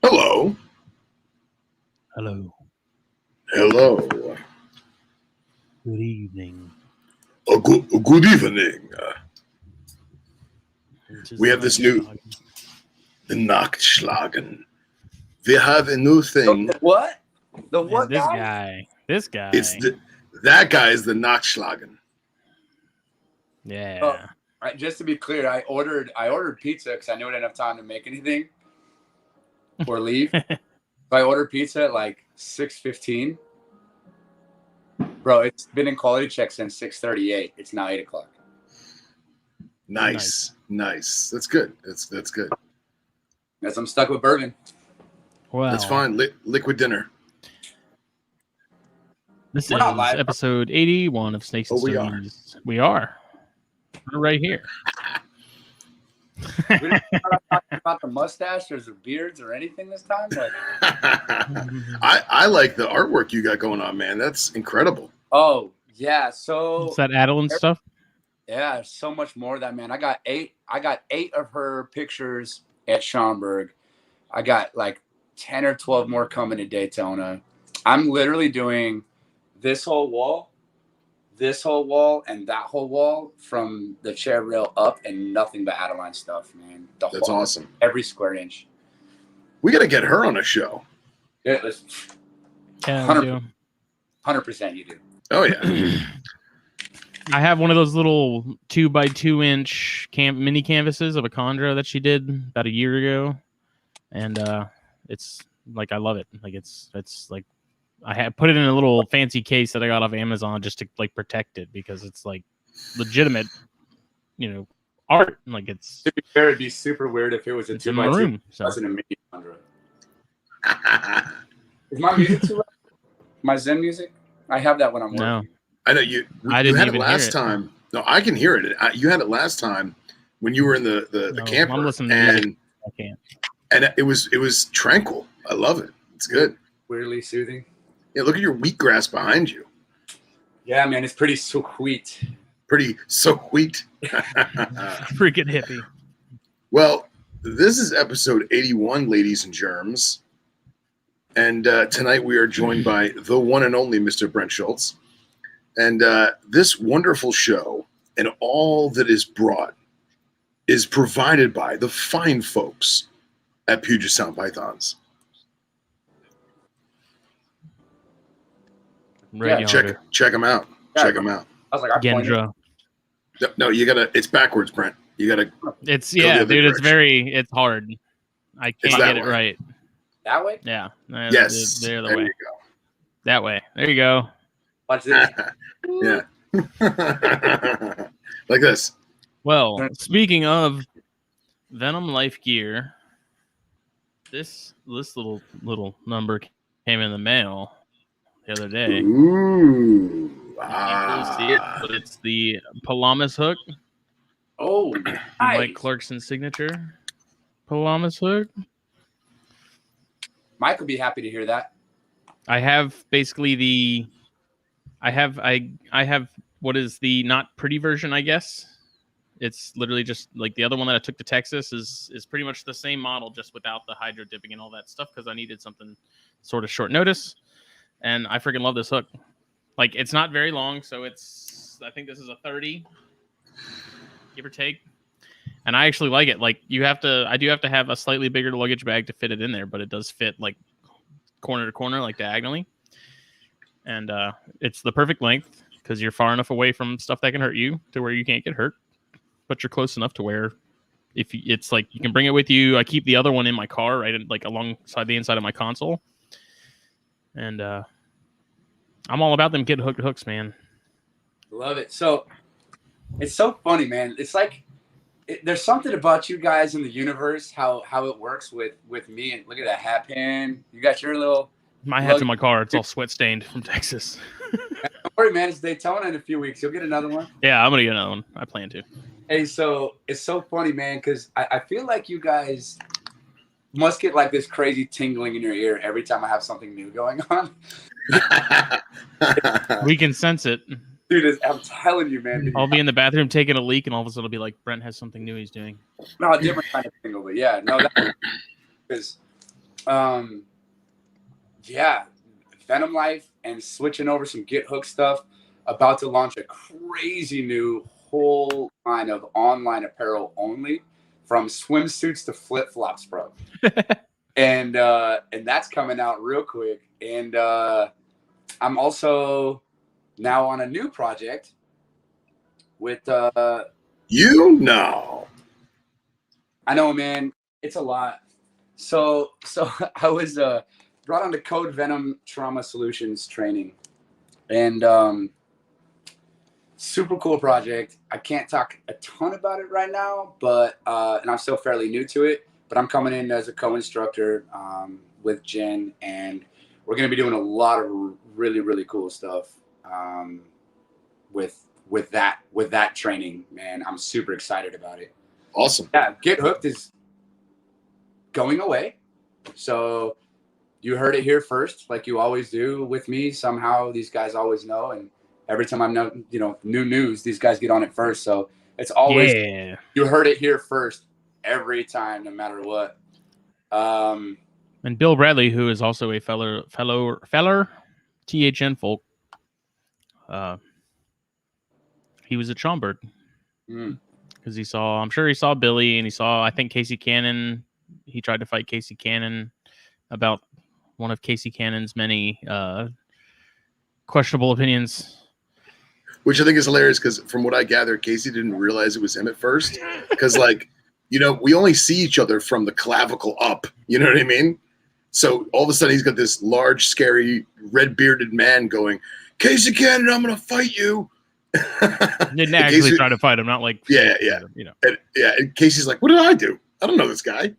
Hello. Hello. Hello. Good evening. Good evening. We have this new Stogies. the Nachtschlagen. We have a new thing. What? The And what this guy? guy. It's that guy is the Nachtschlagen. Yeah. Just to be clear, I ordered pizza because I knew I didn't have time to make anything or leave. So I ordered pizza at like 6:15. Bro, it's been in quality check since 6:38. It's now 8 o'clock. Nice. That's good. That's good. Guess I'm stuck with bourbon. Well, That's fine. Liquid dinner. This We're is not live. episode 81 of Snakes and Oh, we are. Stogies. We are. We're right here. We didn't talk about the mustaches or beards or anything this time. Like, I like the artwork you got going on, man. That's incredible. oh yeah, so Is that Adeline stuff? yeah, so much more of that, man. I got eight of her pictures at Schaumburg. I got like 10 or 12 more coming to Daytona. I'm literally doing this whole wall, and that whole wall from the chair rail up, and nothing but Adeline stuff, man. That's awesome. Every square inch. We got to get her on a show. Yeah, listen, Yeah, 100% you do. Oh yeah. I have one of those little 2x2 inch mini canvases of a chondro that she did about a year ago, and it's like I love it. Like it's like I had put it in a little fancy case that I got off Amazon just to like protect it because it's like legitimate, art. Like it's. To be fair, it'd be super weird if it was a It's in my 2x2. room. So. Wasn't a mini Condra. Is my music too loud? My Zen music? I have that when I'm working. No. I know you. I You didn't had it even last hear it. time. No, I can hear it. You had it last time when you were in the No, camper, I'm listening to music. and I can't. and it was tranquil. I love it. It's good. Weirdly soothing. Yeah, look at your wheatgrass behind you. Yeah, man, it's pretty sweet. Pretty sweet. Freaking hippie. Well, this is episode 81, ladies and germs. And tonight we are joined by the one and only Mr. Brent Schultz. And this wonderful show and all that is brought is provided by the fine folks at Puget Sound Pythons. Radiator. Check them out. Yeah. Check them out. I was like, I pointed. Gendra. No, you gotta. It's backwards, Brent. You gotta. It's Go the other dude. direction. It's hard. I It's can't that get it way. right. That way? Yeah. Yes. There the There way. you That way. There you go. Watch this. go. Yeah. Like this. Well, speaking of Venom Life Gear, this little number came in the mail the other day. Ooh. You can't really see it, but it's the Palamas hook. Oh, Mike nice. Clarkson's signature Palamas hook. Mike would be happy to hear that. I have basically I have what is the not pretty version, I guess. It's literally just like the other one that I took to Texas is pretty much the same model, just without the hydro dipping and all that stuff because I needed something sort of short notice. And I freaking love this hook. Like it's not very long, so I think this is a 30, give or take. And I actually like it. Like I do have to have a slightly bigger luggage bag to fit it in there, but it does fit like corner to corner, like diagonally. And it's the perfect length because you're far enough away from stuff that can hurt you to where you can't get hurt, but you're close enough to where it's like you can bring it with you. I keep the other one in my car, right, like alongside the inside of my console. And I'm all about them getting hooks, man. Love it. So it's so funny, man. It's like there's something about you guys in the universe, how it works with me. And look at that hat pin. You got your little. My hat's in my car. It's all sweat stained from Texas. Don't worry, man. It's Daytona in a few weeks. You'll get another one. Yeah, I'm gonna get another one. I plan to. Hey, so it's so funny, man, because I feel like you guys must get like this crazy tingling in your ear every time I have something new going on. We can sense it. Dude, I'm telling you, man. I'll be in the bathroom taking a leak, and all of a sudden it'll be like Brent has something new he's doing. No, a different kind of tingle, but yeah, no, because Yeah, Venom Life and switching over some Get Hook stuff. About to launch a crazy new whole line of online apparel only, from swimsuits to flip flops, bro. And that's coming out real quick. And I'm also now on a new project with You know. I know, man, it's a lot. So I was brought on to Code Venom Trauma Solutions training, and super cool project. I can't talk a ton about it right now, but and I'm still fairly new to it. But I'm coming in as a co-instructor with Jen, and we're going to be doing a lot of really, really cool stuff with that training. Man, I'm super excited about it. Awesome. Yeah, Get Hooked is going away. So you heard it here first, like you always do with me. Somehow these guys always know, and every time I'm new news, these guys get on it first. So it's always you heard it here first every time, no matter what. And Bill Bradley, who is also a fellow THN folk, he was at Schaumburg because he saw. I'm sure he saw Billy, and he saw. I think Casey Cannon. He tried to fight Casey Cannon about one of Casey Cannon's many questionable opinions. Which I think is hilarious because from what I gather, Casey didn't realize it was him at first. Because, like, we only see each other from the clavicle up. You know what I mean? So all of a sudden he's got this large, scary, red-bearded man going, Casey Cannon, I'm going to fight you. Didn't actually try to fight him, not like... Yeah. And Casey's like, what did I do? I don't know this guy.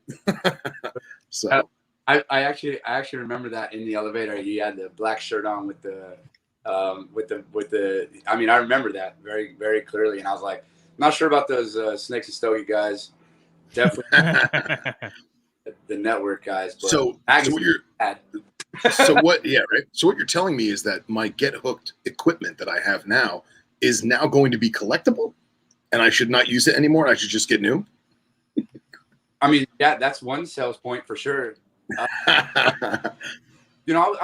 So... I actually remember that in the elevator. He had the black shirt on with the I mean, I remember that very, very clearly. And I was like, not sure about those Snakes and Stogie guys. Definitely the network guys. But So what you're telling me is that my Get Hooked equipment that I have now is now going to be collectible, and I should not use it anymore. I should just get new. I mean, yeah, that's one sales point for sure. I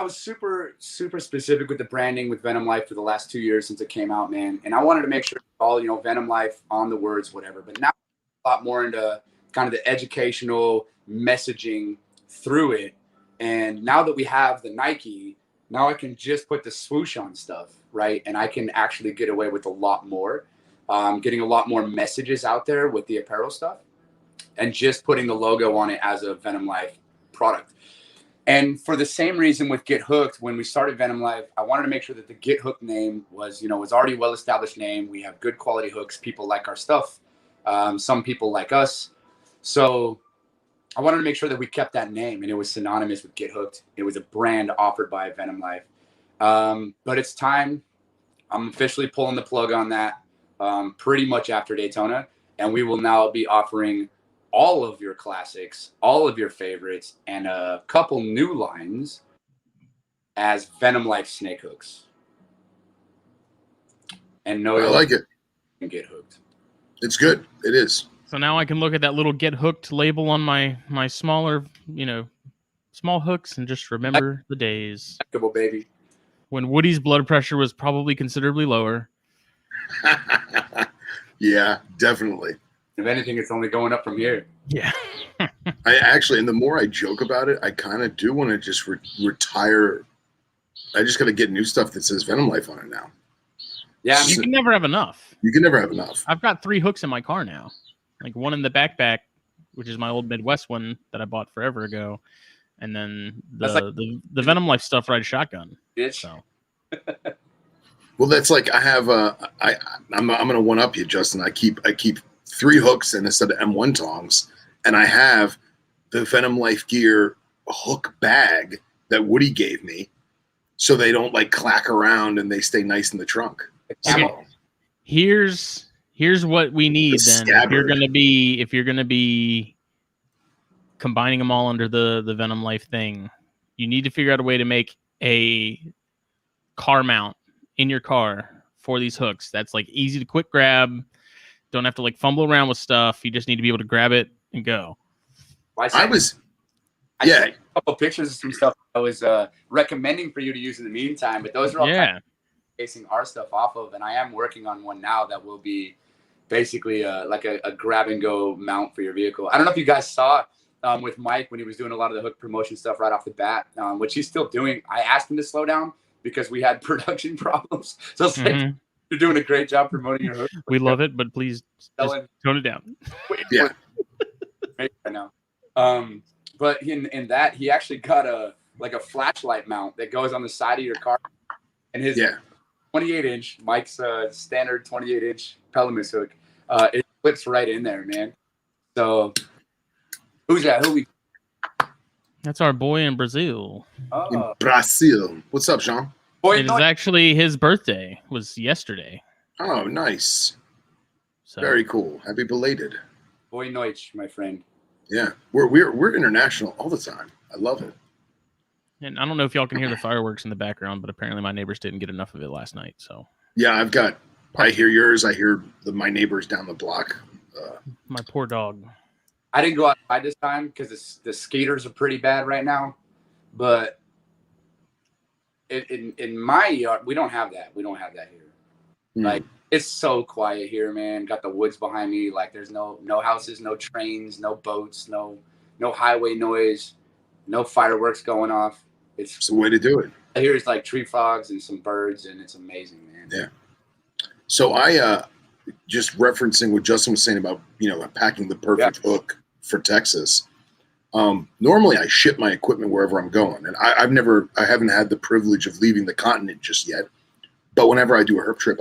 was super, super specific with the branding with Venom Life for the last 2 years since it came out, man. And I wanted to make sure all, Venom Life on the words, whatever. But now a lot more into kind of the educational messaging through it. And now that we have the Nike, now I can just put the swoosh on stuff, right? And I can actually get away with a lot more, getting a lot more messages out there with the apparel stuff, and just putting the logo on it as a Venom Life product. And for the same reason with Get Hooked, when we started Venom Life, I wanted to make sure that the Get Hooked name was already a well-established name. We have good quality hooks. People like our stuff. Some people like us. So I wanted to make sure that we kept that name, and it was synonymous with Get Hooked. It was a brand offered by Venom Life. But it's time. I'm officially pulling the plug on that pretty much after Daytona. And we will now be offering all of your classics, all of your favorites, and a couple new lines as Venom Life snake hooks. And I like it. And Get Hooked. It's good. It is. So now I can look at that little Get Hooked label on my smaller, small hooks and just remember the days. Baby. When Woody's blood pressure was probably considerably lower. Yeah, definitely. If anything, it's only going up from here. Yeah. I actually, and the more I joke about it, I kind of do want to just retire. I just got to get new stuff that says Venom Life on it now. Yeah, you can never have enough. You can never have enough. I've got 3 hooks in my car now. Like one in the backpack, which is my old Midwest one that I bought forever ago, and then the Venom Life stuff ride shotgun. Bitch. So. Well, that's like I have I'm gonna one up you, Justin. I keep 3 hooks and a set of M1 tongs, and I have the Venom Life gear hook bag that Woody gave me, so they don't like clack around and they stay nice in the trunk. Okay. So, Here's what we need then. If you're gonna be combining them all under the Venom Life thing, you need to figure out a way to make a car mount in your car for these hooks. That's like easy to quick grab. Don't have to like fumble around with stuff. You just need to be able to grab it and go. I was I sent a couple pictures of some stuff I was recommending for you to use in the meantime, but those are all kind of basing our stuff off of, and I am working on one now that will be basically like a grab and go mount for your vehicle. I don't know if you guys saw with Mike when he was doing a lot of the hook promotion stuff right off the bat, which he's still doing. I asked him to slow down because we had production problems. So it's like, you're doing a great job promoting your hook. We love it, but please just tone it down. Yeah. Right now. But in that, he actually got a flashlight mount that goes on the side of your car, and his 28-inch, Mike's standard 28-inch Pelimus hook, it flips right in there, man. So who's that? Who we? That's our boy in Brazil. In Brazil. What's up, Jean? It is actually his birthday. Was yesterday. Oh, nice. So. Very cool. Happy belated. Boy Neutsch, my friend. Yeah, we're international all the time. I love it. And I don't know if y'all can hear the fireworks in the background, but apparently my neighbors didn't get enough of it last night. So yeah, I hear yours. I hear my neighbors down the block. My poor dog. I didn't go outside this time because the skaters are pretty bad right now. But in my yard, we don't have that. We don't have that here. Like, it's so quiet here, man. Got the woods behind me. Like, there's no houses, no trains, no boats, no highway noise, no fireworks going off. It's the way to do it. Here's like tree frogs and some birds, and it's amazing, man. Yeah. So I just referencing what Justin was saying about packing the perfect hook for Texas. Normally I ship my equipment wherever I'm going, and I haven't had the privilege of leaving the continent just yet. But whenever I do a herp trip,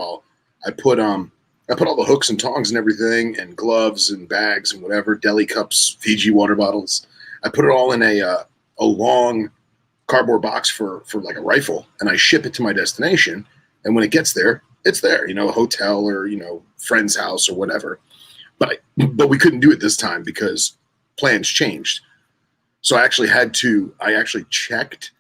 I put all the hooks and tongs and everything, and gloves and bags and whatever, deli cups, Fiji water bottles. I put it all in a long cardboard box for like a rifle, and I ship it to my destination. And when it gets there, it's there, a hotel or friend's house or whatever. But we couldn't do it this time because plans changed. So I actually checked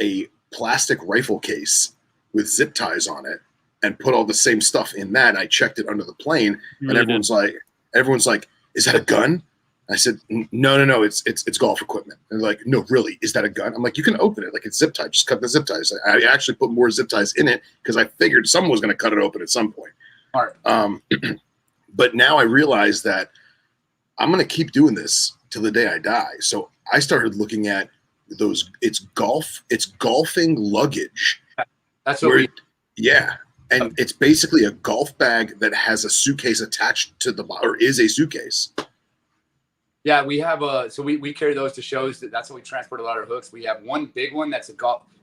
a plastic rifle case with zip ties on it and put all the same stuff in that. And I checked it under the plane, and everyone's like, "Is that a gun?" I said, "No, it's golf equipment." And they're like, "No, really, is that a gun?" I'm like, "You can open it, like it's zip tied. Just cut the zip ties." I actually put more zip ties in it because I figured someone was going to cut it open at some point. All right. But now I realize that I'm going to keep doing this till the day I die. So I started looking at those. It's golfing luggage. That's what and it's basically a golf bag that has a suitcase attached to the or is a suitcase. Yeah, we have so we carry those to shows. That's how we transport a lot of hooks. We have one big one that's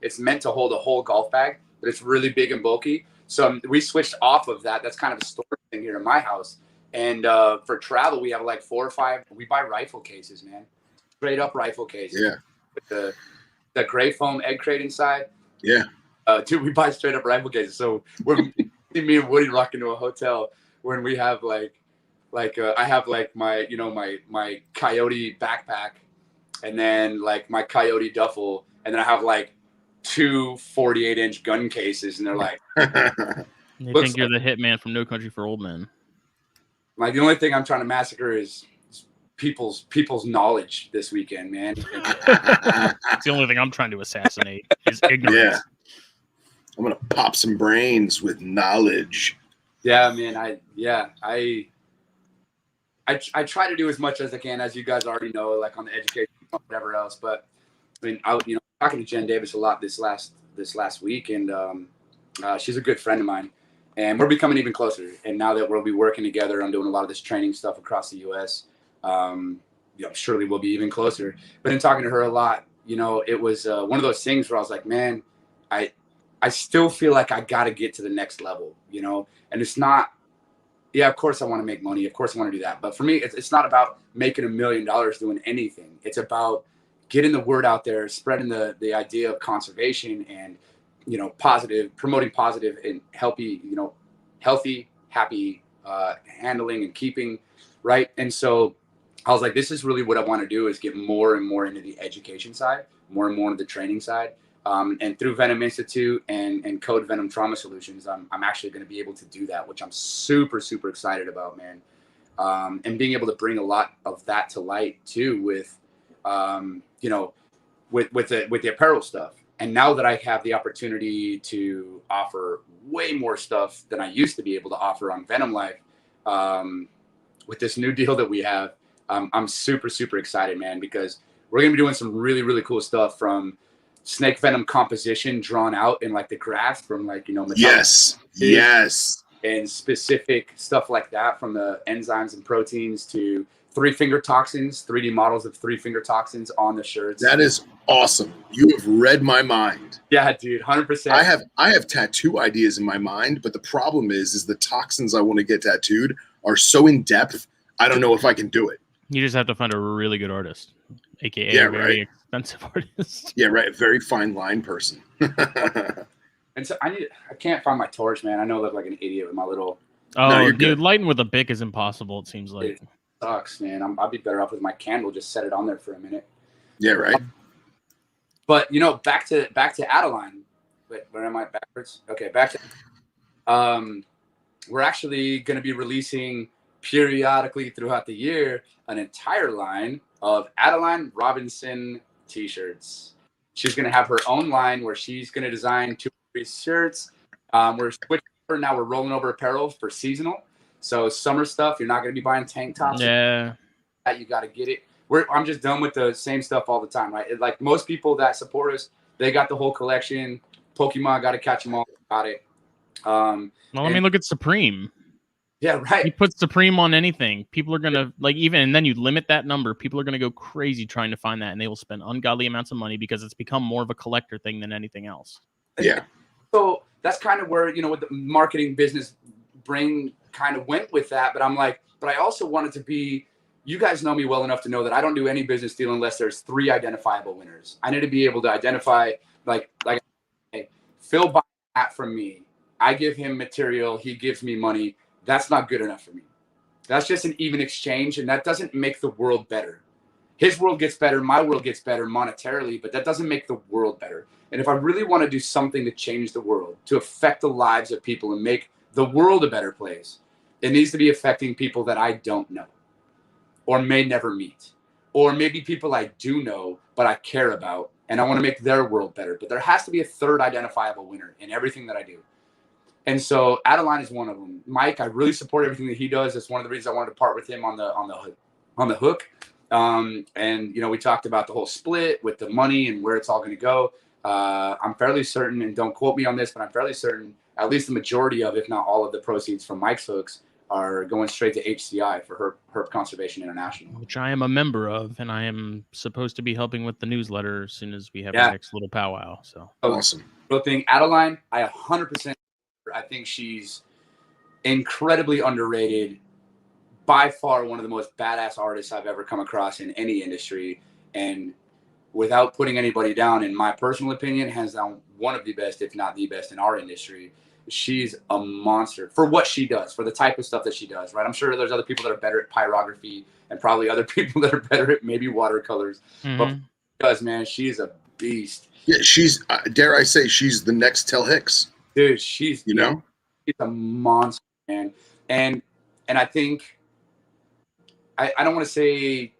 it's meant to hold a whole golf bag, but it's really big and bulky. So we switched off of that. That's kind of a storage thing here in my house. And for travel, we have like 4 or 5. We buy rifle cases, man. Straight up rifle cases. Yeah. With the gray foam egg crate inside. Yeah. Dude, we buy straight up rifle cases. So when me and Woody rock into a hotel when we have I have like my my coyote backpack, and then like my coyote duffel, and then I have like 2 48-inch gun cases, and they're like, they think you're the hitman from No Country for Old Men. Like, the only thing I'm trying to massacre is people's knowledge this weekend, man. It's the only thing I'm trying to assassinate is ignorance. Yeah. I'm gonna pop some brains with knowledge. Yeah, man. I try to do as much as I can, as you guys already know, like on the education, whatever else. But I mean, talking to Jen Davis a lot this last week, and she's a good friend of mine, and we're becoming even closer. And now that we'll be working together on doing a lot of this training stuff across the U.S., surely we'll be even closer. But in talking to her a lot, it was one of those things where I was like, man, I still feel like I got to get to the next level, and it's not. Yeah, of course I want to make money. Of course I want to do that. But for me, it's not about making $1 million doing anything. It's about getting the word out there, spreading the idea of conservation and, promoting positive and healthy, happy handling and keeping, right? And so I was like, this is really what I want to do, is get more and more into the education side, more and more into the training side. And through Venom Institute and Code Venom Trauma Solutions, I'm actually going to be able to do that, which I'm super, super excited about, man. And being able to bring a lot of that to light too, with, with the apparel stuff. And now that I have the opportunity to offer way more stuff than I used to be able to offer on Venom Life, with this new deal that we have, I'm super, super excited, man, because we're going to be doing some really, really cool stuff, from snake venom composition drawn out in like the graphs from like, yes, and specific stuff like that, from the enzymes and proteins to 3-finger toxins, 3D models of 3-finger toxins on the shirts. That is awesome. You have read my mind. Yeah, dude, 100%. I have tattoo ideas in my mind, but the problem is the toxins I want to get tattooed are so in depth. I don't know if I can do it. You just have to find a really good artist, aka Yeah, a very right. expensive artist. Yeah, right. Very fine line person. And so I can't find my torch, man. I know I look like an idiot with my little. Oh, No, you're dude, good. lighting lighting with a Bic is impossible. It seems like. It sucks, man. I'd be better off with my candle. Just set it on there for a minute. Yeah, right. But back to Adeline. Wait, where am I? Backwards. Okay, back to. We're actually going to be releasing periodically throughout the year an entire line of Adeline Robinson t-shirts. She's going to have her own line where she's going to design 2 or 3 shirts. We're switching over now. We're rolling over apparel for seasonal. So summer stuff, you're not going to be buying tank tops. Yeah. You got to get it. I'm just done with the same stuff all the time, right? Like most people that support us, they got the whole collection. Pokemon, got to catch them all. Got it. Well, I mean, look at Supreme. Yeah, right. You put Supreme on anything, people are gonna and then you limit that number. People are gonna go crazy trying to find that, and they will spend ungodly amounts of money because it's become more of a collector thing than anything else. Yeah. So that's kind of where with the marketing business brain kind of went with that. But I'm like, but I also wanted to be. You guys know me well enough to know that I don't do any business deal unless there's 3 identifiable winners. I need to be able to identify like Phil buys a hat from me. I give him material. He gives me money. That's not good enough for me. That's just an even exchange, and that doesn't make the world better. His world gets better, my world gets better monetarily, but that doesn't make the world better. And if I really want to do something to change the world, to affect the lives of people and make the world a better place, it needs to be affecting people that I don't know or may never meet, or maybe people I do know but I care about, and I want to make their world better. But there has to be a 3rd identifiable winner in everything that I do. And so Adeline is one of them. Mike, I really support everything that he does. That's one of the reasons I wanted to part with him on the hook. And we talked about the whole split with the money and where it's all going to go. I'm fairly certain, and don't quote me on this, but I'm fairly certain at least the majority of, if not all of the proceeds from Mike's hooks are going straight to HCI for Herp Conservation International, which I am a member of, and I am supposed to be helping with the newsletter as soon as we have our next little powwow. So awesome. Real thing, Adeline, I 100%. I think she's incredibly underrated. By far, one of the most badass artists I've ever come across in any industry. And without putting anybody down, in my personal opinion, hands down, one of the best, if not the best in our industry. She's a monster for what she does, for the type of stuff that she does, right? I'm sure there's other people that are better at pyrography and probably other people that are better at maybe watercolors. Mm-hmm. But because, man, she's a beast. Yeah, she's, dare I say, she's the next Tel Hicks. Dude, she's she's a monster, man. And I think I don't want to say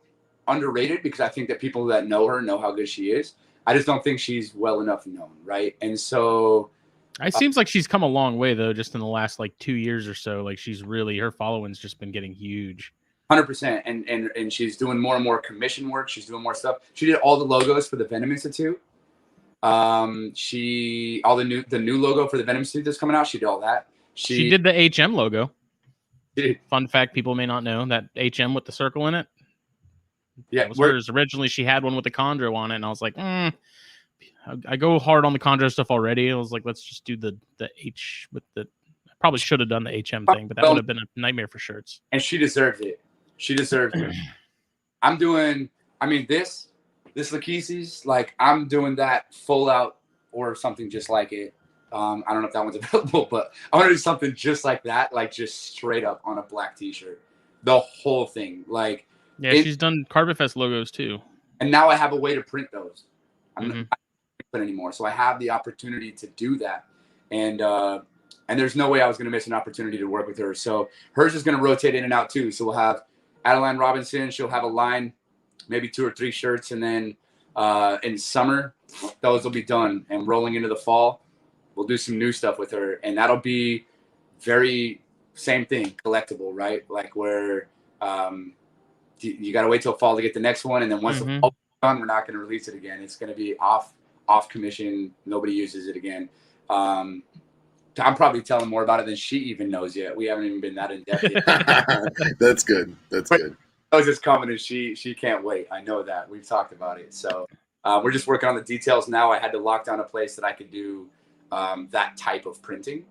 underrated, because I think that people that know her know how good she is. I just don't think she's well enough known, right? And so it seems like she's come a long way though, just in the last 2 years or so. Like she's really, her following's just been getting huge. 100%. And she's doing more and more commission work. She's doing more stuff. She did all the logos for the Venom Institute. The new logo for the Venom Institute that's coming out. She did all that. She did the HM logo. Dude. Fun fact, people may not know that HM with the circle in it. Yeah, that was hers. Originally, she had one with the chondro on it, and I was like, I go hard on the chondro stuff already. I was like, let's just do the H with the. I probably should have done the HM thing, but that would have been a nightmare for shirts. And she deserved it. She deserved it. I'm doing. I mean, this Lakeese's, I'm doing that full out or something just like it. I don't know if that one's available, but I want to do something just like that, just straight up on a black T-shirt, the whole thing. She's done Carbonfest logos too, and now I have a way to print those. I'm not print anymore, so I have the opportunity to do that, and there's no way I was going to miss an opportunity to work with her. So hers is going to rotate in and out too. So we'll have Adeline Robinson. She'll have a line, maybe 2 or 3 shirts, and then In summer, those will be done, and rolling into the fall, we'll do some new stuff with her, and that'll be very same thing, collectible, right? Like where you got to wait till fall to get the next one, and then once the fall's done, we're not going to release it again. It's going to be off commission. Nobody uses it again. I'm probably telling more about it than she even knows yet. We haven't even been that in depth yet. That's good. That's good. I was just coming, and she can't wait. I know that. We've talked about it. So we're just working on the details now. I had to lock down a place that I could do that type of printing.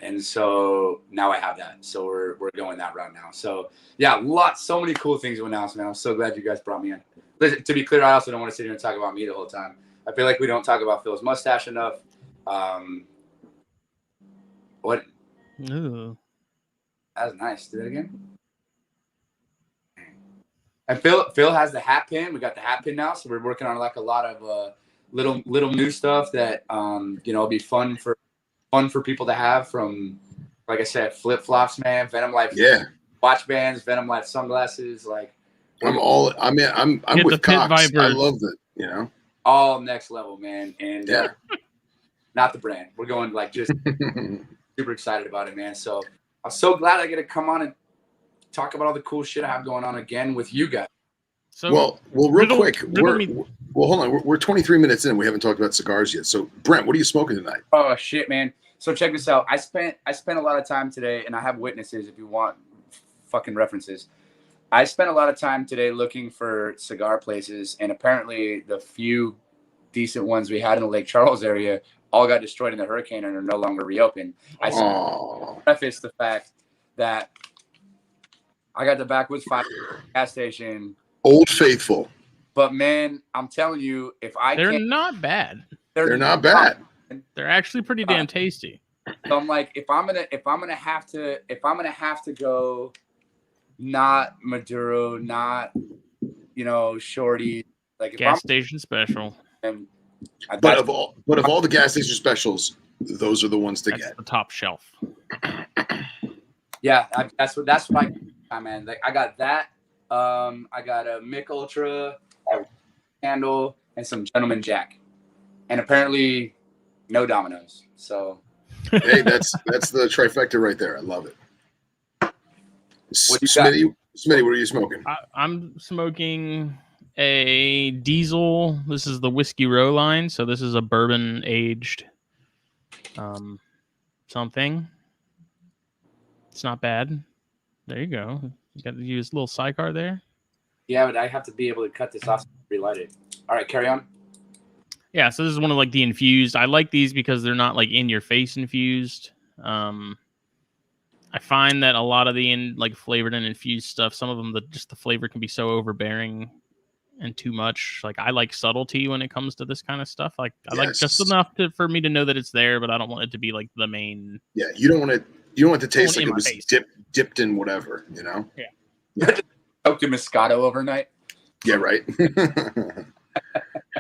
And so now I have that. So we're going that route now. So yeah, so many cool things to announce, man. I'm so glad you guys brought me in. Listen, to be clear, I also don't want to sit here and talk about me the whole time. I feel like we don't talk about Phil's mustache enough. What? Ooh. That was nice. Do that again. And Phil has the hat pin. We got the hat pin now, so we're working on like a lot of little new stuff that it'll be fun for people to have. From, like I said, flip flops, man, Venom Life, watch bands, Venom Life sunglasses. Like I'm with Cox. I love it. All next level, man. And not the brand. We're going like just super excited about it, man. So I'm so glad I get to come on and talk about all the cool shit I have going on again with you guys. So well, real quick. Hold on. We're 23 minutes in. We haven't talked about cigars yet. So Brent, what are you smoking tonight? Oh shit, man. So check this out. I spent a lot of time today, and I have witnesses if you want fucking references. I spent a lot of time today looking for cigar places, and apparently the few decent ones we had in the Lake Charles area all got destroyed in the hurricane and are no longer reopened. I preface the fact that I got the Backwoods 5 gas station. Old Faithful. But man, I'm telling you, they're not bad. They're not bad. They're actually pretty damn tasty. So I'm like, if I'm gonna have to go, not Maduro, not Shorty, like gas station special. But of all the gas station specials, those are the ones to get. The top shelf. Yeah, that's what I man. Like I got that. I got a Mick Ultra, a Candle, and some Gentleman Jack, and apparently no Dominoes. So hey, that's the trifecta right there. I love it. Smitty, what are you smoking? I'm smoking a Diesel. This is the Whiskey Row line, so this is a bourbon aged something. It's not bad. There you go. You got to use a little sidecar there. Yeah, but I have to be able to cut this off and relight it. All right, carry on. Yeah, so this is one of like the infused. I like these because they're not like in your face infused. I find that a lot of the flavored and infused stuff, some of them the flavor can be so overbearing and too much. Like I like subtlety when it comes to this kind of stuff. Like I like just enough for me to know that it's there, but I don't want it to be like the main. Yeah, you don't want it to taste like it was dipped in whatever, Yeah. Soaked in Moscato overnight. Yeah, right.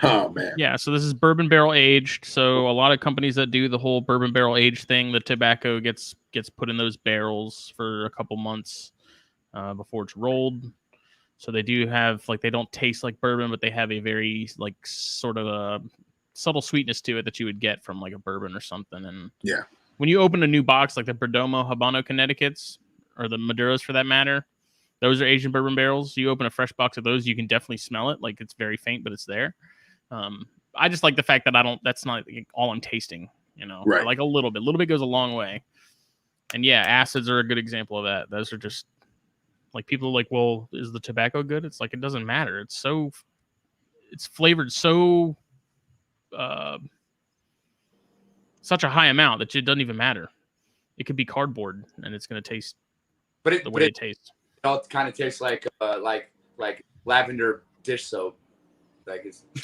Oh man. Yeah, so this is bourbon barrel aged. So a lot of companies that do the whole bourbon barrel aged thing, the tobacco gets put in those barrels for a couple months before it's rolled. So they do have they don't taste like bourbon, but they have a very sort of a subtle sweetness to it that you would get from like a bourbon or something. And yeah, when you open a new box like the Perdomo Habano Connecticut's or the Maduros for that matter, those are Asian bourbon barrels. You open a fresh box of those, you can definitely smell it. Like it's very faint, but it's there. I just like the fact that that's not all I'm tasting, Right. I like a little bit. A little bit goes a long way. And yeah, acids are a good example of that. Those are just like people are like, well, is the tobacco good? It's like, it doesn't matter. It's flavored so, such a high amount that it doesn't even matter. It could be cardboard and it's going to taste the way it tastes. It all kind of tastes like lavender dish soap.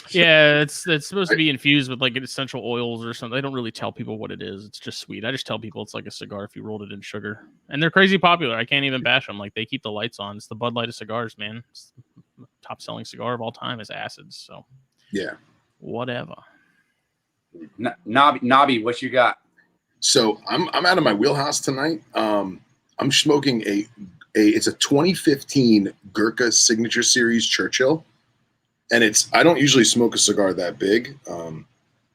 Yeah, it's supposed to be infused with like essential oils or something. They don't really tell people what it is. It's just sweet. I just tell people it's like a cigar if you rolled it in sugar. And they're crazy popular. I can't even bash them. Like they keep the lights on. It's the Bud Light of cigars, man. It's the top selling cigar of all time is acids. So yeah, whatever. Nobby, what you got? So I'm out of my wheelhouse tonight. I'm smoking it's a 2015 Gurkha Signature Series Churchill. And I don't usually smoke a cigar that big. Hold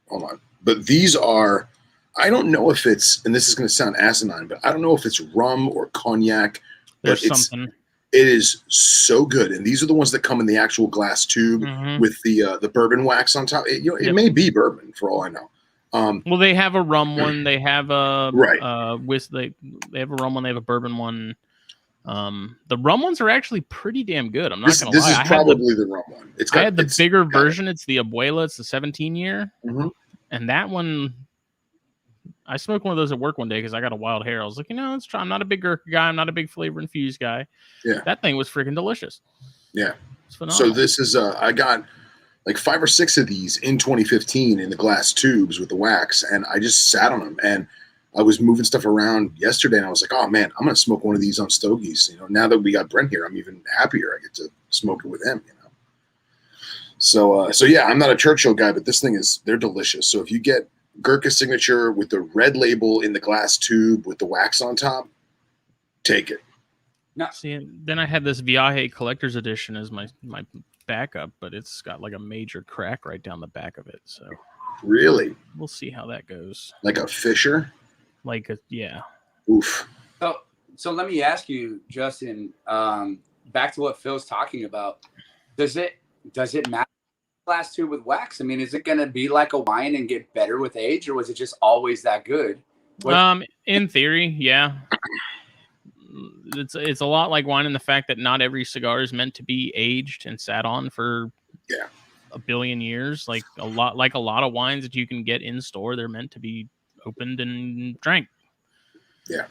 on. But these are, I don't know if it's, and this is going to sound asinine, but I don't know if it's rum or cognac. There's but something. It is so good. And these are the ones that come in the actual glass tube with the bourbon wax on top. It may be bourbon for all I know. Well, they have a rum one. They have a they have a rum one. They have a bourbon one. The rum ones are actually pretty damn good. I'm not gonna lie. This is probably the rum one. I had the bigger version. It's the Abuela. It's the 17-year, and that one. I smoked one of those at work one day because I got a wild hair. I was like, let's try. I'm not a big Gurkha guy. I'm not a big flavor infused guy. Yeah, that thing was freaking delicious. Yeah, it's phenomenal. So this is I got like 5 or 6 of these in 2015 in the glass tubes with the wax, and I just sat on them. And I was moving stuff around yesterday, and I was like, oh man, I'm gonna smoke one of these on Stogies. Now that we got Brent here, I'm even happier. I get to smoke it with him. So yeah, I'm not a Churchill guy, but this thing they're delicious. So if you get Gurkha Signature with the red label in the glass tube with the wax on top, take it. See, then I had this Viaje Collector's Edition as my backup, but it's got like a major crack right down the back of it. So really, we'll see how that goes. Like a Fisher? Yeah. Oof. So let me ask you, Justin. Back to what Phil's talking about. Does it matter? Glass tube with wax. I mean, is it going to be like a wine and get better with age, or was it just always that good? In theory, yeah. It's a lot like wine in the fact that not every cigar is meant to be aged and sat on for a billion years. Like a lot of wines that you can get in store, they're meant to be opened and drank. Yeah.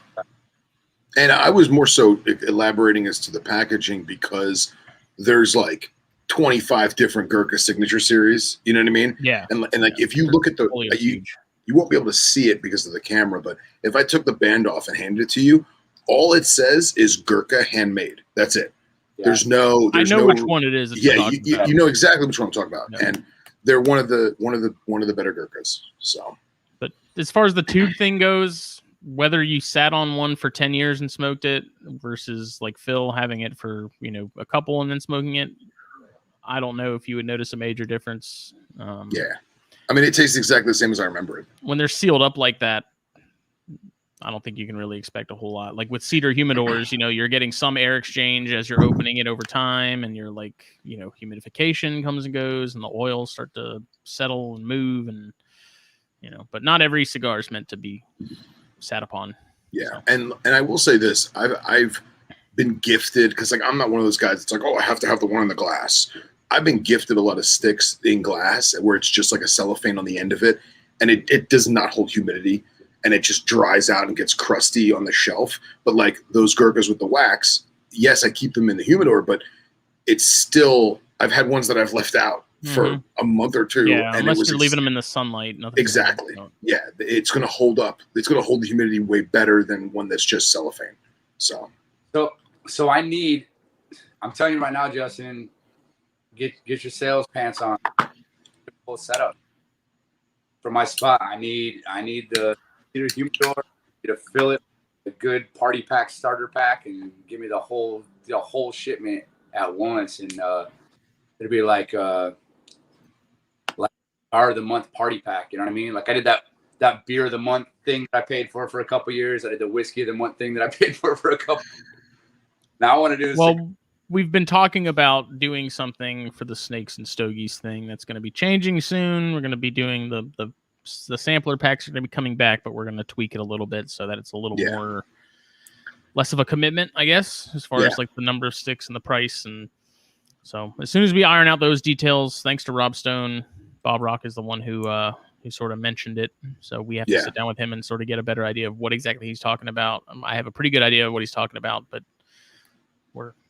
And I was more so elaborating as to the packaging because there's like 25 different Gurkha Signature series. You know what I mean? Yeah. And like if you look at you won't be able to see it because of the camera, but if I took the band off and handed it to you, all it says is Gurkha handmade. That's it. Yeah. There's no. I know which one it is. You know exactly which one I'm talking about, and they're one of the better Gurkhas. So, but as far as the tube thing goes, whether you sat on one for 10 years and smoked it versus like Phil having it for a couple and then smoking it, I don't know if you would notice a major difference. Yeah, I mean it tastes exactly the same as I remember it. When they're sealed up like that, I don't think you can really expect a whole lot. Like with cedar humidors, you're getting some air exchange as you're opening it over time, and you're like, humidification comes and goes, and the oils start to settle and move, and but not every cigar is meant to be sat upon. Yeah, so. And I will say this: I've been gifted because like I'm not one of those guys that's like, oh, I have to have the one in the glass. I've been gifted a lot of sticks in glass where it's just like a cellophane on the end of it, and it does not hold humidity. And it just dries out and gets crusty on the shelf. But like those Gurkhas with the wax, yes, I keep them in the humidor, but it's still, I've had ones that I've left out for a month or two. Yeah, and unless you're leaving them in the sunlight. Exactly. Yeah, it's going to hold up. It's going to hold the humidity way better than one that's just cellophane. So I'm telling you right now, Justin, get your sales pants on. Full setup. For my spot, I need the humidor to fill it with a good party pack starter pack and give me the whole shipment at once, and it'll be like our of the month party pack. You know what I mean? Like I did that beer of the month thing that I paid for a couple years. I did the whiskey of the month thing that I paid for a couple. Now I want to do this. Well, we've been talking about doing something for the Snakes and Stogies thing that's going to be changing soon. We're going to be doing the sampler packs are going to be coming back, but we're going to tweak it a little bit so that it's a little more less of a commitment, I guess, as far as like the number of sticks and the price. And so as soon as we iron out those details, thanks to Rob Stone, Bob Rock is the one who sort of mentioned it. So we have to sit down with him and sort of get a better idea of what exactly he's talking about. I have a pretty good idea of what he's talking about, but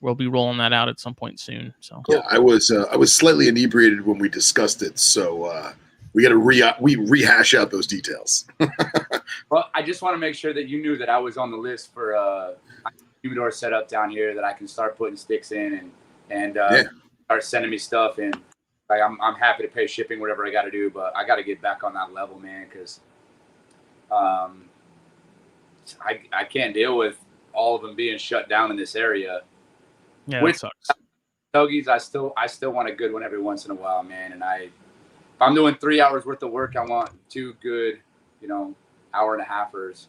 we'll be rolling that out at some point soon. So yeah, I was slightly inebriated when we discussed it. So we got to rehash out those details. Well, I just want to make sure that you knew that I was on the list for a humidor setup down here that I can start putting sticks in and start sending me stuff. And like I'm happy to pay shipping, whatever I got to do, but I got to get back on that level, man, because I can't deal with all of them being shut down in this area. Yeah, that sucks. Stogies, I still want a good one every once in a while, man. And if I'm doing 3 hours worth of work, I want 2 good, hour and a halfers,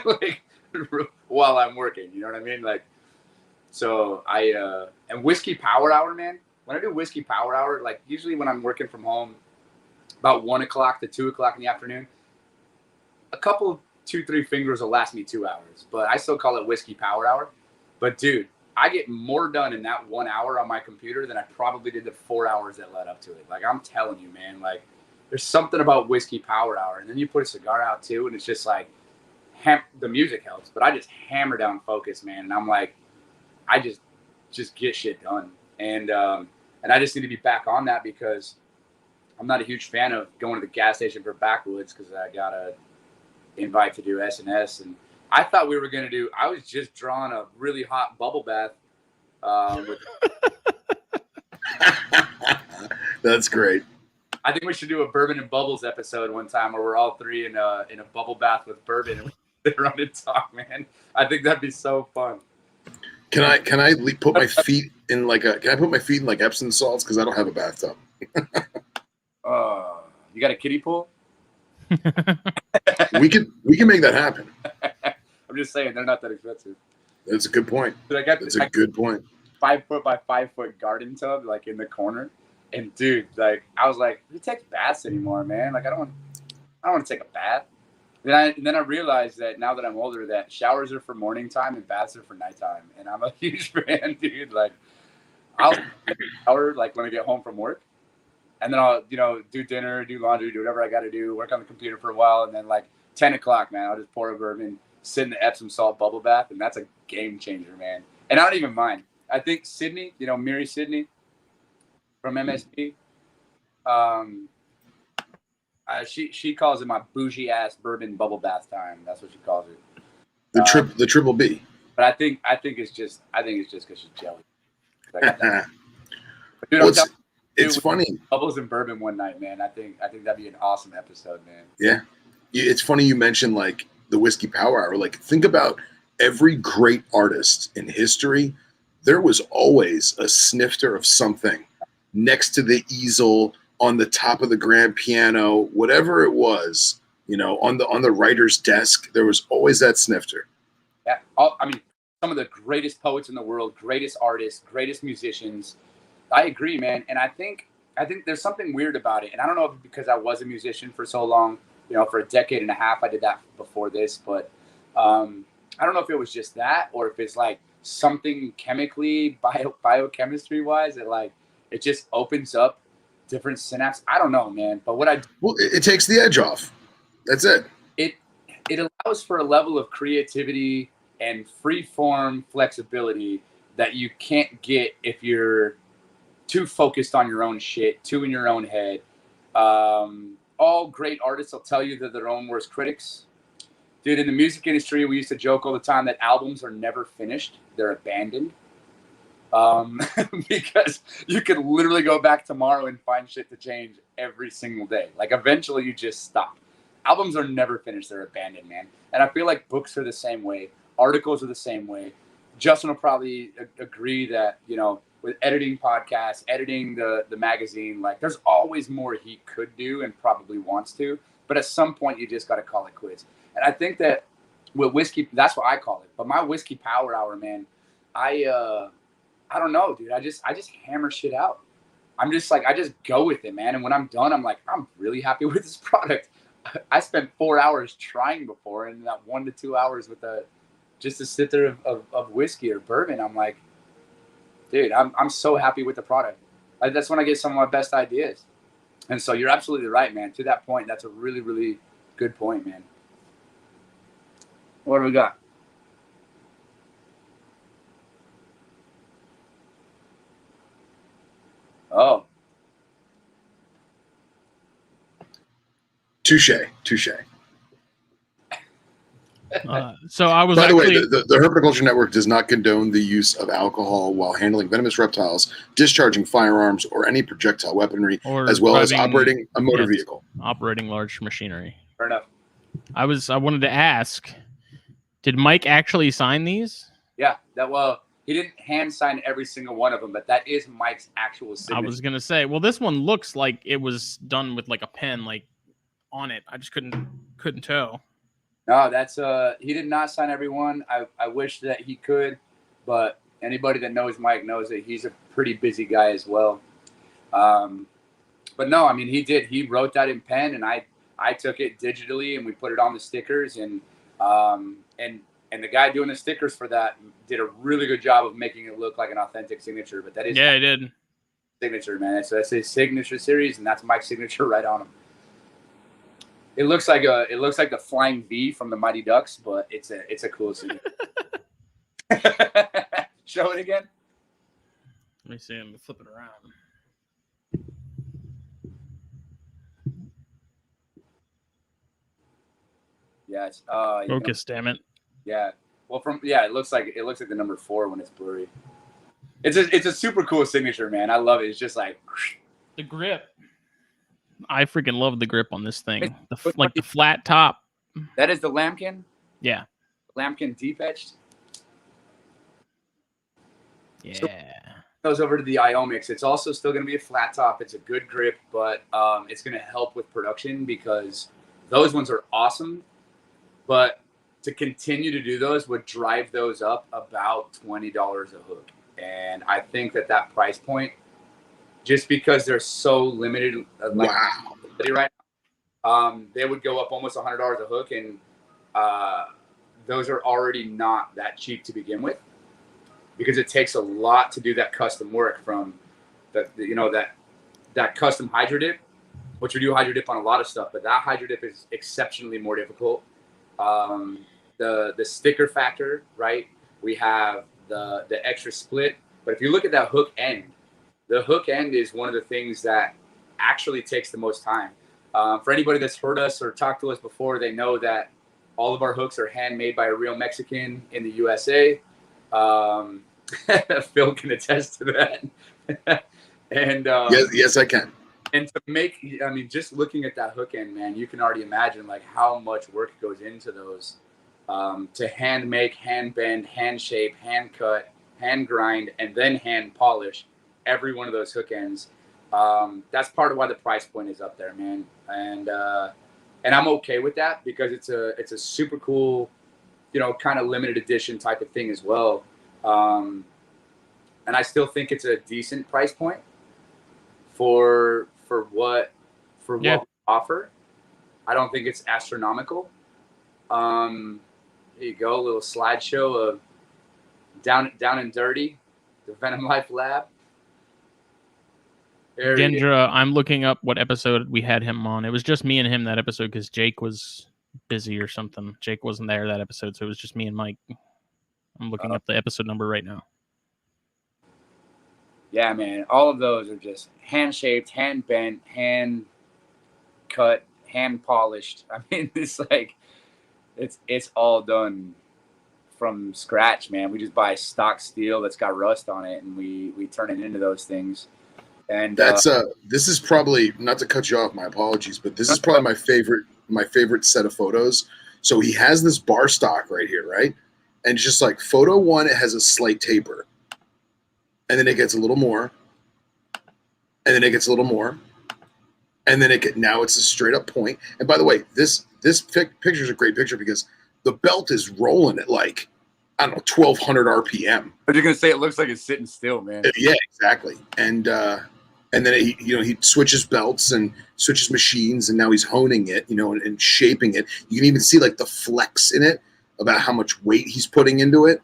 like while I'm working. You know what I mean? Like, so and whiskey power hour, man. When I do whiskey power hour, like usually when I'm working from home, about 1 o'clock to 2 o'clock in the afternoon, a couple 2-3 fingers will last me 2 hours, but I still call it whiskey power hour. But dude, I get more done in that 1 hour on my computer than I probably did the 4 hours that led up to it. Like, I'm telling you, man, like there's something about whiskey power hour. And then you put a cigar out too, and it's just like the music helps, but I just hammer down focus, man. And I'm like, I just get shit done. And I just need to be back on that because I'm not a huge fan of going to the gas station for backwoods because I got a invite to do SNS. And I thought we were going to do, I was just drawing a really hot bubble bath. That's great. I think we should do a bourbon and bubbles episode one time where we're all three in a bubble bath with bourbon and we sit around and talk, man. I think that'd be so fun. Can I put my feet in like Epsom salts because I don't have a bathtub? You got a kiddie pool? we can make that happen. I'm just saying they're not that expensive. That's a good point. That's a good point. 5 foot by 5 foot garden tub like in the corner, and dude, like I was like, who takes baths anymore, man? Like I don't want to take a bath. And then I realized that now that I'm older, that showers are for morning time and baths are for nighttime, and I'm a huge fan, dude. Like I'll shower like when I get home from work. And then I'll, do dinner, do laundry, do whatever I got to do, work on the computer for a while. And then like 10 o'clock, man, I'll just pour a bourbon, sit in the Epsom salt bubble bath. And that's a game changer, man. And I don't even mind. I think Sydney, Miri Sydney from MSP, she calls it my bougie ass bourbon bubble bath time. That's what she calls it. The triple B. But I think it's just because she's jealous. Dude, it's funny. Bubbles and bourbon one night, man. I think that'd be an awesome episode, man. Yeah. It's funny you mentioned like the whiskey power hour. Like think about every great artist in history. There was always a snifter of something next to the easel, on the top of the grand piano, whatever it was, on the writer's desk, there was always that snifter. Yeah. Some of the greatest poets in the world, greatest artists, greatest musicians. I agree, man. And I think there's something weird about it. And I don't know if because I was a musician for so long, for a decade and a half, I did that before this, but I don't know if it was just that or if it's like something chemically, biochemistry wise, that like, it just opens up different synapses. I don't know, man. But it takes the edge off. That's it. It allows for a level of creativity and free form flexibility that you can't get if you're too focused on your own shit, too in your own head. All great artists will tell you they're their own worst critics. Dude, in the music industry, we used to joke all the time that albums are never finished. They're abandoned. Because you could literally go back tomorrow and find shit to change every single day. Like eventually you just stop. Albums are never finished. They're abandoned, man. And I feel like books are the same way. Articles are the same way. Justin will probably agree that, with editing podcasts, editing the magazine, like there's always more he could do and probably wants to, but at some point you just got to call it quits. And I think that with whiskey, that's what I call it. But my whiskey power hour, man, I don't know, dude. I just hammer shit out. I'm just like, I just go with it, man. And when I'm done, I'm like, I'm really happy with this product. I spent 4 hours trying before, and that 1 to 2 hours with just a sipper of whiskey or bourbon. I'm like, dude, I'm so happy with the product. That's when I get some of my best ideas. And so you're absolutely right, man. To that point, that's a really, really good point, man. What do we got? Oh. Touche. So I was. By the way, the Herpetoculture Network does not condone the use of alcohol while handling venomous reptiles, discharging firearms, or any projectile weaponry, or as well as operating a motor vehicle. Operating large machinery. Fair enough. I wanted to ask, did Mike actually sign these? Yeah. He didn't hand sign every single one of them, but that is Mike's actual signature. I was gonna say, well, this one looks like it was done with like a pen, like on it. I just couldn't tell. No, that's he did not sign every one. I wish that he could, but anybody that knows Mike knows that he's a pretty busy guy as well. But no, I mean, he did. He wrote that in pen, and I took it digitally, and we put it on the stickers, and the guy doing the stickers for that did a really good job of making it look like an authentic signature. But that is I did. Signature, man. So that's his signature series, and that's Mike's signature right on him. It looks like the flying V from the Mighty Ducks, but it's a cool signature. Show it again. Let me see. I'm gonna flip it around. Yeah, it's Focus, damn it. Yeah. Well, it looks like the number 4 when it's blurry. It's a super cool signature, man. I love it. It's just like the grip. I freaking love the grip on this thing. The flat top. That is the lambkin. Yeah. Lambkin deep etched. Yeah. So, goes over to the Iomix. It's also still going to be a flat top. It's a good grip, but it's going to help with production because those ones are awesome. But to continue to do those would drive those up about $20 a hook. And I think that price point, just because they're so limited, right now, they would go up almost $100 a hook. And those are already not that cheap to begin with because it takes a lot to do that custom work from that custom hydro dip, which we do hydro dip on a lot of stuff, but that hydro dip is exceptionally more difficult. The sticker factor, right? We have the extra split, but if you look at that hook end, the hook end is one of the things that actually takes the most time. For anybody that's heard us or talked to us before, they know that all of our hooks are handmade by a real Mexican in the USA. Phil can attest to that. And yes, I can. And to make, I mean, just looking at that hook end, man, you can already imagine like how much work goes into those. To hand make, hand bend, hand shape, hand cut, hand grind, and then hand polish every one of those hook ends. That's part of why the price point is up there, man. And I'm okay with that because it's a super cool, kind of limited edition type of thing as well. And I still think it's a decent price point for what we offer. I don't think it's astronomical. Here you go, a little slideshow of Down and Dirty, the Venom Life Lab. Gendra, I'm looking up what episode we had him on. It was just me and him that episode because Jake was busy or something. Jake wasn't there that episode, so it was just me and Mike. I'm looking up the episode number right now. Yeah, man. All of those are just hand-shaped, hand-bent, hand-cut, hand-polished. I mean, it's like it's all done from scratch, man. We just buy stock steel that's got rust on it, and we turn it into those things. And that's this is probably, not to cut you off, my apologies, but this is probably my favorite set of photos. So he has this bar stock right here, right? And just like photo 1, it has a slight taper. And then it gets a little more. And then it gets a little more. And then now it's a straight up point. And by the way, this picture is a great picture because the belt is rolling at like, I don't know, 1,200 RPM. But you're gonna say it looks like it's sitting still, man. Yeah, exactly. And then he switches belts and switches machines, and now he's honing it, and shaping it. You can even see like the flex in it about how much weight he's putting into it.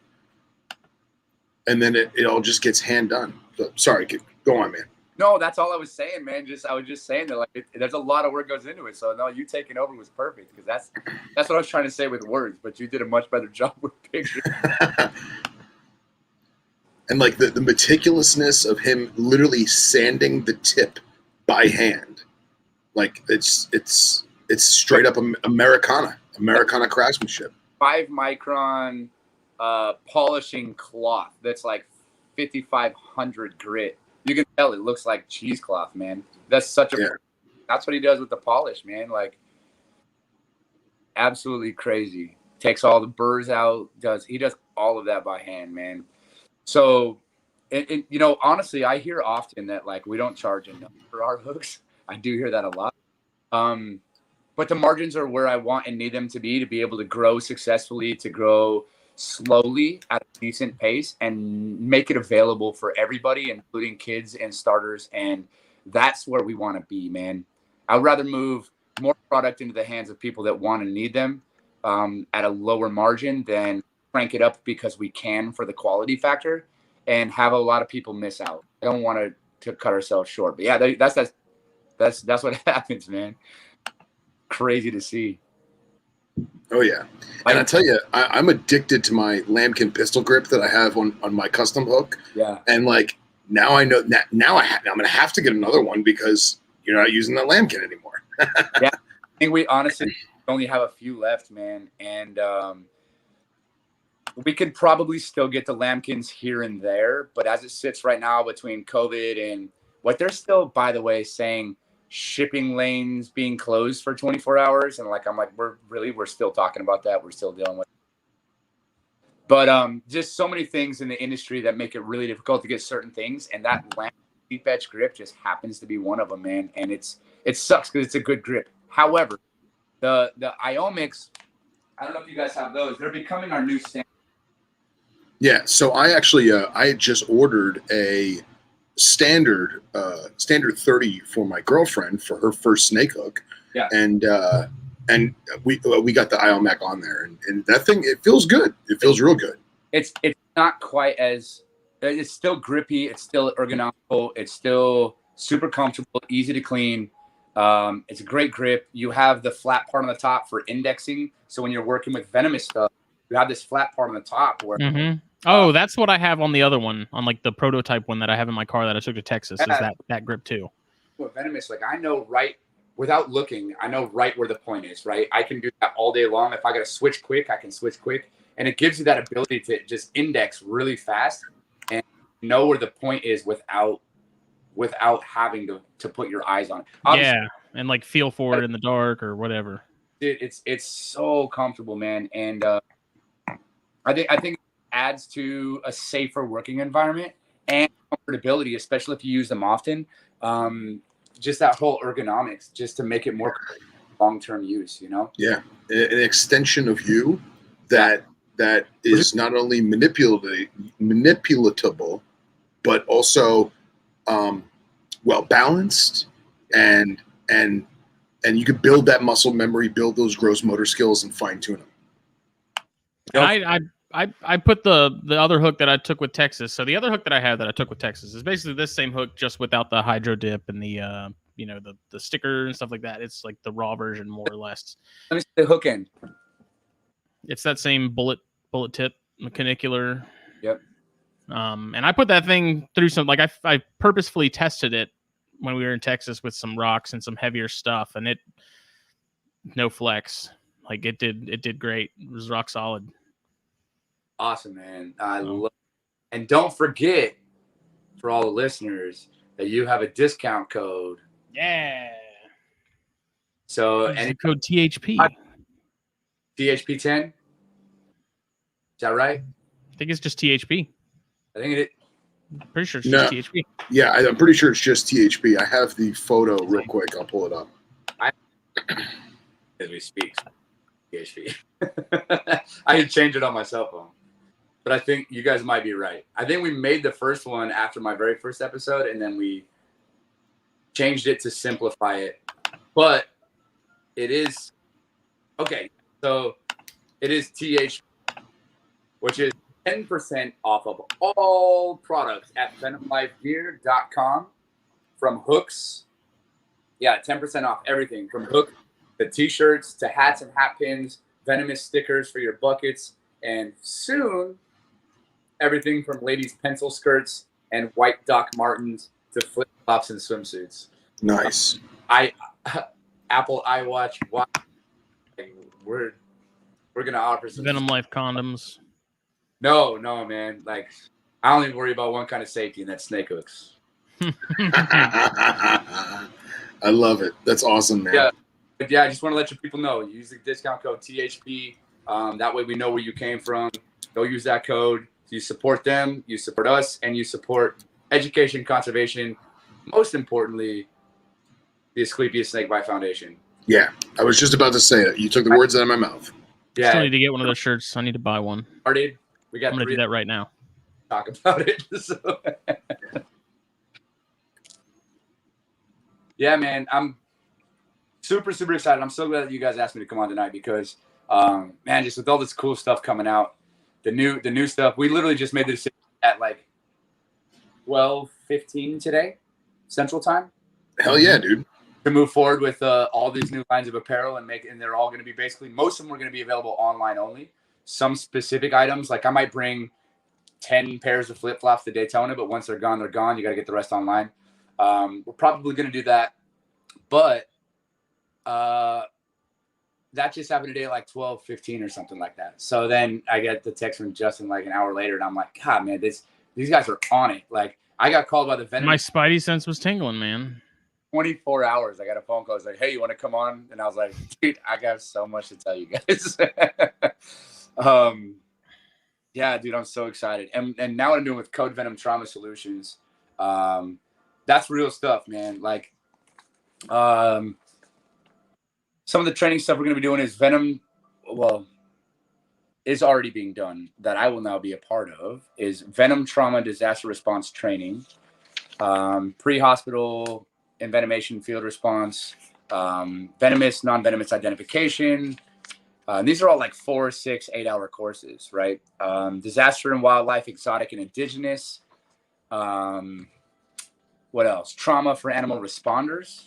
And then it all just gets hand done. So, sorry, go on, man. No, that's all I was saying, man. I was just saying that like there's a lot of work goes into it. So no, you taking over was perfect because that's what I was trying to say with words, but you did a much better job with pictures. And like the meticulousness of him literally sanding the tip by hand, like it's straight up Americana craftsmanship. 5-micron polishing cloth that's like 5,500 grit. You can tell it looks like cheesecloth, man. That's that's what he does with the polish, man. Like absolutely crazy. Takes all the burrs out. He does all of that by hand, man. So, you know, honestly, I hear often that like we don't charge enough for our hooks. I do hear that a lot. But the margins are where I want and need them to be able to grow successfully, to grow slowly at a decent pace and make it available for everybody, including kids and starters. And that's where we want to be, man. I'd rather move more product into the hands of people that want and need them at a lower margin than crank it up because we can for the quality factor and have a lot of people miss out. I don't want to cut ourselves short. But yeah, that's what happens, man. Crazy to see. Oh yeah, and I tell you, I'm addicted to my lambkin pistol grip that I have on my custom hook. Yeah, and like now I know that I'm gonna have to get another one because you're not using the lambkin anymore. Yeah, I think we honestly only have a few left, man, and we could probably still get the lambkins here and there, but as it sits right now between COVID and what they're still, by the way, saying shipping lanes being closed for 24 hours. And like, I'm like, we're still talking about that. We're still dealing with it. But just so many things in the industry that make it really difficult to get certain things. And that deep edge grip just happens to be one of them, man. And it sucks because it's a good grip. However, the Iomics, I don't know if you guys have those. They're becoming our new standard. Yeah. So I actually, I just ordered a standard 30 for my girlfriend for her first snake hook. Yeah. And we got the Iomac on there, and that thing, it feels good. It feels real good. It's not quite as, it's still grippy. It's still ergonomical. It's still super comfortable, easy to clean. It's a great grip. You have the flat part on the top for indexing. So when you're working with venomous stuff, you have this flat part on the top where. Mm-hmm. Oh, that's what I have on the other one, on like the prototype one that I have in my car that I took to Texas. Is that grip too? With venomous, like I know right without looking, I know right where the point is. Right, I can do that all day long. If I got to switch quick, I can switch quick, and it gives you that ability to just index really fast and know where the point is without having to put your eyes on it. Obviously, yeah, and like feel for it in the dark or whatever. It's so comfortable, man, and I think. Adds to a safer working environment and comfortability, especially if you use them often. Just that whole ergonomics, just to make it more long-term use, you know? Yeah, an extension of you that is not only manipulatable, but also well balanced, and you can build that muscle memory, build those gross motor skills, and fine tune them. And I put the other hook that I took with Texas. So the other hook that I have that I took with Texas is basically this same hook, just without the hydro dip and the the sticker and stuff like that. It's like the raw version, more or less. Let me see the hook end. It's that same bullet tip canicular. Yep. And I put that thing through some, like I purposefully tested it when we were in Texas with some rocks and some heavier stuff, and no flex. Like it did great. It was rock solid. Awesome, man. I love it. And don't forget, for all the listeners, that you have a discount code. Yeah. So the code THP. THP10. Is that right? I think it's just THP. I think it. Pretty sure it's just THP. Yeah, I'm pretty sure it's just THP. I have the photo real quick. I'll pull it up. As we speak, THP. I can change it on my cell phone. But I think you guys might be right. I think we made the first one after my very first episode, and then we changed it to simplify it. But it is okay. So it is TH, which is 10% off of all products at venomlifegear.com from hooks. Yeah, 10% off everything from hook to t-shirts to hats and hat pins, venomous stickers for your buckets, and soon everything from ladies' pencil skirts and white Doc Martens to flip-flops and swimsuits. Nice. Apple iWatch. We're gonna offer some Venom Life condoms. No, man. Like, I only worry about one kind of safety, and that's snake hooks. I love it. That's awesome, man. Yeah. I just want to let you people know. Use the discount code THP. That way we know where you came from. Go use that code. You support them, you support us, and you support education, conservation. Most importantly, the Asclepias Snakebite Foundation. Yeah, I was just about to say it. You took the words out of my mouth. I still need to get one of those shirts. I need to buy one. Started. We got I'm going to do that right now. Talk about it. So. Yeah, man, I'm super, super excited. I'm so glad that you guys asked me to come on tonight because, man, just with all this cool stuff coming out, the new stuff, we literally just made the decision at like 12:15 today, Central Time. Hell yeah, dude. To move forward with all these new lines of apparel and they're all going to be basically, most of them are going to be available online only. Some specific items, like I might bring 10 pairs of flip-flops to Daytona, but once they're gone, they're gone. You got to get the rest online. We're probably going to do that, but that just happened today at like 12:15 or something like that. So then I get the text from Justin like an hour later, and I'm like, God, man, these guys are on it. Like I got called by the vendor. My spidey sense was tingling, man. 24 hours. I got a phone call. It's like, hey, you want to come on? And I was like, dude, I got so much to tell you guys. Yeah, dude, I'm so excited. And now what I'm doing with Code Venom Trauma Solutions, that's real stuff, man. Like, some of the training stuff we're going to be doing is Venom, well, is already being done that I will now be a part of, is Venom Trauma Disaster Response Training, pre-hospital envenomation field response, venomous, non-venomous identification. These are all like 4, 6, 8-hour courses, right? Disaster and wildlife, exotic and indigenous. What else? Trauma for animal responders.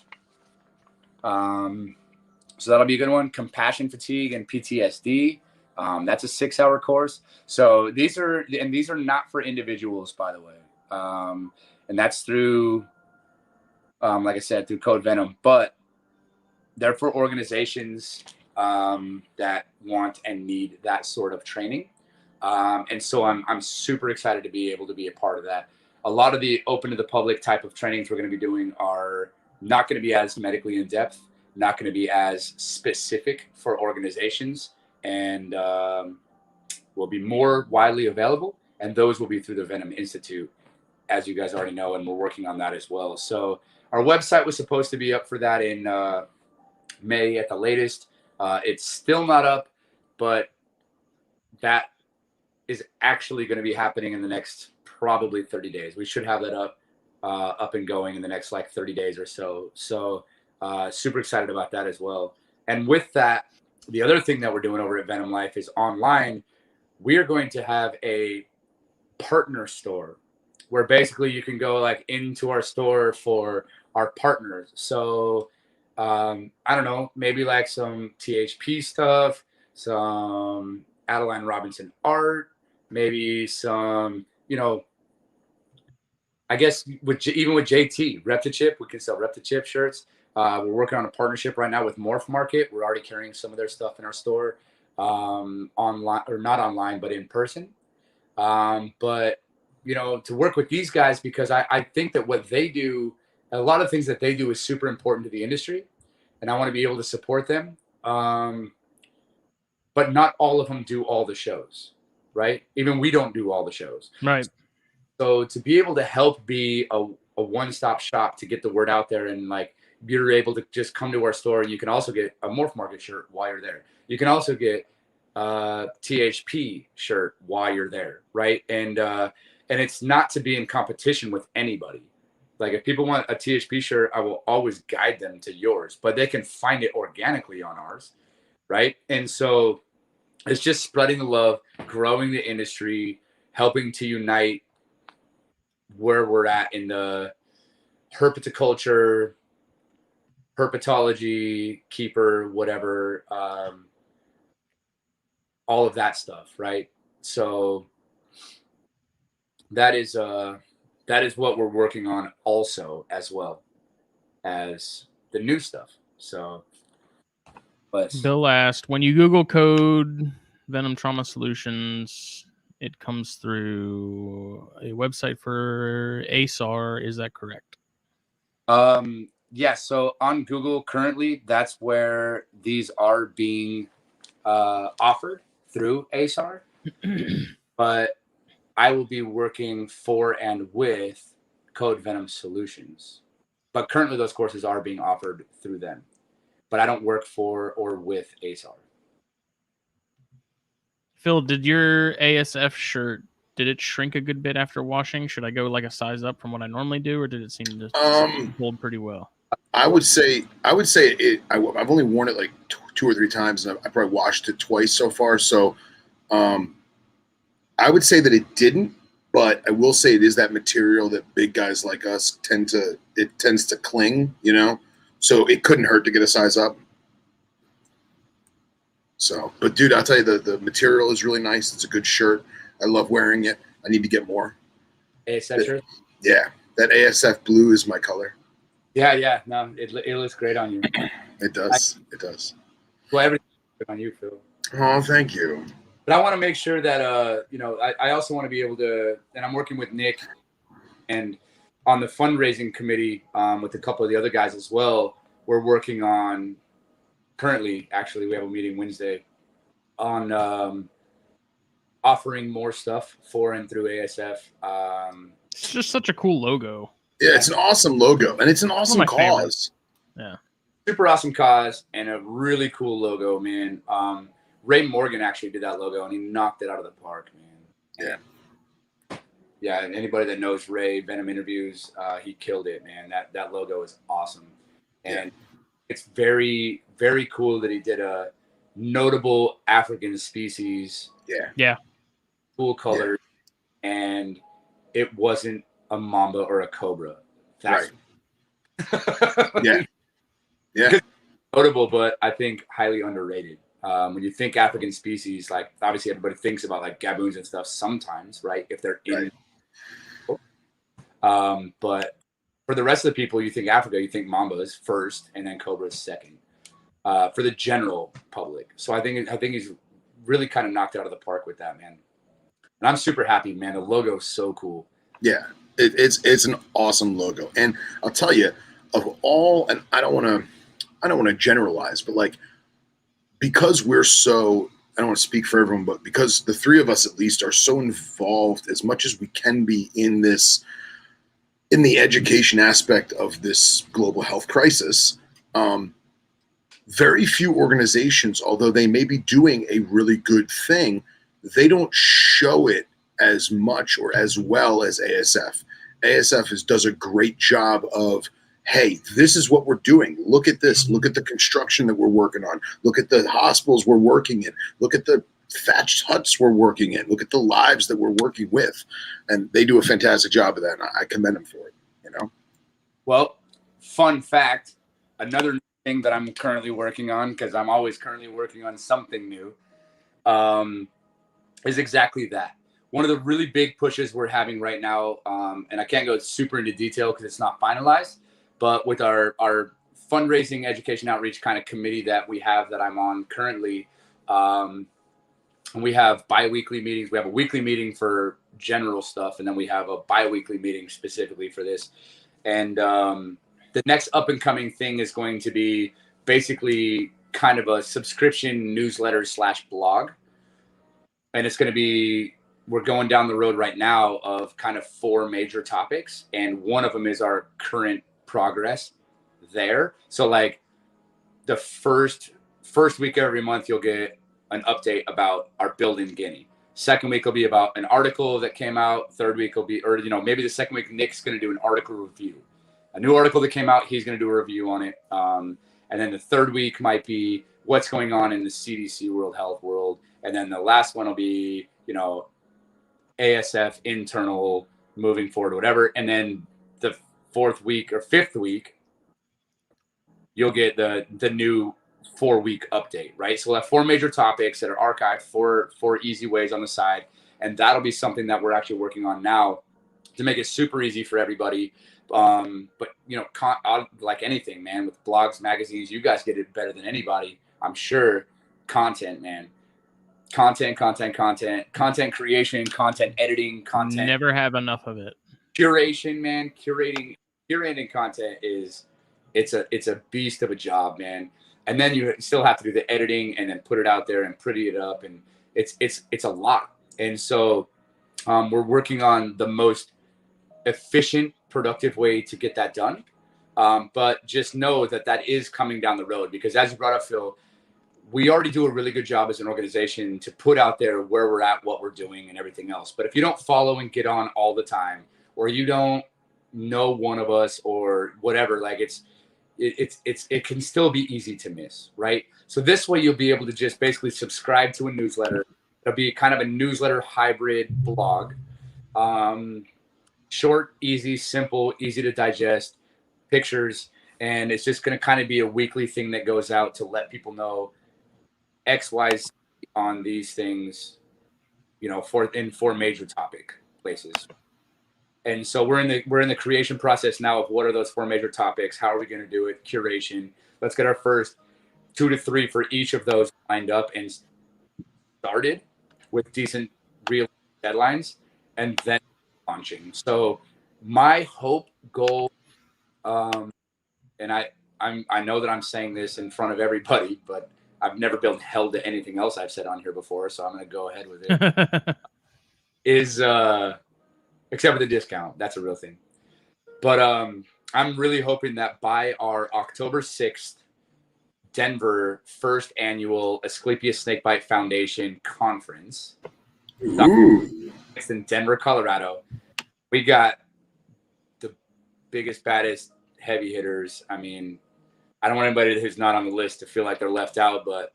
So that'll be a good one. Compassion fatigue and PTSD. That's a 6-hour course. So these are not for individuals, by the way. And that's through, like I said, through Code Venom, but they're for organizations that want and need that sort of training. And so I'm super excited to be able to be a part of that. A lot of the open to the public type of trainings we're going to be doing are not going to be as medically in depth, not going to be as specific for organizations, and will be more widely available. And those will be through the Venom Institute, as you guys already know, and we're working on that as well. So our website was supposed to be up for that in May at the latest. It's still not up, but that is actually going to be happening in the next probably 30 days. We should have that up and going in the next like 30 days or so. So super excited about that as well. And with that, the other thing that we're doing over at Venom Life is online. We are going to have a partner store where basically you can go like into our store for our partners. So I don't know, maybe like some THP stuff, some Adeline Robinson art, maybe some, you know, I guess even with JT, Reptichip, we can sell Reptichip shirts. We're working on a partnership right now with Morph Market. We're already carrying some of their stuff in our store, online, or not online, but in person. But, you know, to work with these guys, because I think that what they do, a lot of things that they do is super important to the industry, and I want to be able to support them. But not all of them do all the shows, right? Even we don't do all the shows. Right. So to be able to help be a one-stop shop to get the word out there, and like you're able to just come to our store, and you can also get a Morph Market shirt while you're there. You can also get a THP shirt while you're there, right? And it's not to be in competition with anybody. Like if people want a THP shirt, I will always guide them to yours, but they can find it organically on ours, right? And so it's just spreading the love, growing the industry, helping to unite where we're at in the herpetoculture, herpetology, keeper, whatever, all of that stuff, right? So that is what we're working on also, as well as the new stuff. So Bill asked, when you Google code Venom Trauma Solutions, it comes through a website for ASAR. Is that correct? Yeah. So on Google currently, that's where these are being offered through ASAR. But I will be working for and with Code Venom Solutions. But currently those courses are being offered through them. But I don't work for or with ASAR. Phil, did your ASF shirt, did it shrink a good bit after washing? Should I go like a size up from what I normally do, or did it seem to hold pretty well? I would say it. I've only worn it like 2 or 3 times, and I probably washed it twice so far. So, I would say that it didn't, but I will say it is that material that big guys like us tends to cling, you know. So it couldn't hurt to get a size up. So, but dude, I'll tell you, the material is really nice. It's a good shirt. I love wearing it. I need to get more. ASF shirt? Yeah, that ASF blue is my color. Yeah. No, it looks great on you. It does. It does. Well, everything on you, Phil. Oh, thank you. But I want to make sure that, I also want to be able to, and I'm working with Nick and on the fundraising committee with a couple of the other guys as well. We're working on, currently, actually, we have a meeting Wednesday on offering more stuff for and through ASF. It's just such a cool logo. Yeah, it's an awesome logo, and it's an awesome cause. Yeah. Super awesome cause and a really cool logo, man. Ray Morgan actually did that logo, and he knocked it out of the park, man. Yeah, and anybody that knows Ray, Venom interviews, he killed it, man. That logo is awesome. And it's very, very cool that he did a notable African species. Yeah. Cool color. Yeah. And it wasn't a mamba or a cobra. That's right. Yeah. Notable, but I think highly underrated. When you think African species, like obviously everybody thinks about like gaboons and stuff sometimes, right? If they're in. Right. But for the rest of the people, you think Africa, you think mamba is first, and then cobra is second. For the general public, so I think he's really kind of knocked it out of the park with that, man. And I'm super happy, man. The logo is so cool. Yeah, it's an awesome logo, and I'll tell you, of all, and I don't want to generalize, but like, because we're so, I don't want to speak for everyone, but because the 3 of us at least are so involved as much as we can be in the education aspect of this global health crisis, very few organizations, although they may be doing a really good thing, they don't show it as much or as well as ASF. ASF does a great job of, hey, this is what we're doing. Look at this. Look at the construction that we're working on. Look at the hospitals we're working in. Look at the thatched huts we're working in. Look at the lives that we're working with. And they do a fantastic job of that. And I commend them for it, you know? Well, fun fact, another thing that I'm currently working on, because I'm always currently working on something new, is exactly that. One of the really big pushes we're having right now, and I can't go super into detail because it's not finalized, but with our fundraising, education, outreach kind of committee that we have that I'm on currently, we have bi-weekly meetings. We have a weekly meeting for general stuff, and then we have a bi-weekly meeting specifically for this. And the next up-and-coming thing is going to be basically kind of a subscription newsletter / blog. And it's going to be, we're going down the road right now of kind of 4 major topics. And one of them is our current progress there. So like the first week every month, you'll get an update about our build in Guinea. Second week will be about an article that came out. Third week will be, or, maybe the second week, Nick's going to do an article review. A new article that came out, he's going to do a review on it. And then the third week might be what's going on in the CDC World Health world. And then the last one will be, ASF internal moving forward, whatever. And then the 4th week or 5th week, you'll get the new 4-week update, right? So we'll have 4 major topics that are archived, 4 easy ways on the side. And that'll be something that we're actually working on now to make it super easy for everybody. But like anything, man, with blogs, magazines, you guys get it better than anybody, I'm sure. Content, man. Content creation, content editing, content. Never have enough of it. Curation, man. Curating content it's a beast of a job, man. And then you still have to do the editing and then put it out there and pretty it up, and it's a lot. And so We're working on the most efficient, productive way to get that done. But just know that that is coming down the road, because as you brought up, Phil, we already do a really good job as an organization to put out there where we're at, what we're doing, and everything else. But if you don't follow and get on all the time, or you don't know one of us or whatever, like it can still be easy to miss, right? So this way you'll be able to just basically subscribe to a newsletter. It'll be kind of a newsletter hybrid blog. Short, easy, simple, easy to digest, pictures, and it's just going to kind of be a weekly thing that goes out to let people know X, Y, Z on these things, you know, in four major topic places. And so we're in the creation process now of what are those four major topics? How are we going to do it? Curation. Let's get our first 2 to 3 for each of those lined up and started with decent real deadlines, and then launching. So my hope, goal, and I know that I'm saying this in front of everybody, but I've never been held to anything else I've said on here before, so I'm going to go ahead with it. Is except for the discount, that's a real thing. But I'm really hoping that by our October 6th Denver first annual Asclepius Snakebite Foundation conference, it's in Denver, Colorado, we got the biggest, baddest heavy hitters. I mean, I don't want anybody who's not on the list to feel like they're left out, but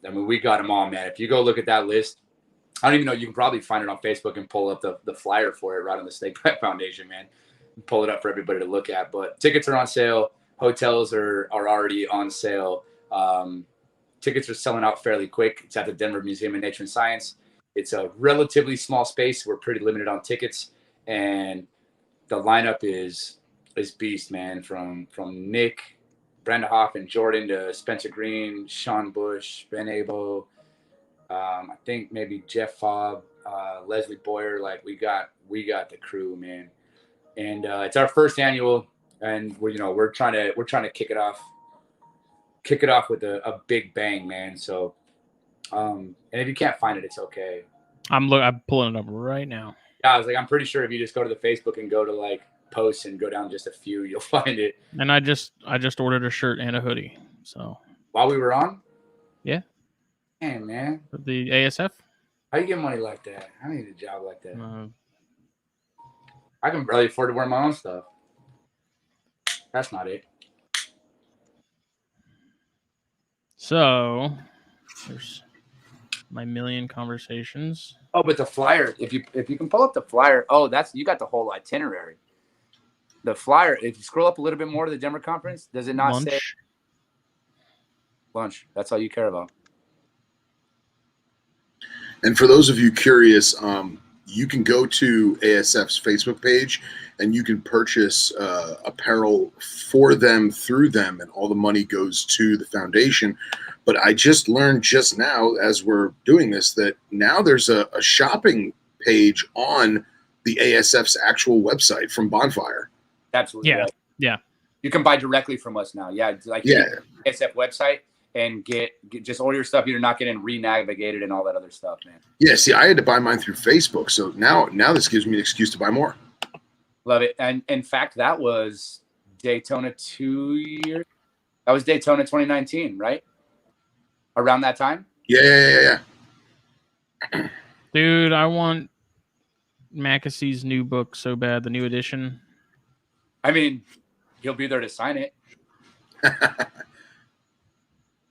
I mean, we got them all, man. If you go look at that list, I don't even know, you can probably find it on Facebook and pull up the flyer for it right on the Snakebite Foundation, man. Pull it up for everybody to look at. But tickets are on sale. Hotels are already on sale. Tickets are selling out fairly quick. It's at the Denver Museum of Nature and Science. It's a relatively small space. We're pretty limited on tickets, and the lineup is beast, man. From Nick, Brenda Hoff, and Jordan to Spencer Green, Sean Bush, Ben Abel. I think maybe Jeff Fobb, Leslie Boyer. Like we got the crew, man. And it's our first annual, and we're trying to kick it off with a big bang, man. So, and if you can't find it, it's okay. I'm pulling it up right now. Yeah, I was like, I'm pretty sure if you just go to the Facebook and go to like posts and go down just a few, you'll find it. And I just ordered a shirt and a hoodie. So while we were on, yeah, damn, man, the ASF. How you get money like that? I need a job like that. I can barely afford to wear my own stuff. That's not it. So there's my million conversations. Oh, but the flyer, if you can pull up the flyer, you got the whole itinerary. The flyer, if you scroll up a little bit more to the Denver conference, does it not say lunch? That's all you care about. And for those of you curious, you can go to ASF's Facebook page and you can purchase apparel for them through them, and all the money goes to the foundation. But I just learned just now, as we're doing this, that now there's a shopping page on the ASF's actual website from Bonfire. Absolutely. Yeah. Right. Yeah. You can buy directly from us now. Yeah. ASF website and get just all your stuff. You're not getting re-navigated and all that other stuff, man. Yeah. See, I had to buy mine through Facebook. So now this gives me an excuse to buy more. Love it. And in fact, that was Daytona 2 years. That was Daytona 2019, right? Around that time? Yeah. Dude, I want Mackessy's new book so bad, the new edition. I mean, he'll be there to sign it.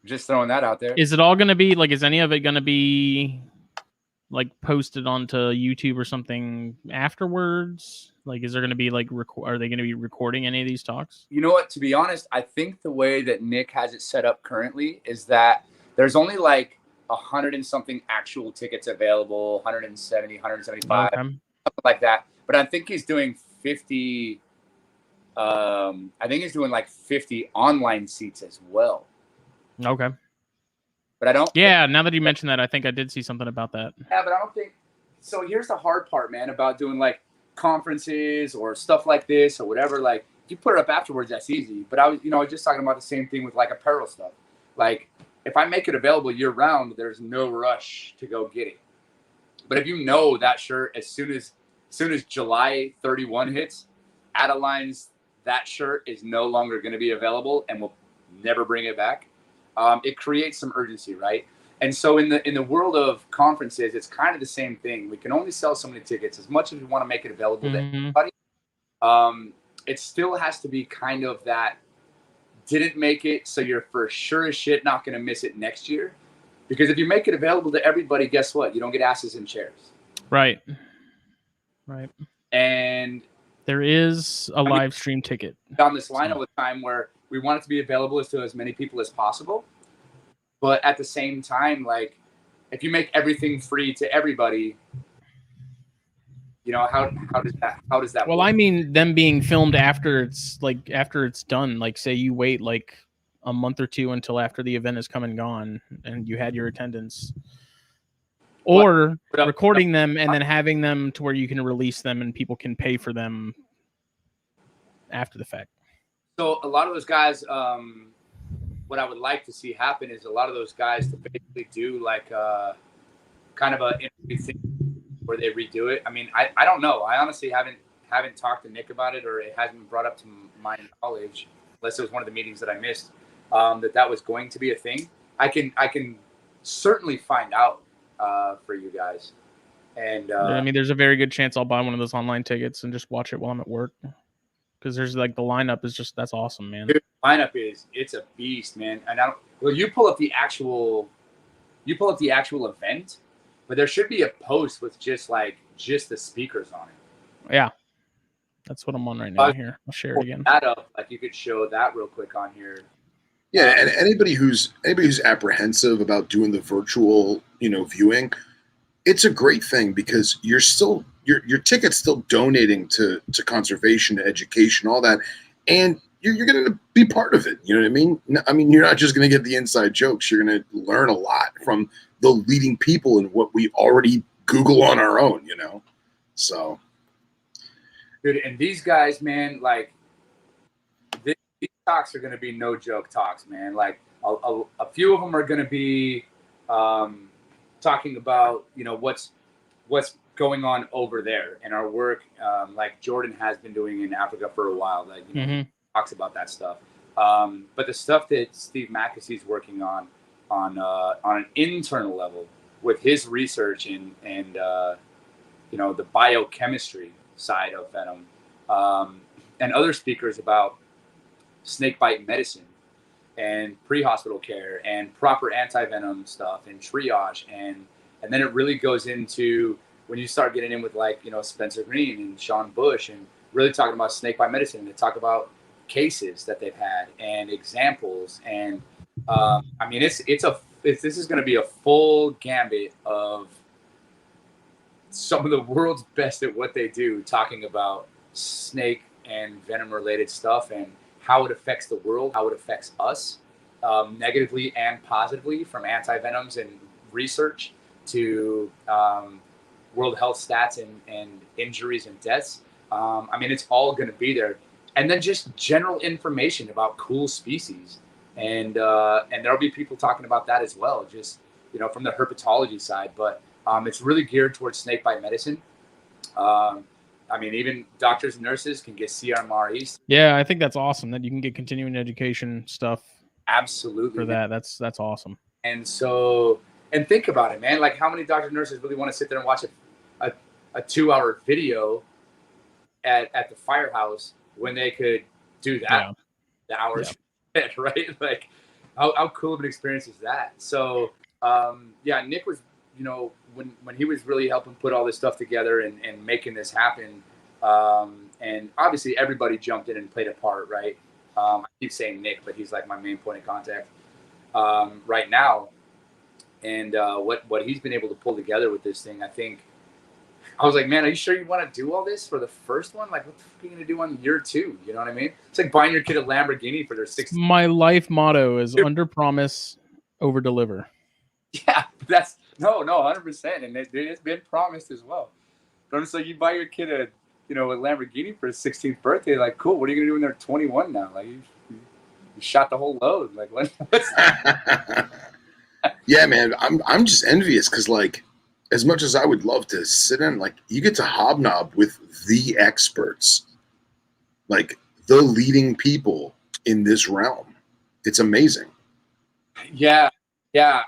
Just throwing that out there. Is it all going to be, is any of it going to be, posted onto YouTube or something afterwards? Is there going to be, are they going to be recording any of these talks? You know what? To be honest, I think the way that Nick has it set up currently is that there's only 100 and something actual tickets available, 170, 175, something like that. But I think he's doing 50. I think he's doing 50 online seats as well. Okay. But I don't. Yeah. Now that you mentioned that, I think I did see something about that. Yeah, but I don't think. So here's the hard part, man, about doing conferences or stuff like this or whatever. If you put it up afterwards, that's easy. But I was just talking about the same thing with apparel stuff. If I make it available year round, there's no rush to go get it. But if you know that shirt, as soon as July 31 hits, Adelines, that shirt is no longer going to be available, and we'll never bring it back. It creates some urgency, right? And so in the world of conferences, it's kind of the same thing. We can only sell so many tickets. As much as we want to make it available to everybody, it still has to be kind of that didn't make it, so you're for sure as shit not going to miss it next year. Because if you make it available to everybody, guess what? You don't get asses in chairs. Right. And there is a live stream ticket. On this line all the time where we want it to be available to as many people as possible. But at the same time, like, if you make everything free to everybody, you know, how does that well work? I mean, them being filmed after it's done, like say you wait like a month or two until after the event is come and gone and you had your attendance, or recording them and then having them to where you can release them and people can pay for them after the fact. So a lot of those guys, what I would like to see happen is a lot of those guys to basically do like kind of a interview thing where they redo it. I mean, I don't know. I honestly haven't talked to Nick about it, or it hasn't been brought up to my knowledge, unless it was one of the meetings that I missed, that was going to be a thing. I can certainly find out for you guys. And I mean, there's a very good chance I'll buy one of those online tickets and just watch it while I'm at work. Because there's like the lineup is just, that's awesome, man. Dude, the lineup it's a beast, man. And you pull up the actual event, but there should be a post with just the speakers on it. Yeah, that's what I'm on right now. Here, I'll share it again. That up, like you could show that real quick on here. Yeah, and anybody who's apprehensive about doing the virtual, viewing, it's a great thing because you're still your ticket's still donating to conservation, to education, all that, and you're going to be part of it. You know what I mean? I mean, you're not just going to get the inside jokes. You're going to learn a lot from the leading people and what we already Google on our own. So. Dude, and these guys, man, like these talks are going to be no joke talks, man. Like a few of them are going to be talking about what's going on over there and our work, like Jordan has been doing in Africa for a while. Like talks about that stuff, but the stuff that Steve Mackessy's working on an internal level with his research and the biochemistry side of venom, and other speakers about snakebite medicine and pre-hospital care and proper anti-venom stuff and triage, and then it really goes into when you start getting in with Spencer Green and Sean Bush and really talking about snakebite medicine, and they talk about cases that they've had and examples, and I mean this is going to be a full gambit of some of the world's best at what they do, talking about snake and venom related stuff and how it affects the world, how it affects us, negatively and positively, from anti-venoms and research to world health stats and injuries and deaths. I mean, it's all going to be there. And then just general information about cool species. And there'll be people talking about that as well, just, from the herpetology side. But it's really geared towards snakebite medicine. I mean, even doctors and nurses can get CRMREs. Yeah, I think that's awesome that you can get continuing education stuff. Absolutely. For that. That's awesome. And so, and think about it, man. Like, how many doctors and nurses really want to sit there and watch a 2-hour video at the firehouse when they could do that the hours, right? Like, how cool of an experience is that? So, Nick was, when he was really helping put all this stuff together and making this happen, and obviously everybody jumped in and played a part, right? I keep saying Nick, but he's like my main point of contact right now. And what he's been able to pull together with this thing, I was like, man, are you sure you want to do all this for the first one? Like, what the fuck are you going to do on year 2? You know what I mean? It's like buying your kid a Lamborghini for their 16th. My life motto is under promise, over deliver. Yeah, that's no, 100%. And it's been promised as well. But I'm just like, you buy your kid a Lamborghini for his 16th birthday. Like, cool. What are you going to do when they're 21 now? Like, you shot the whole load. Like, what's Yeah, man, I'm just envious because, like, as much as I would love to sit in, like you get to hobnob with the experts, like the leading people in this realm. It's amazing. Yeah, yeah.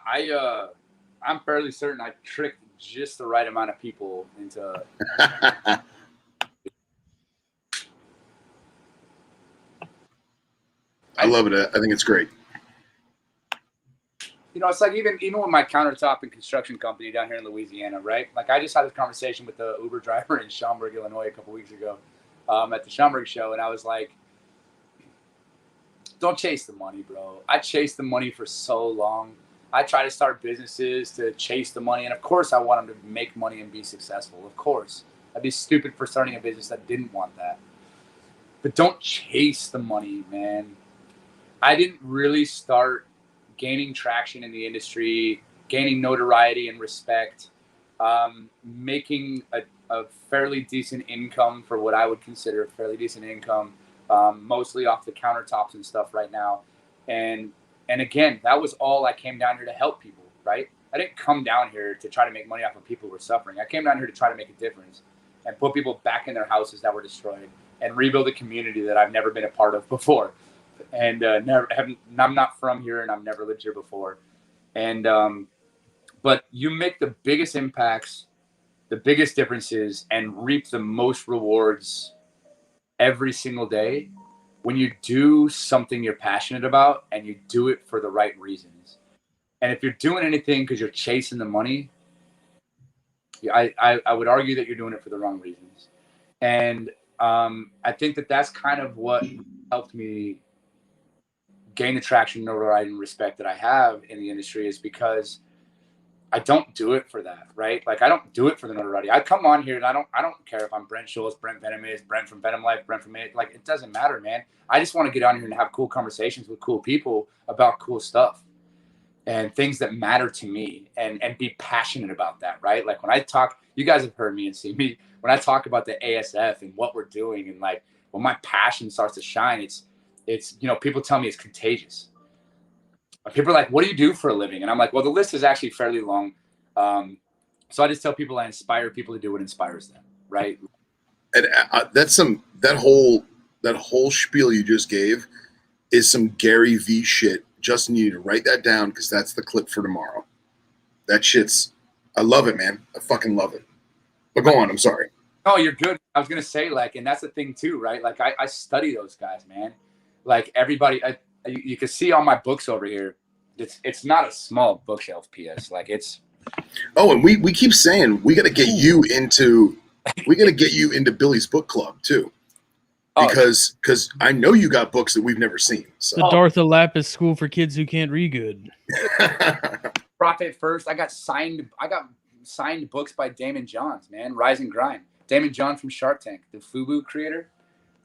I'm fairly certain I tricked just the right amount of people into. I love it. I think it's great. You know, it's like even with my countertop and construction company down here in Louisiana, right? Like I just had this conversation with the Uber driver in Schaumburg, Illinois, a couple weeks ago, at the Schaumburg show, and I was like, "Don't chase the money, bro. I chased the money for so long. I try to start businesses to chase the money, and of course, I want them to make money and be successful. Of course, I'd be stupid for starting a business that didn't want that. But don't chase the money, man. I didn't really start gaining traction in the industry, gaining notoriety and respect, making a fairly decent income for what I would consider a fairly decent income, mostly off the countertops and stuff right now. And and again, that was all I came down here to help people, right? I didn't come down here to try to make money off of people who were suffering. I came down here to try to make a difference and put people back in their houses that were destroyed and rebuild a community that I've never been a part of before. And I'm not from here, and I've never lived here before. And but you make the biggest impacts, the biggest differences, and reap the most rewards every single day when you do something you're passionate about and you do it for the right reasons. And if you're doing anything because you're chasing the money, I would argue that you're doing it for the wrong reasons. And I think that that's kind of what helped me gain the traction, notoriety, and respect that I have in the industry is because I don't do it for that, right? Like I don't do it for the notoriety. I come on here and I don't care if I'm Brent Schultz, Brent Venomous, Brent from Venom Life, Brent from it. Like it doesn't matter, man. I just want to get on here and have cool conversations with cool people about cool stuff and things that matter to me and be passionate about that, right? Like when I talk, you guys have heard me and seen me when I talk about the ASF and what we're doing and like when my passion starts to shine, it's you know, people tell me it's contagious. People are like, what do you do for a living? And I'm like, well, the list is actually fairly long. So I just tell people I inspire people to do what inspires them, right? And that whole spiel you just gave is some Gary V shit. Justin, you need to write that down because that's the clip for tomorrow. That shit's, I love it, man. I fucking love it. But go on, I'm sorry. Oh, you're good. I was gonna say like, and that's the thing too, right? Like I study those guys, man. Like everybody, you can see all my books over here. It's not a small bookshelf, PS. Like it's. Oh, and we keep saying we got to get you into Billy's book club too, because I know you got books that we've never seen. So. The Dartha Lapis School for Kids Who Can't Read Good. Profit First. I got signed books by Damon Johns, man. Rise and Grind. Damon John from Shark Tank, the FUBU creator.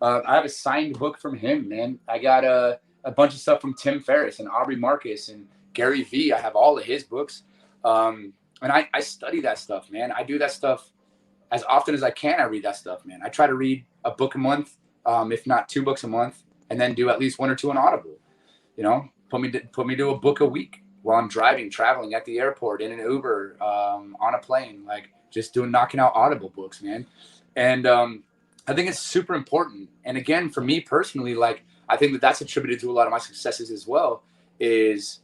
I have a signed book from him, man. I got a bunch of stuff from Tim Ferriss and Aubrey Marcus and Gary Vee. I have all of his books. And I study that stuff, man. I do that stuff as often as I can. I read that stuff, man. I try to read a book a month, if not 2 books a month, and then do at least 1 or 2 on Audible. You know, put me to a book a week while I'm traveling at the airport, in an Uber, on a plane, like just knocking out Audible books, man. And I think it's super important. And again, for me personally, like I think that that's attributed to a lot of my successes as well. Is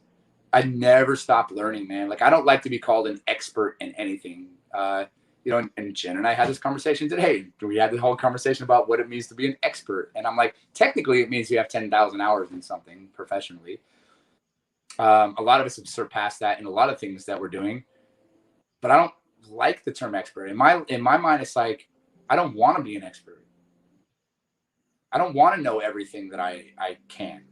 I never stop learning, man. Like I don't like to be called an expert in anything. You know, and Jen and I had this conversation today. We had the whole conversation about what it means to be an expert. And I'm like, technically it means you have 10,000 hours in something professionally. A lot of us have surpassed that in a lot of things that we're doing, but I don't like the term expert. In my mind, it's like, I don't want to be an expert. I don't want to know everything that I can.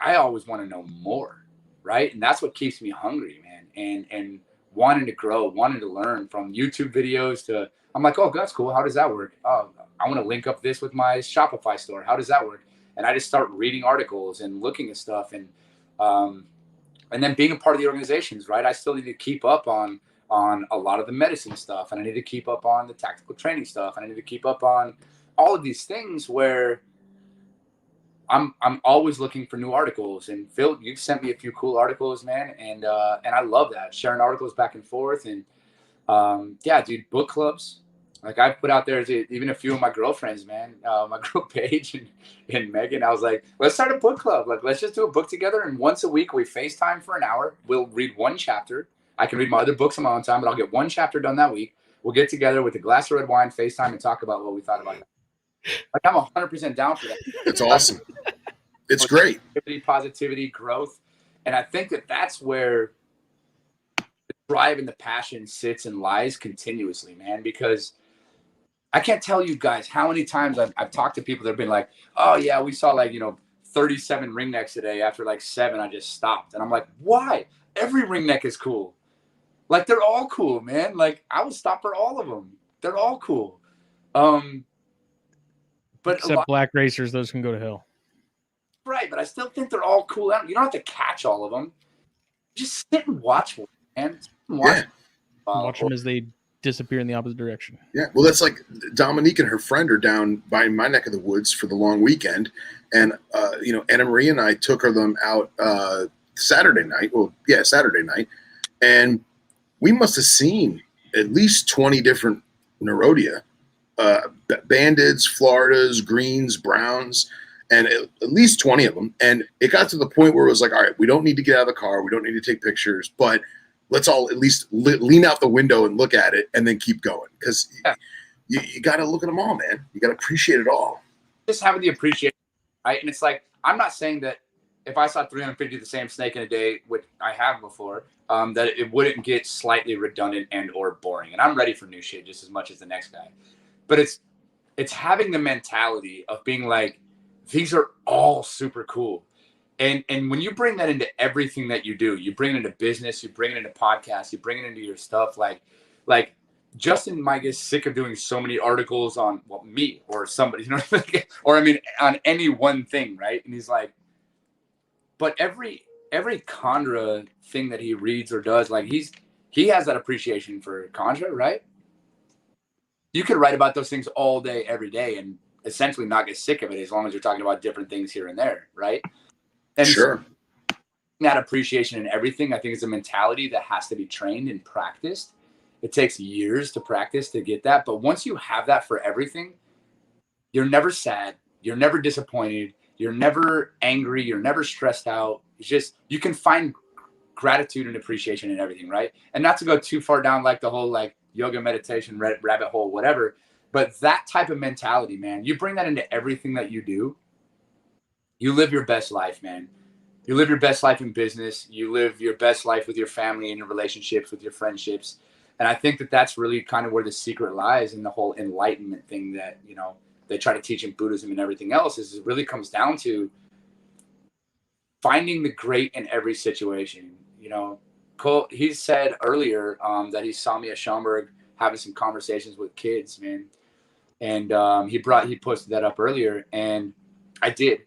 I always want to know more, right? And that's what keeps me hungry, man. And wanting to grow, wanting to learn, from YouTube videos to, I'm like, oh, that's cool. How does that work? Oh, I want to link up this with my Shopify store. How does that work? And I just start reading articles and looking at stuff, and then being a part of the organizations, right? I still need to keep up on a lot of the medicine stuff, and I need to keep up on the tactical training stuff, and I need to keep up on all of these things where I'm always looking for new articles. And Phil, you've sent me a few cool articles, man, and I love that, sharing articles back and forth. And Yeah, dude, book clubs. Like I put out there, even a few of my girlfriends, man, my girl Paige and Megan. I was like, let's start a book club. Like, let's just do a book together. And once a week, we FaceTime for an hour. We'll read one chapter. I can read my other books on my own time, but I'll get one chapter done that week. We'll get together with a glass of red wine, FaceTime, and talk about what we thought about that. Like, I'm 100% down for that. It's awesome. It's great. Positivity, growth. And I think that that's where the drive and the passion sits and lies continuously, man, because I can't tell you guys how many times I've talked to people that have been like, oh, yeah, we saw 37 ringnecks today. After 7, I just stopped. And I'm like, why? Every ringneck is cool. Like, they're all cool, man. Like, I would stop for all of them. They're all cool. But except black racers, those can go to hell. Right, but I still think they're all cool. You don't have to catch all of them. Just sit and watch them, man. Watch them as they disappear in the opposite direction. Yeah, well, that's like Dominique and her friend are down by my neck of the woods for the long weekend, and Anna Marie and I took them out Saturday night. Well, yeah, Saturday night, and we must have seen at least 20 different Nerodia, bandeds, Floridas, greens, browns, and at least 20 of them. And it got to the point where it was like, all right, we don't need to get out of the car. We don't need to take pictures, but let's all at least lean out the window and look at it and then keep going. Because you got to look at them all, man. You got to appreciate it all. Just having the appreciation, right? And it's like, I'm not saying that if I saw 350 of the same snake in a day, which I have before, that it wouldn't get slightly redundant and or boring. And I'm ready for new shit just as much as the next guy. But it's having the mentality of being like, these are all super cool. And when you bring that into everything that you do, you bring it into business, you bring it into podcasts, you bring it into your stuff. Like Justin might get sick of doing so many articles on me or somebody, or on any one thing, right? And he's like, but every Chondra thing that he reads or does, like he has that appreciation for Chondra, right? You could write about those things all day, every day, and essentially not get sick of it as long as you're talking about different things here and there, right? And sure. So that appreciation in everything, I think, is a mentality that has to be trained and practiced. It takes years to practice to get that. But once you have that for everything, you're never sad. You're never disappointed. You're never angry. You're never stressed out. It's just, you can find gratitude and appreciation in everything, right? And not to go too far down like the whole yoga, meditation, rabbit hole, whatever. But that type of mentality, man, you bring that into everything that you do. You live your best life, man. You live your best life in business. You live your best life with your family and your relationships, with your friendships. And I think that that's really kind of where the secret lies in the whole enlightenment thing that, they try to teach in Buddhism and everything else, is it really comes down to finding the great in every situation. Cole, he said earlier that he saw me at Schaumburg having some conversations with kids, man. And he posted that up earlier, and I did.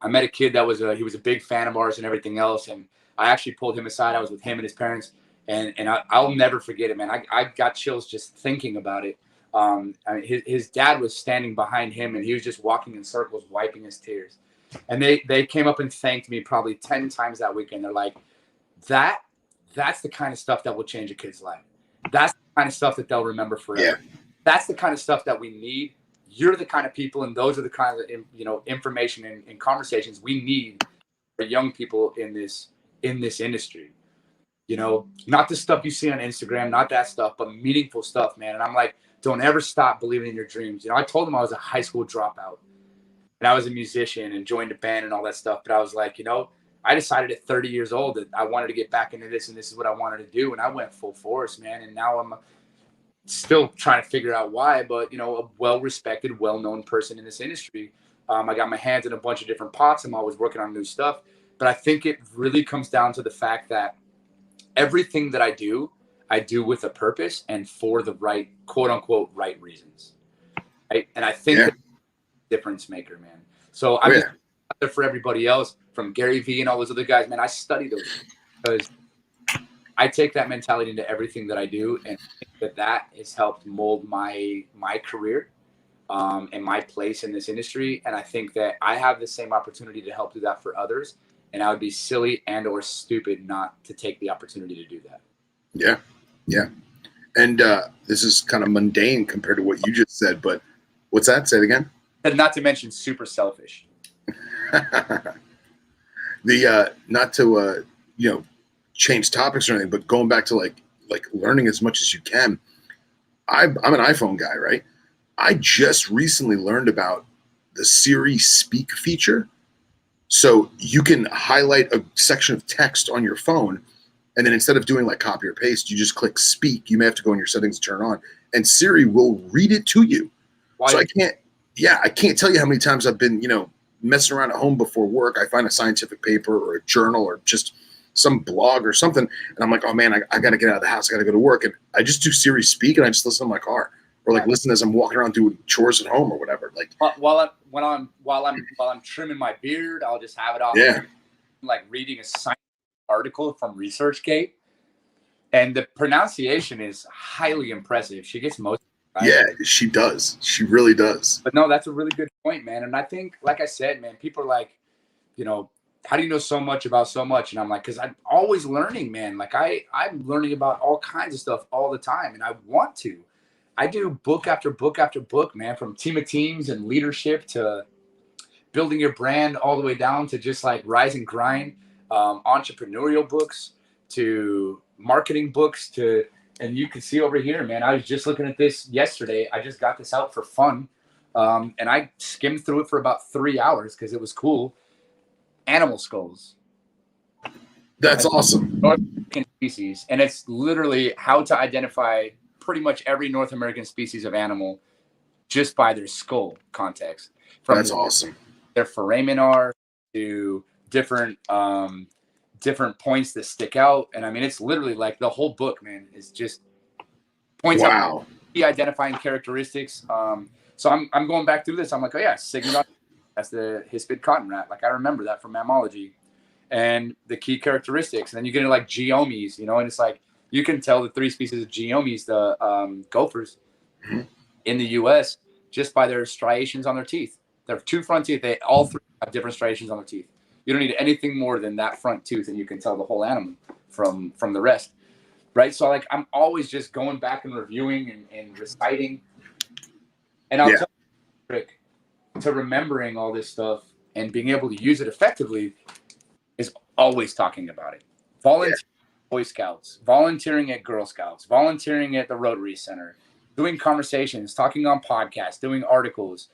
I met a kid that he was a big fan of ours and everything else, and I actually pulled him aside. I was with him and his parents, and I'll never forget it, man. I got chills just thinking about it. His dad was standing behind him, and he was just walking in circles, wiping his tears. And they came up and thanked me probably 10 times that weekend. They're like, that's the kind of stuff that will change a kid's life. That's the kind of stuff that they'll remember forever. Yeah. That's the kind of stuff that we need. You're the kind of people, and those are the kind of information and conversations we need for young people in this industry. Not the stuff you see on Instagram, not that stuff, but meaningful stuff, man. And I'm like, don't ever stop believing in your dreams. I told them I was a high school dropout, and I was a musician and joined a band and all that stuff. But I was like, I decided at 30 years old that I wanted to get back into this, and this is what I wanted to do. And I went full force, man. And now I'm still trying to figure out why, but a well-respected, well-known person in this industry. I got my hands in a bunch of different pots. I'm always working on new stuff. But I think it really comes down to the fact that everything that I do with a purpose and for the right, quote unquote, right reasons. Right? And I think that's a difference maker, man. So I'm just out there for everybody else, from Gary Vee and all those other guys, man. I study those because I take that mentality into everything that I do, and I think that has helped mold my career and my place in this industry. And I think that I have the same opportunity to help do that for others, and I would be silly and or stupid not to take the opportunity to do that. Yeah. And this is kind of mundane compared to what you just said, but what's that? Say it again. And not to mention super selfish. Not to change topics or anything, but going back to like learning as much as you can. I'm an iPhone guy, right? I just recently learned about the Siri Speak feature. So you can highlight a section of text on your phone, and then instead of doing like copy or paste, you just click speak. You may have to go in your settings to turn on, and Siri will read it to you. Why? So I can't tell you how many times I've been, messing around at home before work. I find a scientific paper or a journal or just some blog or something, and I'm like, oh man, I got to get out of the house. I got to go to work, and I just do Siri Speak, and I just listen in my car, or like listen as I'm walking around doing chores at home or whatever. Like while I'm trimming my beard, I'll just have it off. Yeah. Like reading a science article from ResearchGate, and the pronunciation is highly impressive. She gets most. Right? Yeah, she does. She really does. But no, that's a really good point, man. And I think, like I said, man, people are like, how do you know so much about so much? And I'm like, because I'm always learning, man. Like I'm learning about all kinds of stuff all the time, and I want to. I do book after book after book, man, from team of teams and leadership to building your brand all the way down to just like rise and grind, entrepreneurial books to marketing books and you can see over here, man, I was just looking at this yesterday. I just got this out for fun. And I skimmed through it for about 3 hours because it was cool. Animal skulls. That's awesome. North American species. And it's literally how to identify pretty much every North American species of animal just by their skull context. That's awesome. Their foramen are to different points that stick out. And I mean, it's literally like the whole book, man, is just points out key identifying characteristics. So I'm going back through this. I'm like, oh yeah, Cygnodon, that's the hispid cotton rat. Like I remember that from mammalogy and the key characteristics. And then you get into like geomes, and it's like, you can tell the 3 species of geomes, the gophers in the U.S. just by their striations on their teeth. Their 2 front teeth, they all 3 have different striations on their teeth. You don't need anything more than that front tooth, and you can tell the whole animal from the rest, right? So like I'm always just going back and reviewing and reciting. And I'll tell you, trick to remembering all this stuff and being able to use it effectively is always talking about it. Volunteering at Boy Scouts, volunteering at Girl Scouts, volunteering at the Rotary Center, doing conversations, talking on podcasts, doing articles,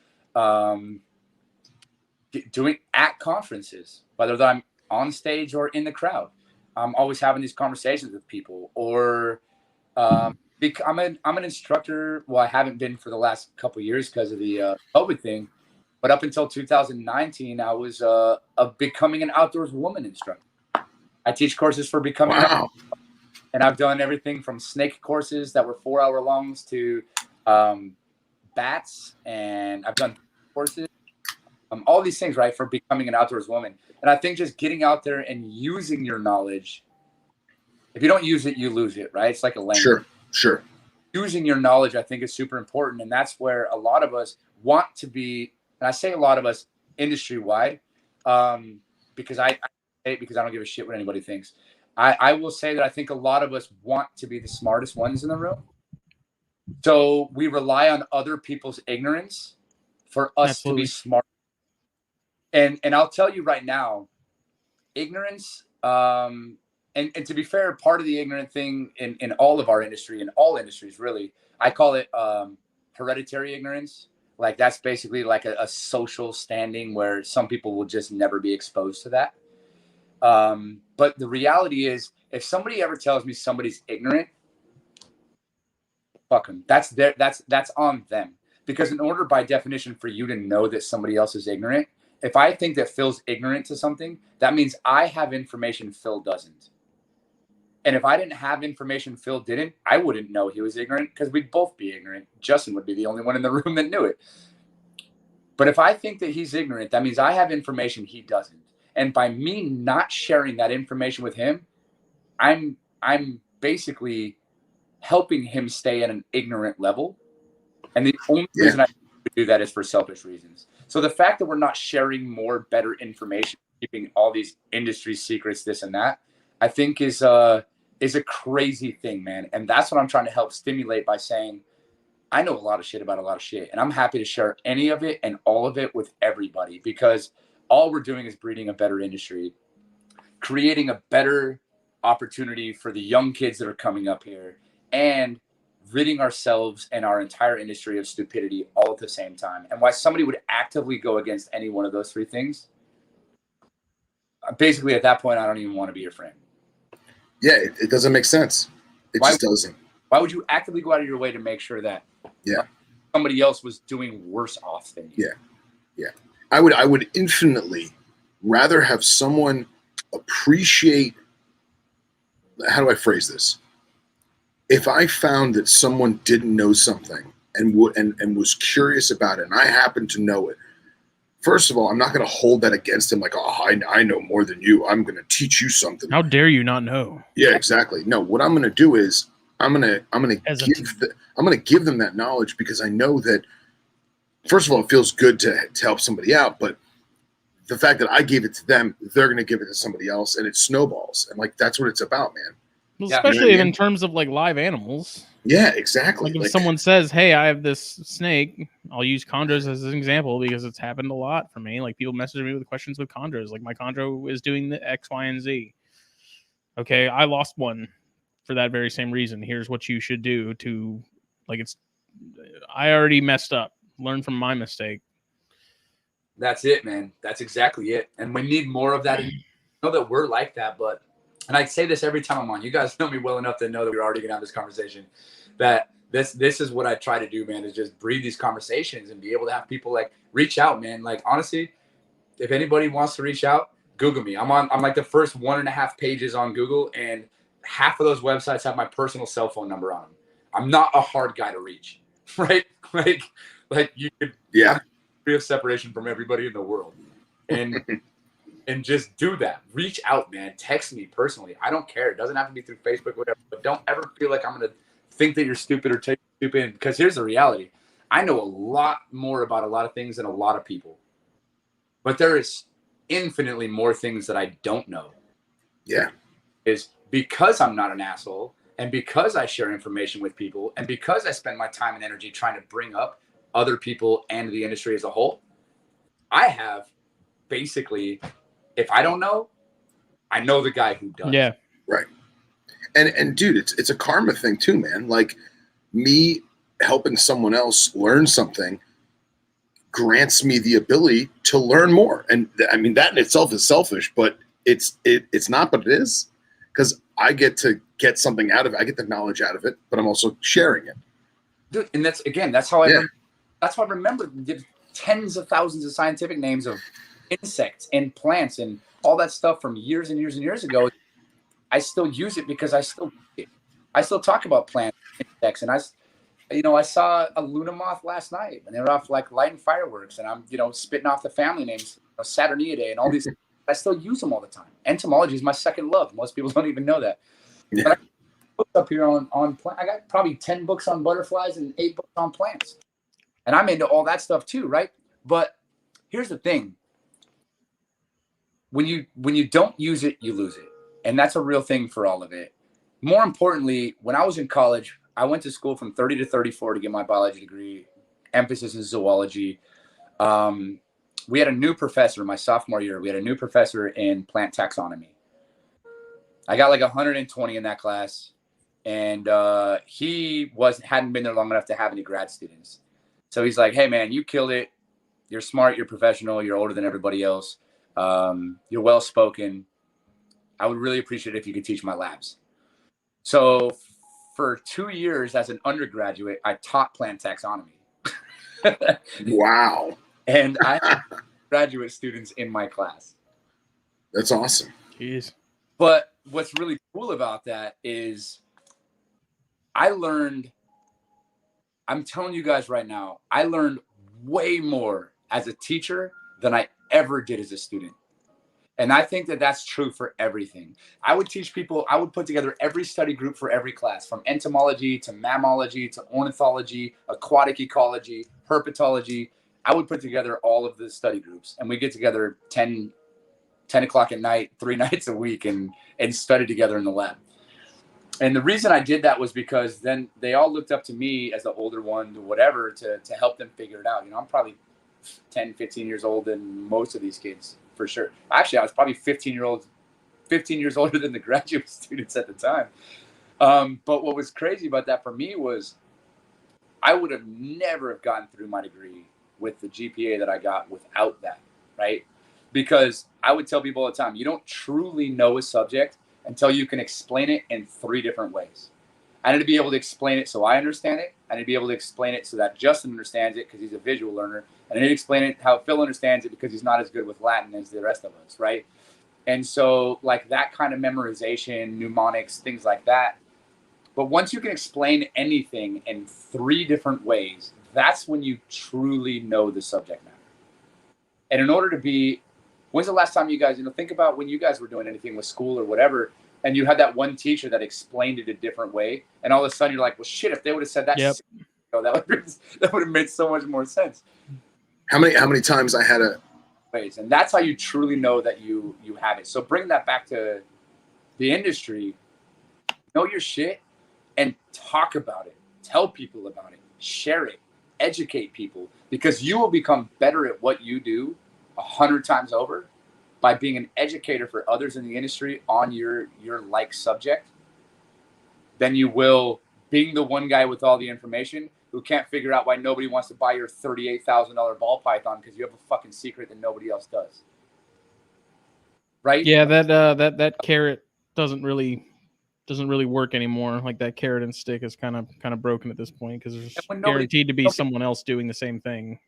doing at conferences, whether I'm on stage or in the crowd. I'm always having these conversations with people, or I'm an instructor. Well, I haven't been for the last couple of years because of the COVID thing, but up until 2019, I was a becoming an outdoors woman instructor. I teach courses for becoming, and I've done everything from snake courses that were 4-hour longs to bats, and I've done courses. All these things, right, for becoming an outdoors woman. And I think just getting out there and using your knowledge, if you don't use it, you lose it, right? It's like a language. Sure. Using your knowledge, I think, is super important. And that's where a lot of us want to be, and I say a lot of us industry-wide, because I say it because I don't give a shit what anybody thinks. I will say that I think a lot of us want to be the smartest ones in the room. So we rely on other people's ignorance for us to be smart. And I'll tell you right now, ignorance, and to be fair, part of the ignorant thing in all of our industry, in all industries, really, I call it hereditary ignorance. Like that's basically like a social standing where some people will just never be exposed to that. But the reality is, if somebody ever tells me somebody's ignorant, fuck them. That's on them. Because in order, by definition, for you to know that somebody else is ignorant, if I think that Phil's ignorant to something, that means I have information Phil doesn't. And if I didn't have information Phil didn't, I wouldn't know he was ignorant because we'd both be ignorant. Justin would be the only one in the room that knew it. But if I think that he's ignorant, that means I have information he doesn't. And by me not sharing that information with him, I'm basically helping him stay at an ignorant level. And the only reason I do that is for selfish reasons. So the fact that we're not sharing more, better information, keeping all these industry secrets, this and that, I think is is a crazy thing, man. And that's what I'm trying to help stimulate by saying, I know a lot of shit about a lot of shit, and I'm happy to share any of it and all of it with everybody, because all we're doing is breeding a better industry, creating a better opportunity for the young kids that are coming up here, and ridding ourselves and our entire industry of stupidity all at the same time. And why somebody would actively go against any one of those three things, basically at that point, I don't even want to be your friend. Yeah, it doesn't make sense. It just doesn't. Why would you actively go out of your way to make sure that somebody else was doing worse off than you? Yeah. I would infinitely rather have someone appreciate, how do I phrase this? If I found that someone didn't know something and was curious about it, and I happened to know it, first of all, I'm not going to hold that against him like, oh, I know more than you, I'm going to teach you something. How dare you not know? Yeah, exactly. No, what I'm going to do is I'm going to give them that knowledge, because I know that, first of all, it feels good to help somebody out, but the fact that I gave it to them, they're going to give it to somebody else, and it snowballs. And like, that's what it's about, man. Well, especially in terms of like live animals. Yeah, exactly. Like if someone says, hey, I have this snake, I'll use chondros as an example because it's happened a lot for me. Like people message me with questions with chondros. Like my chondro is doing the X, Y, and Z. Okay, I lost one for that very same reason. Here's what you should do to, like, I already messed up. Learn from my mistake. That's it, man. That's exactly it. And we need more of that. I know that we're like that, but, and I say this every time I'm on, you guys know me well enough to know that we're already going to have this conversation, that this is what I try to do, man, is just breathe these conversations and be able to have people like reach out, man. Like, honestly, if anybody wants to reach out, Google me. I'm like the first 1.5 pages on Google, and half of those websites have my personal cell phone number on them. I'm not a hard guy to reach, right? Like you could, I'm free of separation from everybody in the world, and just do that. Reach out, man. Text me personally. I don't care. It doesn't have to be through Facebook, whatever. But don't ever feel like I'm gonna think that you're stupid or take you stupid. Because here's the reality: I know a lot more about a lot of things than a lot of people, but there is infinitely more things that I don't know. Yeah, is because I'm not an asshole, and because I share information with people, and because I spend my time and energy trying to bring up other people and the industry as a whole. I have basically, if I don't know, I know the guy who does. Yeah. Right. And dude, it's a karma thing too, man. Like me helping someone else learn something grants me the ability to learn more. And I mean, that in itself is selfish, but it's not, but it is, because I get to get something out of it. I get the knowledge out of it, but I'm also sharing it. Dude, and that's how that's why I remember tens of thousands of scientific names of insects and plants and all that stuff from years and years and years ago. I still use it because I still talk about plants and insects. And I saw a Luna moth last night, and they were off like lighting fireworks, and I'm, spitting off the family names, Saturniidae and all these. I still use them all the time. Entomology is my second love. Most people don't even know that. Yeah. But I got books up here on plant. I got probably 10 books on butterflies and 8 books on plants. And I'm into all that stuff too, right? But here's the thing. When you don't use it, you lose it. And that's a real thing for all of it. More importantly, when I was in college, I went to school from 30 to 34 to get my biology degree, emphasis in zoology. We had a new professor my sophomore year. We had a new professor in plant taxonomy. I got like 120 in that class. And he hadn't been there long enough to have any grad students. So he's like, hey, man, you killed it. You're smart. You're professional. You're older than everybody else. You're well-spoken. I would really appreciate it if you could teach my labs. So for 2 years as an undergraduate, I taught plant taxonomy. Wow. And I had graduate students in my class. That's awesome. Jeez. But what's really cool about that is I'm telling you guys right now, I learned way more as a teacher than I ever did as a student. And I think that that's true for everything. I would teach people, I would put together every study group for every class, from entomology to mammalogy to ornithology, aquatic ecology, herpetology. I would put together all of the study groups, and we get together 10 o'clock at night, 3 nights a week, and study together in the lab. And the reason I did that was because then they all looked up to me as the older one, whatever, to help them figure it out. I'm probably 10, 15 years old than most of these kids, for sure. Actually, I was probably 15 years older than the graduate students at the time. But what was crazy about that for me was I would have never have gotten through my degree with the GPA that I got without that, right? Because I would tell people all the time, you don't truly know a subject until you can explain it in 3 different ways. I need to be able to explain it so I understand it. I need to be able to explain it so that Justin understands it because he's a visual learner. And I need to explain it how Phil understands it because he's not as good with Latin as the rest of us, right? And so like that kind of memorization, mnemonics, things like that. But once you can explain anything in 3 different ways, that's when you truly know the subject matter. And in order to be, when's the last time you guys, think about when you guys were doing anything with school or whatever, and you had that one teacher that explained it a different way, and all of a sudden you're like, well, shit, if they would have said that, that would have made so much more sense. How many times I had a ways, and that's how you truly know that you have it. So bring that back to the industry. Know your shit and talk about it. Tell people about it. Share it. Educate people, because you will become better at what you do 100 times over by being an educator for others in the industry on your like subject than you will being the one guy with all the information who can't figure out why nobody wants to buy your $38,000 ball python because you have a fucking secret that nobody else does. Right? Yeah, that carrot doesn't really work anymore. Like that carrot and stick is kind of broken at this point because there's guaranteed to be someone else doing the same thing.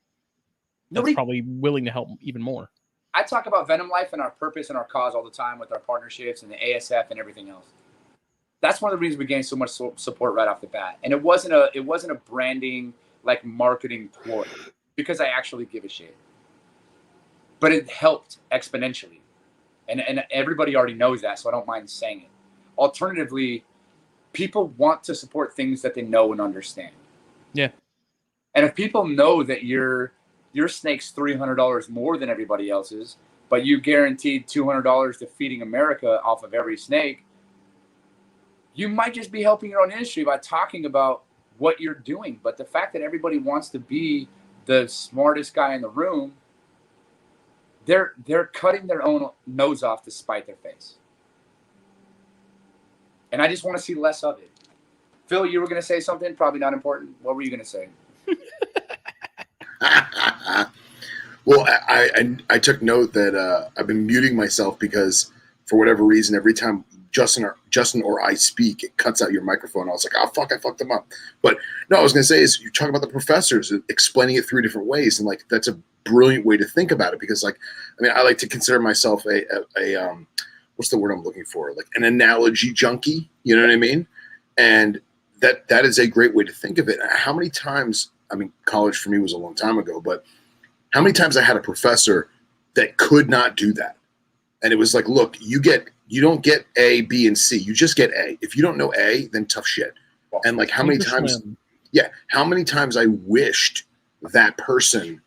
That's probably willing to help even more. I talk about Venom Life and our purpose and our cause all the time with our partnerships and the ASF and everything else. That's one of the reasons we gained so much support right off the bat. And it wasn't a branding, like marketing ploy, because I actually give a shit. But it helped exponentially. And everybody already knows that, so I don't mind saying it. Alternatively, people want to support things that they know and understand. Yeah. And if people know that your snake's $300 more than everybody else's, but you guaranteed $200 to Feeding America off of every snake, you might just be helping your own industry by talking about what you're doing. But the fact that everybody wants to be the smartest guy in the room, they're cutting their own nose off to spite their face. And I just want to see less of it. Phil, you were going to say something probably not important. What were you going to say? Well, I took note that I've been muting myself because for whatever reason, every time Justin or I speak, it cuts out your microphone. I was like, oh, fuck, I fucked them up. But no, I was going to say is you're talking about the professors explaining it 3 different ways. And like, that's a brilliant way to think about it because like, I mean, I like to consider myself a what's the word I'm looking for? Like an analogy junkie, you know what I mean? And that is a great way to think of it. How many times, I mean, college for me was a long time ago, but how many times I had a professor that could not do that? And it was like, look, you don't get A, B, and C. You just get A. If you don't know A, then tough shit. And like how many times I wished that person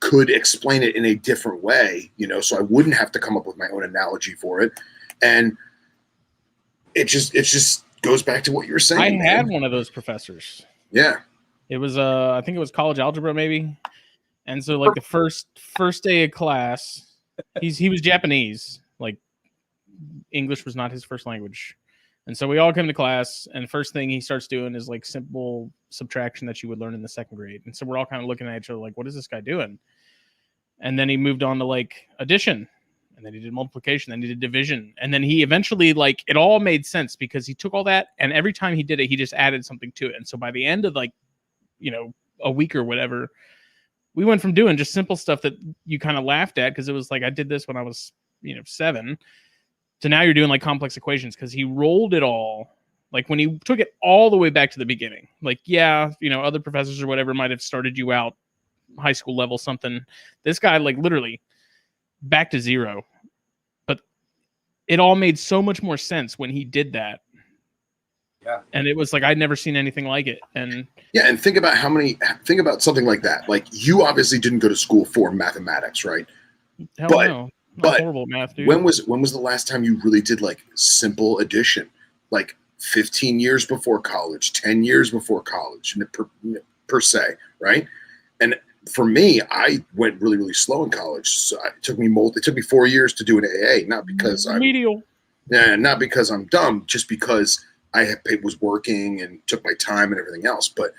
could explain it in a different way, so I wouldn't have to come up with my own analogy for it. And it just goes back to what you're saying. I had one of those professors. Yeah. It was I think it was college algebra maybe. And so like the first day of class, he was Japanese. Like English was not his first language. And so we all came to class, and the first thing he starts doing is like simple subtraction that you would learn in the 2nd grade. And so we're all kind of looking at each other like, what is this guy doing? And then he moved on to like addition, and then he did multiplication, then he did division. And then he eventually, like, it all made sense because he took all that, and every time he did it, he just added something to it. And so by the end of like, a week or whatever, we went from doing just simple stuff that you kind of laughed at because it was like, I did this when I was, 7, to now you're doing like complex equations because he rolled it all. Like when he took it all the way back to the beginning, like, yeah, other professors or whatever might have started you out high school level something. This guy, like, literally back to 0. But it all made so much more sense when he did that. Yeah. And it was like, I'd never seen anything like it. And yeah, and think about something like that. Like, you obviously didn't go to school for mathematics, right? Hell no. I'm horrible at math, dude. When was the last time you really did like simple addition? Like 15 years before college, 10 years before college, per se, right? And for me, I went really, really slow in college. So it took me 4 years to do an AA, not because not because I'm dumb, just because I was working and took my time and everything else. But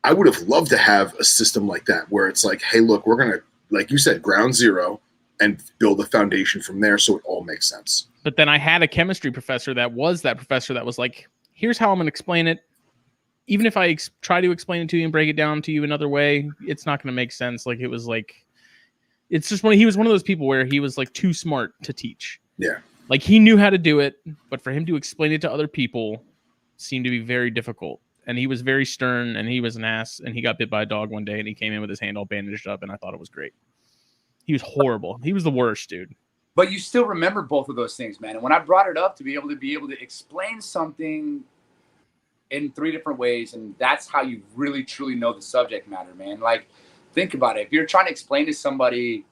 I would have loved to have a system like that where it's like, hey, look, we're going to, like you said, ground zero and build a foundation from there so it all makes sense. But then I had a chemistry professor that was like, here's how I'm going to explain it. Even if I try to explain it to you and break it down to you another way, it's not going to make sense. Like, it was like, it's just he was one of those people where he was like too smart to teach. Yeah. Like, he knew how to do it, but for him to explain it to other people seemed to be very difficult. And he was very stern, and he was an ass, and he got bit by a dog one day, and he came in with his hand all bandaged up, and I thought it was great. He was horrible. He was the worst, dude. But you still remember both of those things, man. And when I brought it up to be able to explain something in 3 different ways, and that's how you really, truly know the subject matter, man. Like, think about it. If you're trying to explain to somebody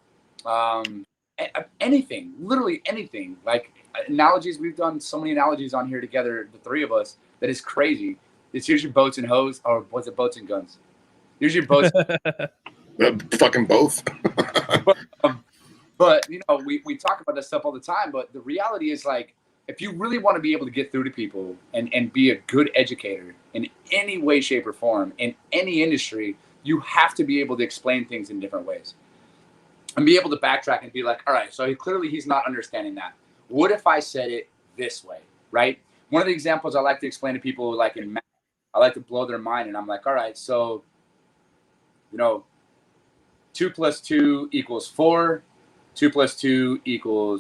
anything, literally anything, like analogies, we've done so many analogies on here together, the 3 of us, that is crazy. It's here's your boats and hose, or was it boats and guns? Here's your boats. Fucking both. But you know, we talk about this stuff all the time, but the reality is, like, if you really want to be able to get through to people and be a good educator in any way, shape, or form, in any industry, you have to be able to explain things in different ways. And be able to backtrack and be like, all right, so clearly he's not understanding that. What if I said it this way, right? One of the examples I like to explain to people, like in math, I like to blow their mind, and I'm like, all right, so, 2 + 2 = 4, 2 + 2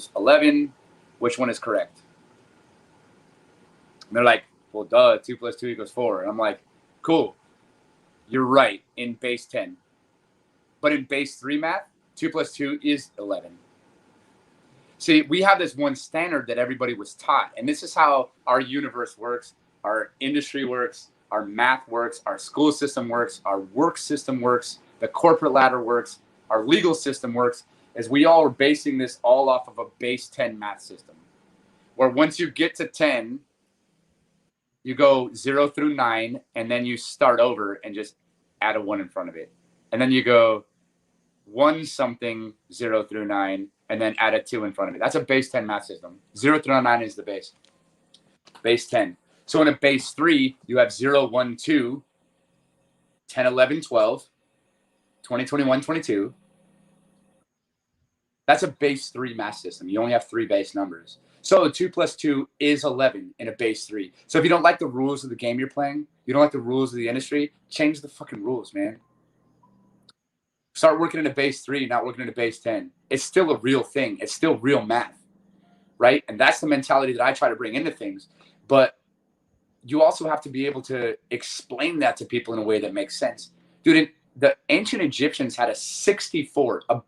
= 11. Which one is correct? And they're like, well, duh, 2 + 2 = 4. And I'm like, cool, you're right in base 10. But in base 3 math, 2 + 2 is 11. See, we have this one standard that everybody was taught. And this is how our universe works, our industry works, our math works, our school system works, our work system works, the corporate ladder works, our legal system works, as we all are basing this all off of a base 10 math system. Where once you get to 10, you go 0 through 9, and then you start over and just add a 1 in front of it. And then you go 1 something 0 through 9, and then add a 2 in front of it. That's a base 10 math system. 0 through 9 is the base. Base 10. So in a base 3, you have 0, 1, 2, 10, 11, 12, 20, 21, 22. That's a base 3 math system. You only have 3 base numbers. So 2 + 2 is 11 in a base 3. So if you don't like the rules of the game you're playing, you don't like the rules of the industry, change the fucking rules, man. Start working in a base 3, not working in a base 10. It's still a real thing. It's still real math, right? And that's the mentality that I try to bring into things. But you also have to be able to explain that to people in a way that makes sense. Dude, the ancient Egyptians had a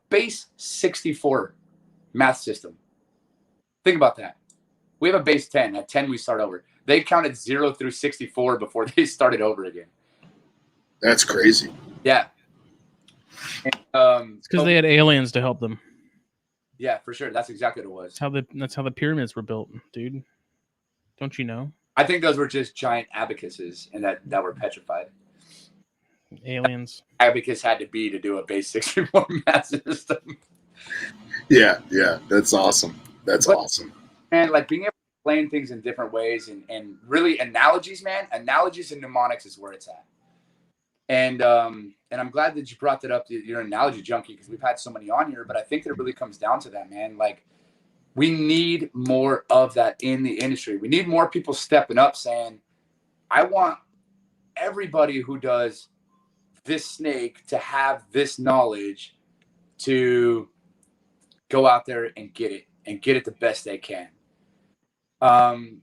base 64 math system. Think about that. We have a base 10. At 10, we start over. They counted 0 through 64 before they started over again. That's crazy. Yeah. It's because they had aliens to help them. Yeah, for sure. That's exactly what it was. That's how the pyramids were built, dude. Don't you know? I think those were just giant abacuses and that were petrified. Aliens. Abacus had to be to do a base 64 math system. Yeah. That's awesome. That's awesome. And like being able to explain things in different ways and really analogies, man. Analogies and mnemonics is where it's at. And I'm glad that you brought that up. You're an analogy junkie because we've had so many on here, but I think that it really comes down to that, man. Like, we need more of that in the industry. We need more people stepping up saying, I want everybody who does this snake to have this knowledge to go out there and get it the best they can. And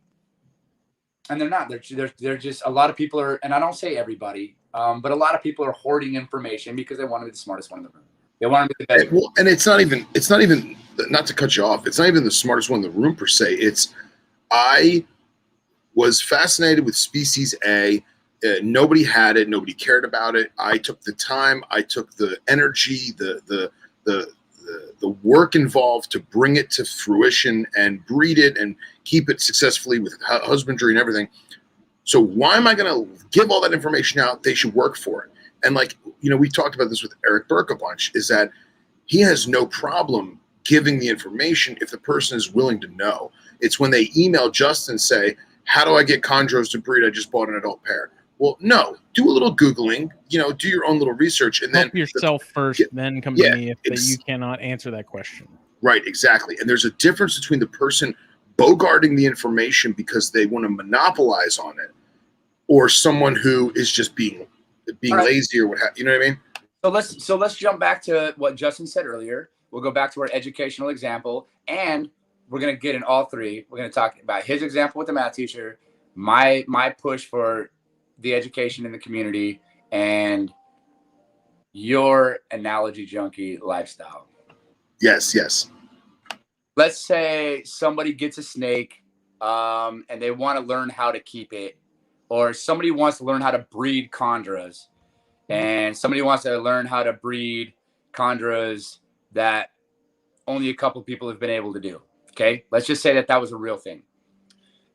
they're not. They're just, a lot of people are, and I don't say everybody, but a lot of people are hoarding information because they want to be the smartest one in the room. They want to be the best. Well, and it's not even, not to cut you off, it's not even the smartest one in the room per se. I was fascinated with species A. Nobody had it. Nobody cared about it. I took the time. I took the energy, the the work involved to bring it to fruition and breed it and keep it successfully with husbandry and everything. So why am I going to give all that information out? They should work for it. And like, we talked about this with Eric Burke a bunch, is that he has no problem giving the information if the person is willing to know. It's when they email Justin and say, how do I get chondros to breed? I just bought an adult pair. Well, no, do a little Googling, do your own little research. And help then yourself first, then come to me if you cannot answer that question. Right, exactly. And there's a difference between the person bogarting the information because they want to monopolize on it, or someone who is just being lazy or what have you. Know what I mean? So let's jump back to what Justin said earlier. We'll go back to our educational example, and we're gonna get in all three. We're gonna talk about his example with the math teacher, my push for the education in the community, and your analogy junkie lifestyle. Yes. Let's say somebody gets a snake, and they want to learn how to keep it, or somebody wants to learn how to breed chondros, and somebody wants to learn how to breed chondros that only a couple people have been able to do. Okay, let's just say that was a real thing,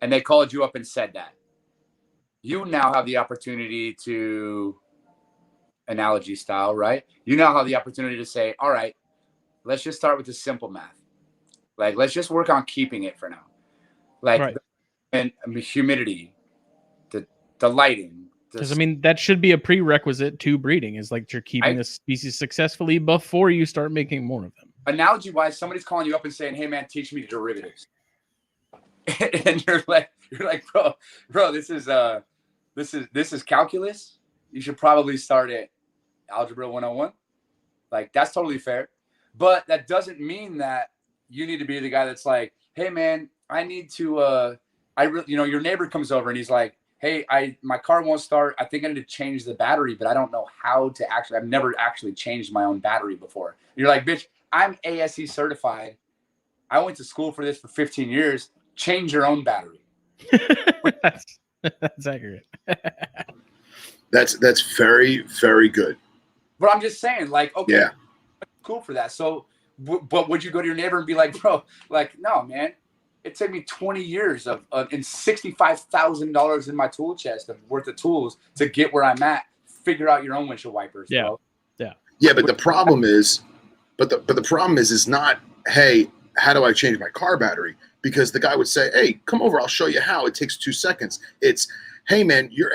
and they called you up and said that. You now have the opportunity to, analogy style, right? You now have the opportunity to say, all right, let's just start with the simple math. Like, let's just work on keeping it for now. Like, right. And humidity, the lighting. Because that should be a prerequisite to breeding, is like you're keeping the species successfully before you start making more of them. Analogy wise, somebody's calling you up and saying, hey man, teach me derivatives. And you're like, bro, this is calculus. You should probably start at algebra 101. Like, that's totally fair. But that doesn't mean that you need to be the guy that's like, hey man, I need to your neighbor comes over and he's like, hey, my car won't start. I think I need to change the battery, but I don't know how to I've never actually changed my own battery before. You're like, bitch, I'm ASE certified. I went to school for this for 15 years. Change your own battery. That's accurate. That's very, very good. But I'm just saying, like, okay, yeah, cool for that. So, but would you go to your neighbor and be like, bro, like, no, man, it took me 20 years and $65,000 in my tool chest worth of tools to get where I'm at. Figure out your own windshield wipers, bro. Yeah. But the problem is, the problem is not, hey, how do I change my car battery? Because the guy would say, hey, come over, I'll show you how. It takes 2 seconds. It's, hey man, you're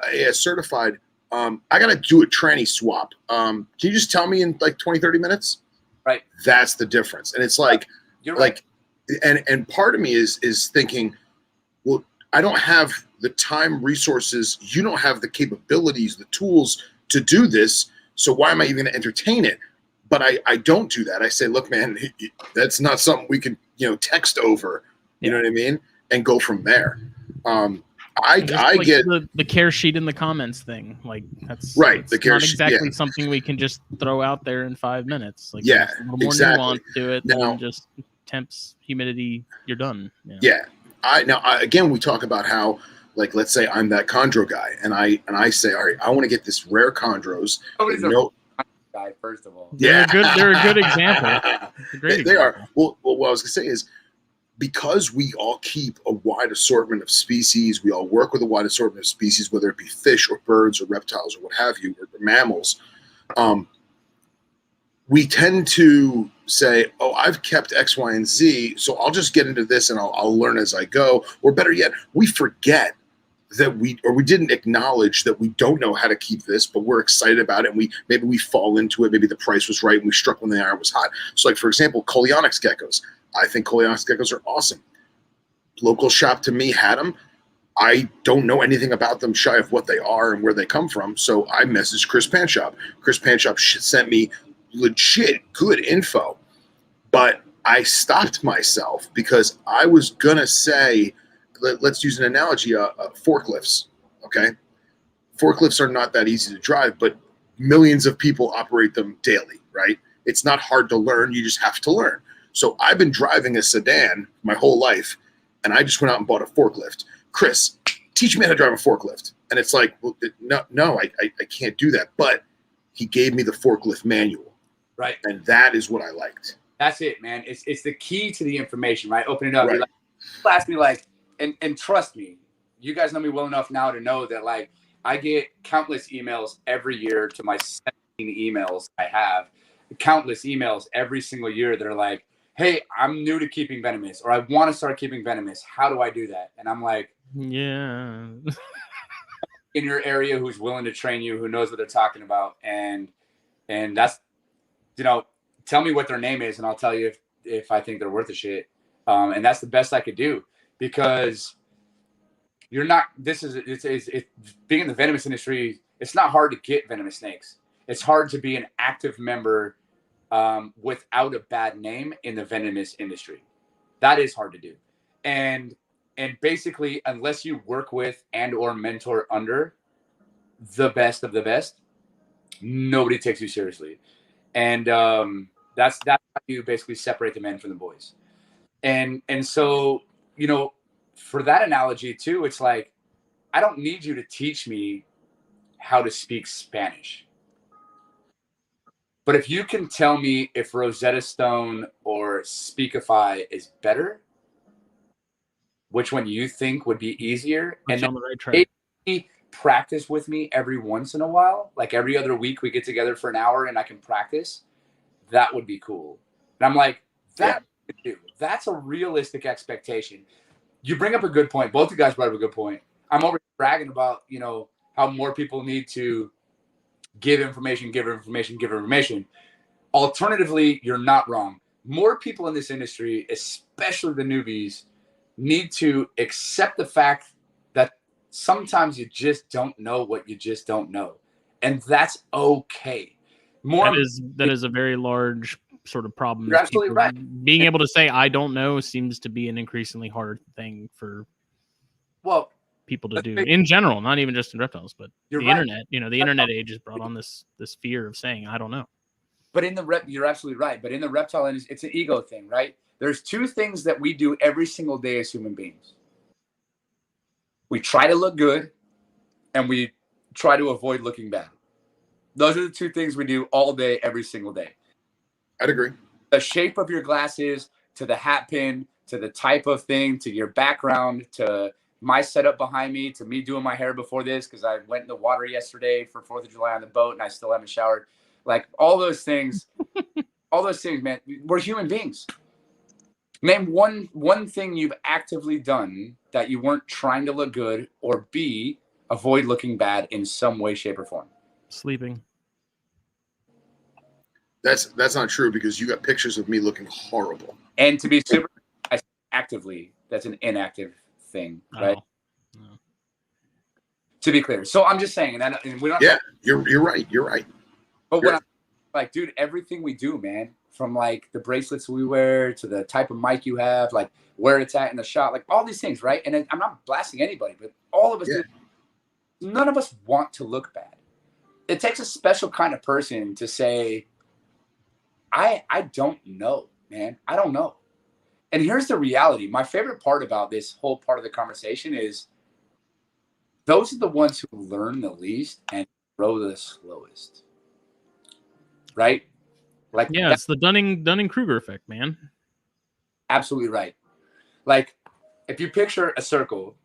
AS certified. I got to do a tranny swap. Can you just tell me in like 20, 30 minutes? Right. That's the difference. And it's like, you're right. And part of me is thinking, well, I don't have the time, resources. You don't have the capabilities, the tools to do this. So why am I even going to entertain it? But I don't do that. I say, look, man, that's not something we can, text over, you know what I mean? And go from there. I get the care sheet in the comments thing. Like, that's right. The care not sheet, exactly something we can just throw out there in 5 minutes. Like, yeah, a little more nuance to it than just temps, humidity. You're done. Yeah. Again, we talk about how, like, let's say I'm that chondro guy, and I say, all right, I want to get this rare chondros. Guy, first of all, they're a good example. They are. Well, what I was gonna say is, because we all keep a wide assortment of species, we all work with a wide assortment of species, whether it be fish or birds or reptiles or what have you, or mammals. We tend to say, oh, I've kept X, Y, and Z, so I'll just get into this and I'll learn as I go. Or better yet, we forget that we didn't acknowledge that we don't know how to keep this, but we're excited about it, and maybe we fall into it. Maybe the price was right and we struck when the iron was hot. So, like, for example, Coleonyx geckos. I think Coleonyx geckos are awesome. Local shop to me had them. I don't know anything about them shy of what they are and where they come from. So I messaged Chris Panshop. Chris Panshop sent me legit good info, but I stopped myself because I was going to say, let's use an analogy, forklifts, okay? Forklifts are not that easy to drive, but millions of people operate them daily, right? It's not hard to learn. You just have to learn. So I've been driving a sedan my whole life, and I just went out and bought a forklift. Chris, teach me how to drive a forklift. And it's like, well, no, I can't do that. But he gave me the forklift manual. Right. And that is what I liked. That's it, man. It's the key to the information, right? Open it up. Right. You're like, people ask me like, and trust me, you guys know me well enough now to know that like I get countless emails every year to my 17 emails I have, countless emails every single year that are like, hey, I'm new to keeping venomous, or I want to start keeping venomous. How do I do that? And I'm like, Yeah. in your area who's willing to train you, who knows what they're talking about. And that's, tell me what their name is and I'll tell you if I think they're worth a shit. And that's the best I could do, because you're not, it's being in the venomous industry. It's not hard to get venomous snakes. It's hard to be an active member without a bad name in the venomous industry. That is hard to do. And basically, unless you work with and or mentor under the best of the best, nobody takes you seriously. And that's how you basically separate the men from the boys. And so, for that analogy too, it's like, I don't need you to teach me how to speak Spanish. But if you can tell me if Rosetta Stone or Speakify is better, which one you think would be easier, and on the right track. maybe practice with me every once in a while, like every other week we get together for an hour and I can practice, that would be cool. And I'm like, that's a realistic expectation. You bring up a good point. Both you guys brought up a good point. I'm over bragging about, how more people need to give information. Alternatively, you're not wrong. More people in this industry, especially the newbies, need to accept the fact that sometimes you just don't know what you just don't know. And that's okay. That is a very large sort of problem. You're absolutely right. Being able to say I don't know seems to be an increasingly hard thing for people to do in general, not even just in reptiles, but the internet. The internet age has brought on this fear of saying I don't know. But you're absolutely right. But in the reptile industry, it's an ego thing, right? There's two things that we do every single day as human beings. We try to look good, and we try to avoid looking bad. Those are the two things we do all day, every single day. I'd agree. The shape of your glasses, to the hat pin, to the type of thing, to your background, to my setup behind me, to me doing my hair before this, because I went in the water yesterday for 4th of July on the boat and I still haven't showered. Like all those things, man, we're human beings. Name one thing you've actively done that you weren't trying to look good, or B, avoid looking bad in some way, shape, or form. Sleeping. That's not true, because you got pictures of me looking horrible. And to be super actively, that's an inactive thing, right? No. To be clear. So I'm just saying, and we don't. Yeah, you're right. You're right. But what I'm like, dude, everything we do, man, from like the bracelets we wear to the type of mic you have, like where it's at in the shot, like all these things, right? And I'm not blasting anybody, but all of us, none of us want to look bad. It takes a special kind of person to say, I don't know, man. I don't know. And here's the reality. My favorite part about this whole part of the conversation is those are the ones who learn the least and grow the slowest. Right? Like, yeah, it's the Dunning-Kruger effect, man. Absolutely right. Like, if you picture a circle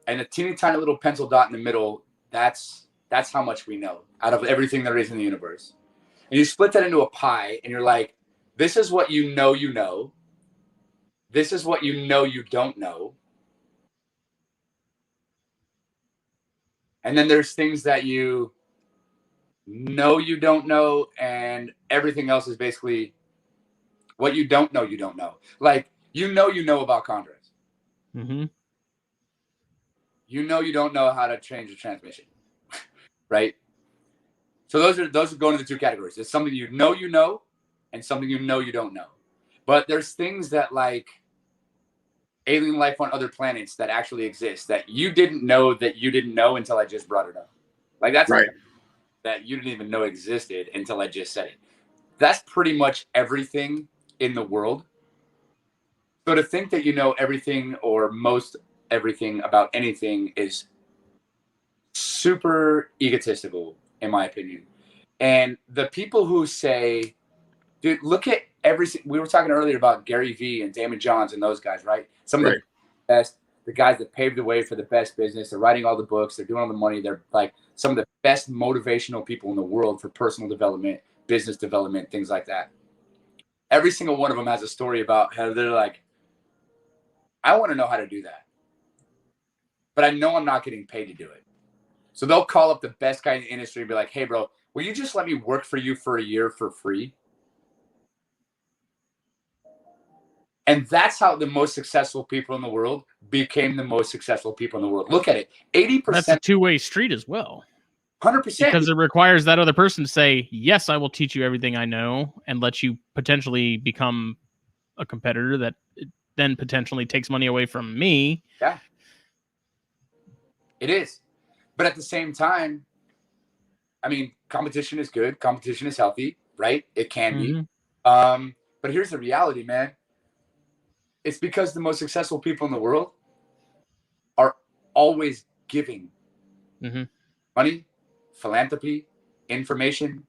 and a teeny tiny little pencil dot in the middle, that's how much we know out of everything there is in the universe. And you split that into a pie and you're like, this is what you know you know. This is what you know you don't know. And then there's things that you know you don't know, and everything else is basically what you don't know you don't know. Like, you know about chondros. Mm-hmm. You don't know how to change a transmission. Right? So those are going into the two categories. It's something you know, and something you don't know. But there's things that, like alien life on other planets, that actually exist that you didn't know until I just brought it up. Like, that's right. That you didn't even know existed until I just said it. That's pretty much everything in the world. So to think that you know everything or most everything about anything is super egotistical, in my opinion. And the people who say, Dude, look at we were talking earlier about Gary Vee and Damon Johns and those guys, right? Some of the best, the guys that paved the way for the best business. They're writing all the books. They're doing all the money. They're like some of the best motivational people in the world for personal development, business development, things like that. Every single one of them has a story about how they're like, I want to know how to do that, but I know I'm not getting paid to do it. So they'll call up the best guy in the industry and be like, hey, bro, will you just let me work for you for a year for free? And that's how the most successful people in the world became the most successful people in the world. Look at it. 80%. That's a two-way street as well. 100%. Because it requires that other person to say, yes, I will teach you everything I know and let you potentially become a competitor that then potentially takes money away from me. Yeah. It is. But at the same time, I mean, competition is good. Competition is healthy, right? It can be. But here's the reality, man. It's because the most successful people in the world are always giving money, philanthropy, information,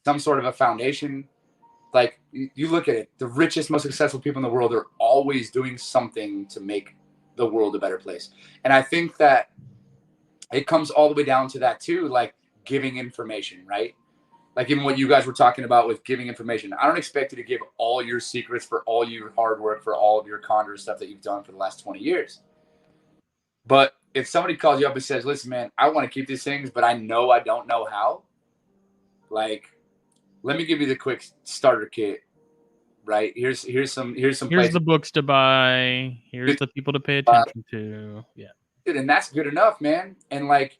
some sort of a foundation. Like, you look at it, the richest, most successful people in the world are always doing something to make the world a better place. And I think that it comes all the way down to that too, like giving information, right? Like even what you guys were talking about with giving information. I don't expect you to give all your secrets for all your hard work, for all of your Condor stuff that you've done for the last 20 years. But if somebody calls you up and says, listen, man, I want to keep these things, but I know I don't know how. Like, let me give you the quick starter kit, right? Here's the books to buy. Here's the people to pay attention to. Yeah. Dude, and that's good enough, man. And like,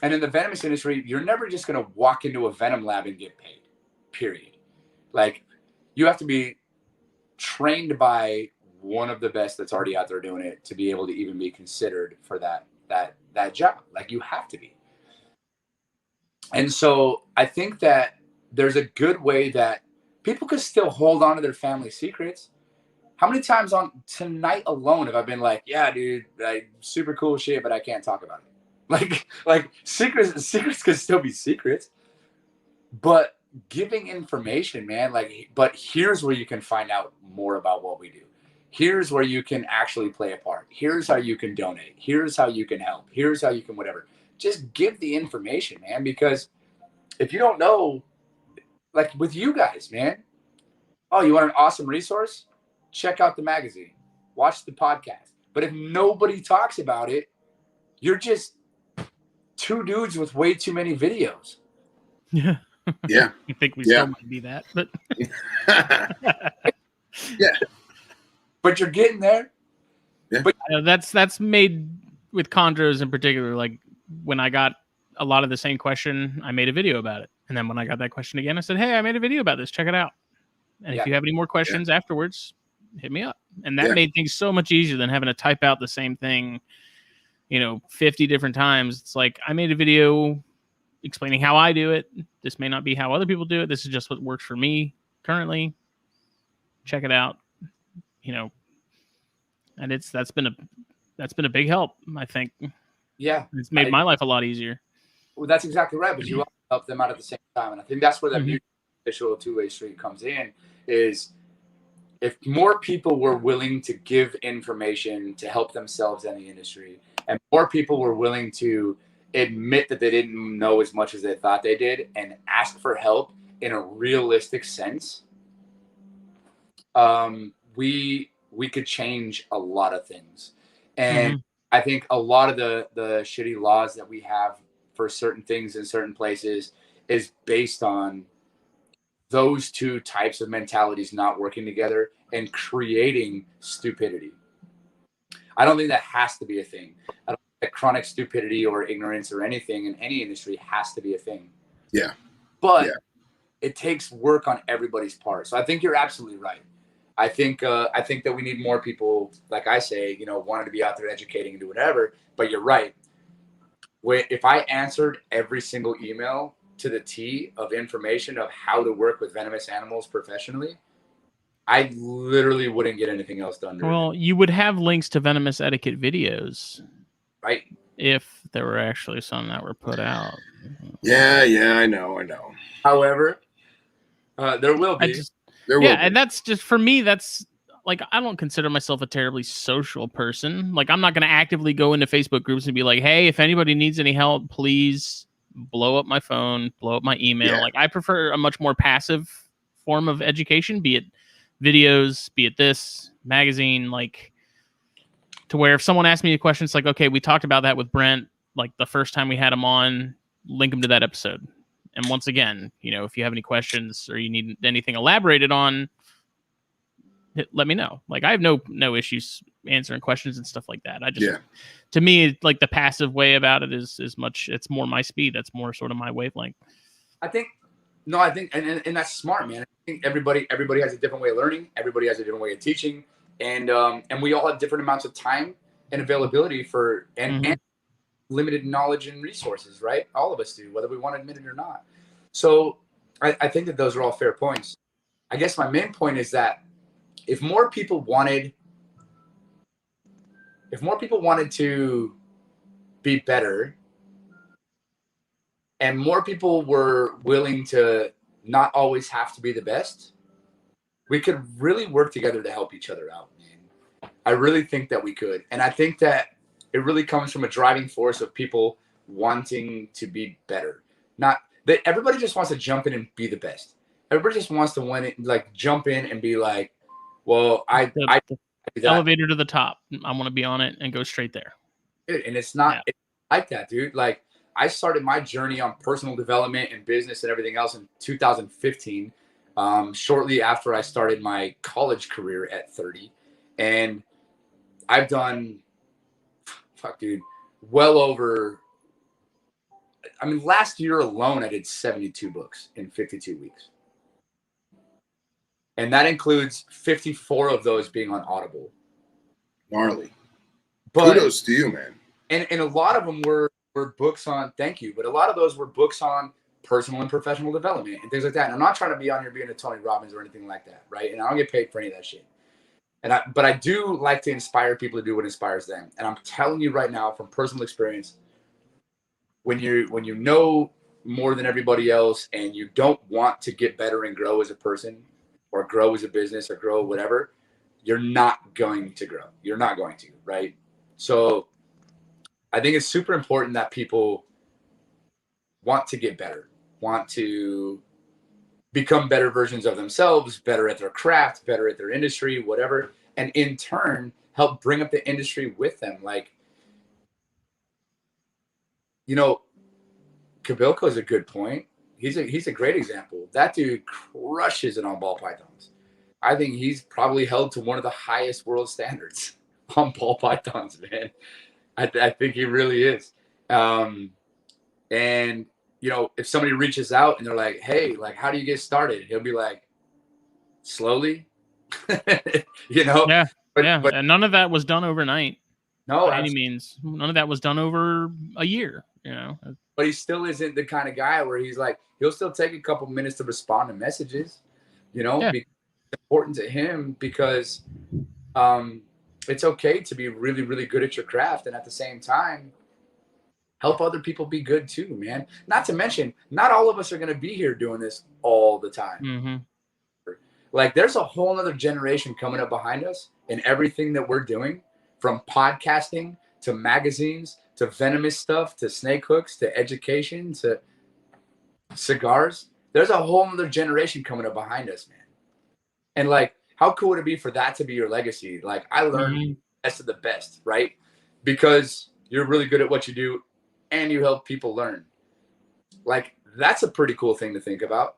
and in the venomous industry, you're never just going to walk into a venom lab and get paid, period. Like, you have to be trained by one of the best that's already out there doing it to be able to even be considered for that job. Like, you have to be. And so I think that there's a good way that people could still hold on to their family secrets. How many times on tonight alone have I been like, yeah, dude, like, super cool shit, but I can't talk about it. Like secrets can still be secrets, but giving information, man, like, but here's where you can find out more about what we do. Here's where you can actually play a part. Here's how you can donate. Here's how you can help. Here's how you can whatever. Just give the information, man, because if you don't know, like with you guys, man, oh, you want an awesome resource? Check out the magazine, watch the podcast. But if nobody talks about it, you're just two dudes with way too many videos. Yeah. Yeah. I think we still might be that, but yeah. But you're getting there. Yeah. But that's made with chondros in particular. Like when I got a lot of the same question, I made a video about it. And then when I got that question again, I said, hey, I made a video about this. Check it out. And if you have any more questions afterwards, hit me up. And that made things so much easier than having to type out the same thing, 50 different times. It's like, I made a video explaining how I do it. This may not be how other people do it. This is just what works for me currently. Check it out. And that's been a big help, I think. Yeah. It's made my life a lot easier. Well, that's exactly right. But you also help them out at the same time. And I think that's where that mutual two-way street comes in, is if more people were willing to give information to help themselves and the industry, and more people were willing to admit that they didn't know as much as they thought they did and ask for help in a realistic sense, we could change a lot of things. And I think a lot of the shitty laws that we have for certain things in certain places is based on those two types of mentalities not working together and creating stupidity. I don't think that has to be a thing. I don't think that chronic stupidity or ignorance or anything in any industry has to be a thing. Yeah. But it takes work on everybody's part. So I think you're absolutely right. I think that we need more people, like I say, wanting to be out there educating and do whatever. But you're right. If I answered every single email to the T of information of how to work with venomous animals professionally, I literally wouldn't get anything else done. Well, you would have links to venomous etiquette videos, right? If there were actually some that were put out. Yeah, I know. However, There will I be. just, There will yeah, be. and that's just for me. That's like I don't consider myself a terribly social person. Like I'm not going to actively go into Facebook groups and be like, "Hey, if anybody needs any help, please blow up my phone, blow up my email." Yeah. Like I prefer a much more passive form of education, be it videos, be it this magazine, like to where if someone asks me a question, it's like, okay, we talked about that with Brent, like the first time we had him on, link him to that episode. And once again, if you have any questions or you need anything elaborated on, let me know. Like I have no issues answering questions and stuff like that. I just, to me, like the passive way about it is much. It's more my speed. That's more sort of my wavelength. I think and that's smart, man. I think everybody has a different way of learning. Everybody has a different way of teaching, and we all have different amounts of time and availability for and limited knowledge and resources, right? All of us do, whether we want to admit it or not. So I think that those are all fair points. I guess my main point is that if more people wanted to be better and more people were willing to not always have to be the best, we could really work together to help each other out, man. I really think that we could. And I think that it really comes from a driving force of people wanting to be better. Not that everybody just wants to jump in and be the best. Everybody just wants to win it, like jump in and be like, well, I do that. Elevator to the top. I want to be on it and go straight there. And it's not it's like that, dude. Like I started my journey on personal development and business and everything else in 2015, shortly after I started my college career at 30. And I've done, dude, well over, last year alone, I did 72 books in 52 weeks. And that includes 54 of those being on Audible. Gnarly. But, kudos to you, man. And a lot of them were books on, thank you, but a lot of those were books on personal and professional development and things like that. And I'm not trying to be on here being a Tony Robbins or anything like that, right? And I don't get paid for any of that shit. But I do like to inspire people to do what inspires them. And I'm telling you right now from personal experience, when you know more than everybody else and you don't want to get better and grow as a person or grow as a business or grow whatever, you're not going to grow. You're not going to, right? So I think it's super important that people want to get better, want to become better versions of themselves, better at their craft, better at their industry, whatever, and in turn help bring up the industry with them. Like, Kabilko is a good point. He's a great example. That dude crushes it on ball pythons. I think he's probably held to one of the highest world standards on ball pythons, man. I think he really is. And if somebody reaches out and they're like, hey, like, how do you get started? He'll be like, slowly, Yeah. But and none of that was done overnight. No, by any means. None of that was done over a year, But he still isn't the kind of guy where he's like, he'll still take a couple minutes to respond to messages, because it's important to him because it's okay to be really, really good at your craft. And at the same time, help other people be good too, man. Not to mention, not all of us are going to be here doing this all the time. Mm-hmm. Like there's a whole other generation coming up behind us in everything that we're doing, from podcasting to magazines to venomous stuff to snake hooks to education to cigars. There's a whole other generation coming up behind us, man. And like, how cool would it be for that to be your legacy? Like I learned the best of the best, right? Because you're really good at what you do and you help people learn. Like that's a pretty cool thing to think about.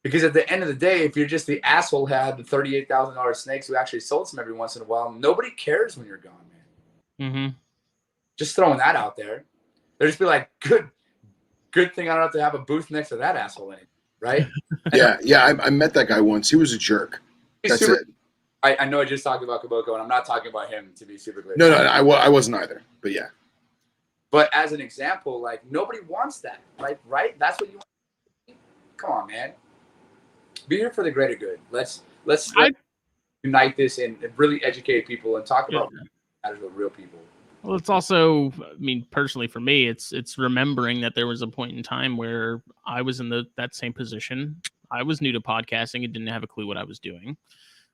Because at the end of the day, if you're just the asshole who had the $38,000 snakes who actually sold some every once in a while, nobody cares when you're gone, man. Mm-hmm. Just throwing that out there. They'll just be like, good thing I don't have to have a booth next to that asshole anymore, right? Yeah. I met that guy once. He was a jerk. That's it. I know I just talked about Kaboko, and I'm not talking about him, to be super clear. No, I wasn't either. But yeah. But as an example, like nobody wants that, like, right? That's what you want. Come on, man. Be here for the greater good. Let's unite this and really educate people and talk about matters with real people. Well, it's also, personally for me, it's remembering that there was a point in time where I was in that same position. I was new to podcasting and didn't have a clue what I was doing.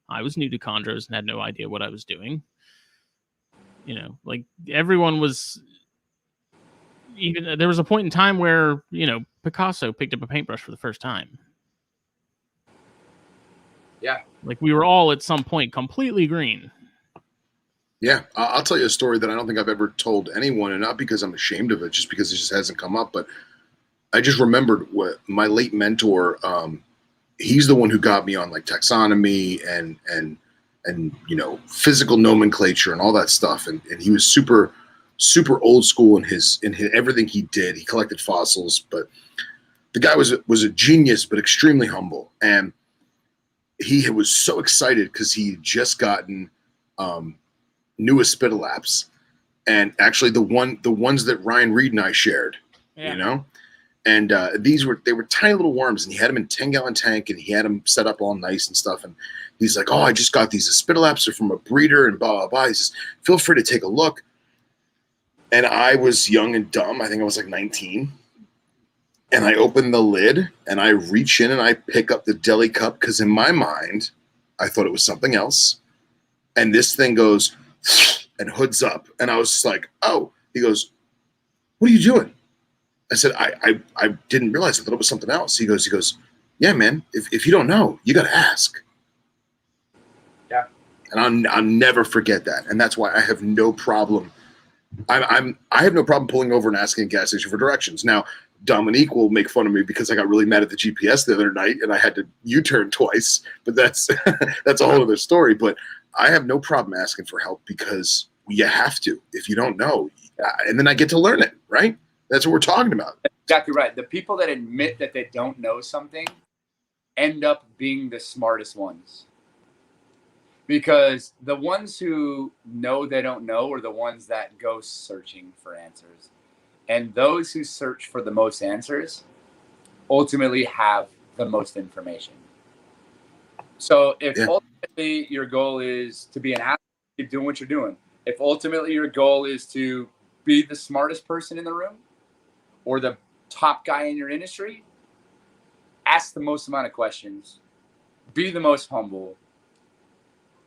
I was new to chondros and had no idea what I was doing. You know, like everyone was. Even there was a point in time where, you know, Picasso picked up a paintbrush for the first time. Yeah. Like we were all at some point completely green. Yeah, I'll tell you a story that I don't think I've ever told anyone, and not because I'm ashamed of it, just because it just hasn't come up. But I just remembered what my late mentor, he's the one who got me on like taxonomy and you know, physical nomenclature and all that stuff. And he was super old school in his everything he did. He collected fossils, but the guy was a genius, but extremely humble. And he was so excited because he had just gotten new Aspidolaps, and actually the ones that Ryan Reed and I shared, you know, and they were tiny little worms, and he had them in a 10-gallon tank, and he had them set up all nice and stuff. And he's like, "Oh, I just got these Aspidolaps, they're from a breeder," and blah blah blah. He says, "Feel free to take a look." And I was young and dumb. I think I was like 19. And I open the lid and I reach in and I pick up the deli cup because in my mind, I thought it was something else. And this thing goes and hoods up. And I was just like, oh. He goes, "What are you doing?" I said, I didn't realize. I thought it was something else. He goes, "Yeah, man, if you don't know, you got to ask." Yeah. And I'll never forget that. And that's why I have no problem. I have no problem pulling over and asking a gas station for directions. Now, Dominique will make fun of me because I got really mad at the GPS the other night and I had to U-turn twice, but that's that's a whole other story. But I have no problem asking for help because you have to if you don't know, and then I get to learn it, right? That's what we're talking about. Exactly right. The people that admit that they don't know something end up being the smartest ones. Because the ones who know they don't know are the ones that go searching for answers. And those who search for the most answers ultimately have the most information. So if ultimately your goal is to be an athlete, keep doing what you're doing. If ultimately your goal is to be the smartest person in the room or the top guy in your industry, ask the most amount of questions, be the most humble,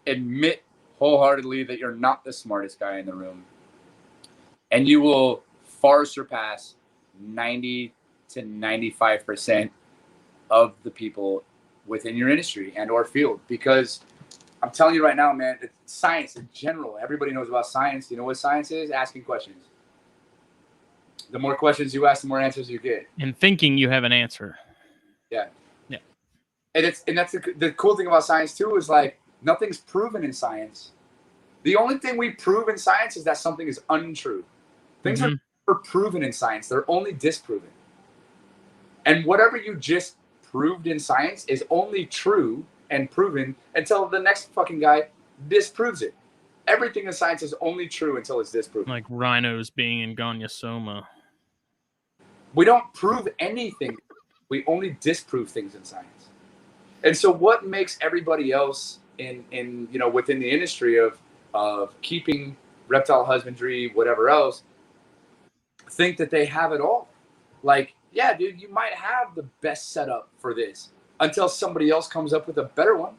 admit wholeheartedly that you're not the smartest guy in the room, and you will far surpass 90 to 95% of the people within your industry and or field. Because I'm telling you right now, man, it's science in general. Everybody knows about science. You know what science is? Asking questions. The more questions you ask, the more answers you get. And thinking you have an answer. Yeah. Yeah. And that's the cool thing about science too is like nothing's proven in science. The only thing we prove in science is that something is untrue. Things are never proven in science. They're only disproven. And whatever you just proved in science is only true and proven until the next fucking guy disproves it. Everything in science is only true until it's disproven. Like rhinos being in Gonyosoma. We don't prove anything. We only disprove things in science. And so what makes everybody else in you know within the industry of keeping reptile husbandry, whatever else, think that they have it all? Like, yeah, dude, you might have the best setup for this until somebody else comes up with a better one.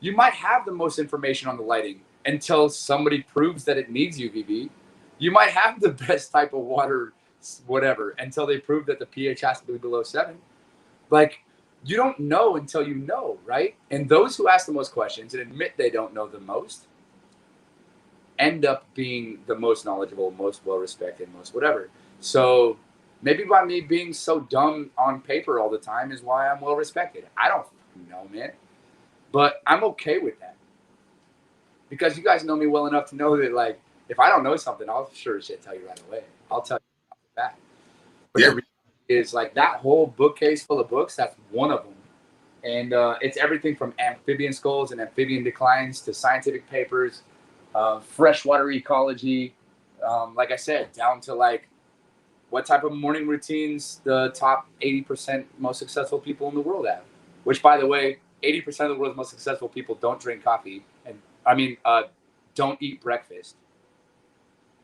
You might have the most information on the lighting until somebody proves that it needs UVB. You might have the best type of water, whatever, until they prove that the pH has to be below 7. Like, you don't know until you know, right? And those who ask the most questions and admit they don't know the most end up being the most knowledgeable, most well-respected, most whatever. So maybe by me being so dumb on paper all the time is why I'm well-respected. I don't know, man. But I'm okay with that. Because you guys know me well enough to know that, like, if I don't know something, I'll sure as shit tell you right away. I'll tell you off the bat. But the reality is, like, that whole bookcase full of books, that's one of them. And it's everything from amphibian skulls and amphibian declines to scientific papers, freshwater ecology, like I said, down to, like, what type of morning routines the top 80% most successful people in the world have. Which, by the way, 80% of the world's most successful people don't drink coffee. And don't eat breakfast.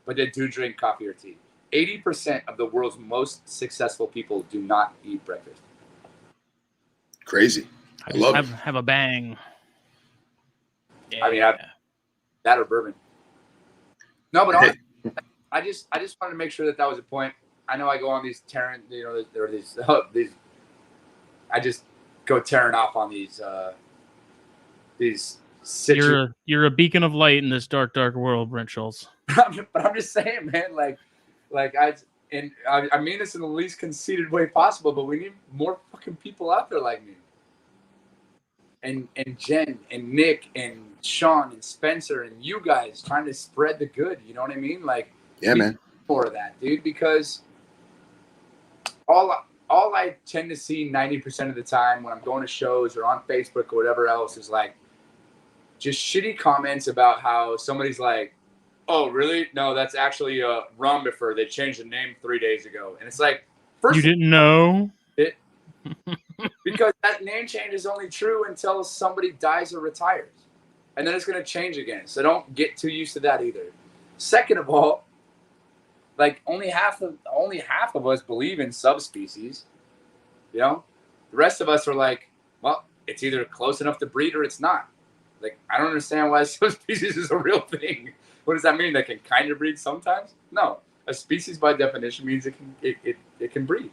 But they do drink coffee or tea. 80% of the world's most successful people do not eat breakfast. Crazy. I love just have a bang. Yeah. I mean, that or bourbon. No, but Hey. honestly, I just wanted to make sure that was a point. I know I go on these tearing, there are these I just go tearing off on these situations. You're a beacon of light in this dark world, Brent Schultz. But I'm just saying, man, like I mean this in the least conceited way possible, but we need more fucking people out there like me. And Jen and Nick and Sean and Spencer and you guys trying to spread the good. You know what I mean? Like, yeah, man. More of that, dude, because all I tend to see 90% of the time when I'm going to shows or on Facebook or whatever else is like just shitty comments about how somebody's like, oh, really? No, that's actually rum before they changed the name 3 days ago. And it's like, first you didn't know? Because that name change is only true until somebody dies or retires. And then it's going to change again. So don't get too used to that either. Second of all, like only half of us believe in subspecies. You know? The rest of us are like, well, it's either close enough to breed or it's not. Like, I don't understand why subspecies is a real thing. What does that mean? That can kind of breed sometimes? No. A species by definition means it can breed.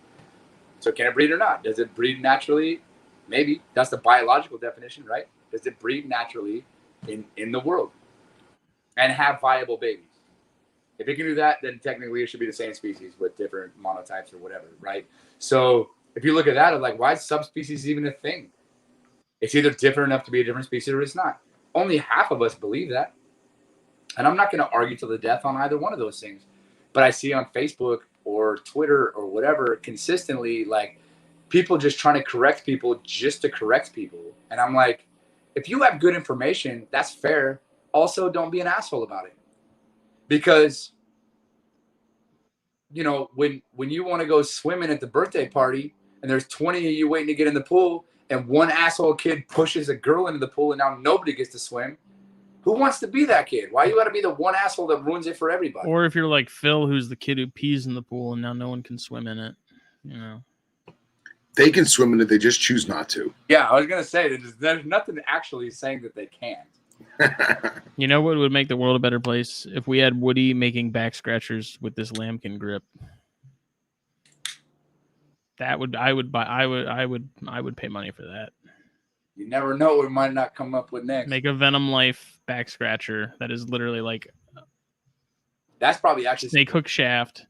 So can it breed or not? Does it breed naturally? Maybe. That's the biological definition, right? Does it breed naturally in the world and have viable babies? If it can do that, then technically it should be the same species with different monotypes or whatever, right? So if you look at that, I'm like, why is subspecies even a thing? It's either different enough to be a different species or it's not. Only half of us believe that. And I'm not going to argue to the death on either one of those things. But I see on Facebook or Twitter or whatever consistently like people just trying to correct people just to correct people. And I'm like, if you have good information, that's fair. Also, don't be an asshole about it. Because, you know, when you want to go swimming at the birthday party and there's 20 of you waiting to get in the pool and one asshole kid pushes a girl into the pool and now nobody gets to swim, who wants to be that kid? Why you got to be the one asshole that ruins it for everybody? Or if you're like Phil, who's the kid who pees in the pool and now no one can swim in it, you know. They can swim in it. They just choose not to. Yeah, I was going to say, there's nothing actually saying that they can't. You know what would make the world a better place? If we had Woody making back scratchers with this lambkin grip. I would pay money for that. You never know what we might not come up with next. Make a Venom Life back scratcher that is literally like that's probably actually snake hook shaft.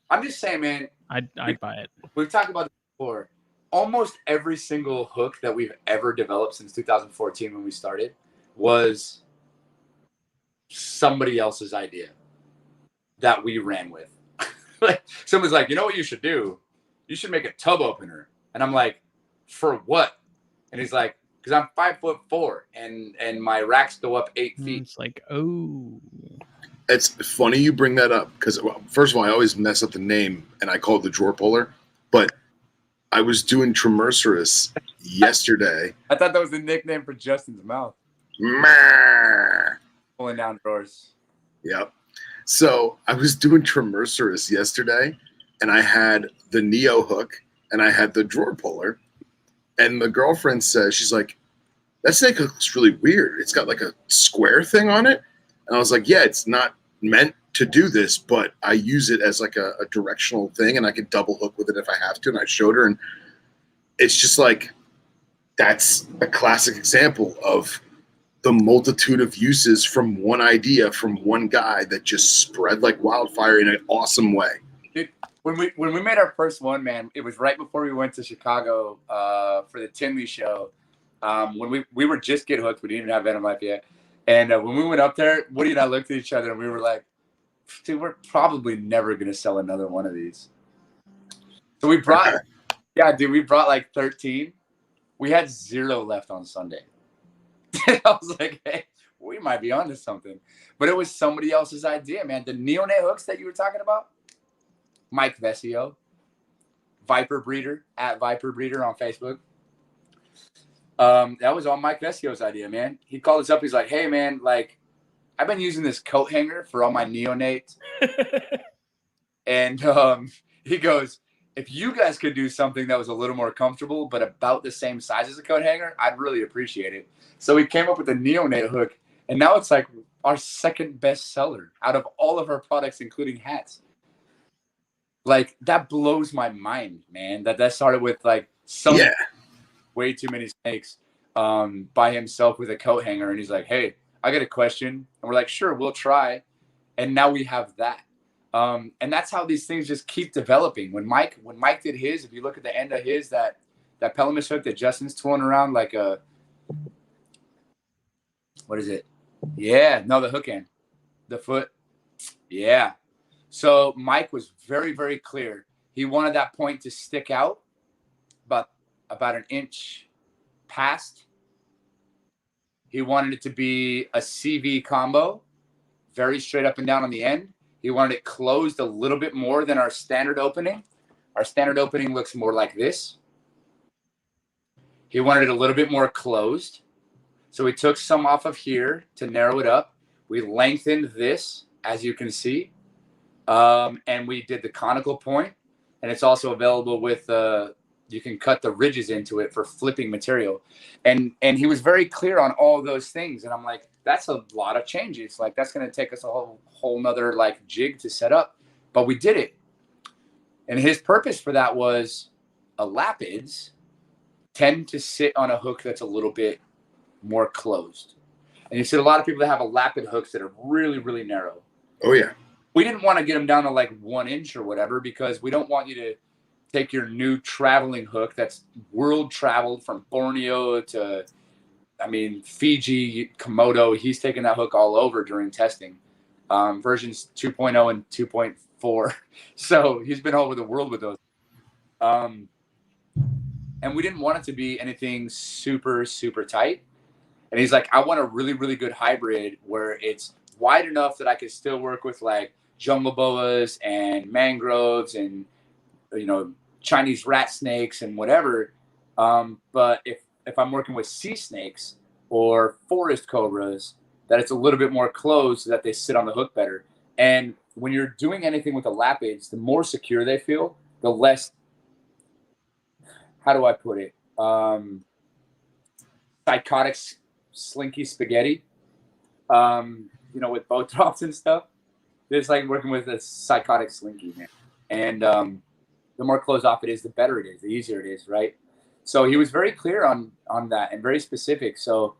I'm just saying, man. I'd buy it. We've talked about this before. Almost every single hook that we've ever developed since 2014 when we started was somebody else's idea that we ran with. Like someone's like, you know what you should do? You should make a tub opener. And I'm like, for what? And he's like, because I'm 5'4" and my racks go up 8 feet. It's like, oh. It's funny you bring that up because, well, first of all, I always mess up the name and I call it the drawer puller. But I was doing Tremercerus yesterday. I thought that was the nickname for Justin's mouth. Pulling down drawers. Yep. So I was doing Tremercerus yesterday and I had the Neo hook and I had the drawer puller. And the girlfriend says, she's like, that snake looks really weird. It's got like a square thing on it. And I was like, yeah, it's not meant to do this, but I use it as like a directional thing and I can double hook with it if I have to. And I showed her and it's just like, that's a classic example of the multitude of uses from one idea from one guy that just spread like wildfire in an awesome way. Dude, when we made our first one, man, it was right before we went to Chicago for the Tinley show. When we were just Get Hooked, we didn't even have Venom Life yet. And when we went up there, Woody and I looked at each other and we were like, dude, we're probably never going to sell another one of these. So we brought like 13. We had 0 left on Sunday. I was like, hey, we might be onto something. But it was somebody else's idea, man. The neonate hooks that you were talking about, Mike Vesio, Viper Breeder, at Viper Breeder on Facebook. That was all Mike Vesio's idea, man. He called us up. He's like, hey, man, like, I've been using this coat hanger for all my neonates. And he goes, if you guys could do something that was a little more comfortable, but about the same size as a coat hanger, I'd really appreciate it. So we came up with a neonate hook, and now it's like our second best seller out of all of our products, including hats. Like, that blows my mind, man. That started with like some way too many snakes by himself with a coat hanger, and he's like, "Hey, I got a question," and we're like, "Sure, we'll try." And now we have that. And that's how these things just keep developing. When Mike did his, if you look at the end of his, that Pelimus hook that Justin's twirling around like a, what is it? Yeah, no, the hook end, the foot. Yeah. So Mike was very, very clear. He wanted that point to stick out about an inch past. He wanted it to be a CV combo, very straight up and down on the end. He wanted it closed a little bit more than our standard opening. Our standard opening looks more like this. He wanted it a little bit more closed. So we took some off of here to narrow it up. We lengthened this, as you can see. And we did the conical point. And it's also available with, you can cut the ridges into it for flipping material. And he was very clear on all those things. And I'm like, that's a lot of changes. Like, that's going to take us a whole nother like jig to set up, but we did it. And his purpose for that was lapids tend to sit on a hook that's a little bit more closed. And you see a lot of people that have a lapid hooks that are really, really narrow. Oh yeah. We didn't want to get them down to like 1 inch or whatever, because we don't want you to take your new traveling hook that's world traveled from Borneo to, I mean, Fiji, Komodo. He's taken that hook all over during testing, versions 2.0 and 2.4. So he's been all over the world with those. And we didn't want it to be anything super, super tight. And he's like, I want a really, really good hybrid where it's wide enough that I can still work with like jungle boas and mangroves and, you know, Chinese rat snakes and whatever. But if I'm working with sea snakes or forest cobras, that it's a little bit more closed so that they sit on the hook better. And when you're doing anything with the lapids, the more secure they feel, the less, how do I put it? Psychotic slinky spaghetti, you know, with bow drops and stuff. It's like working with a psychotic slinky, man. And the more closed off it is, the better it is, the easier it is, right? So he was very clear on that and very specific. So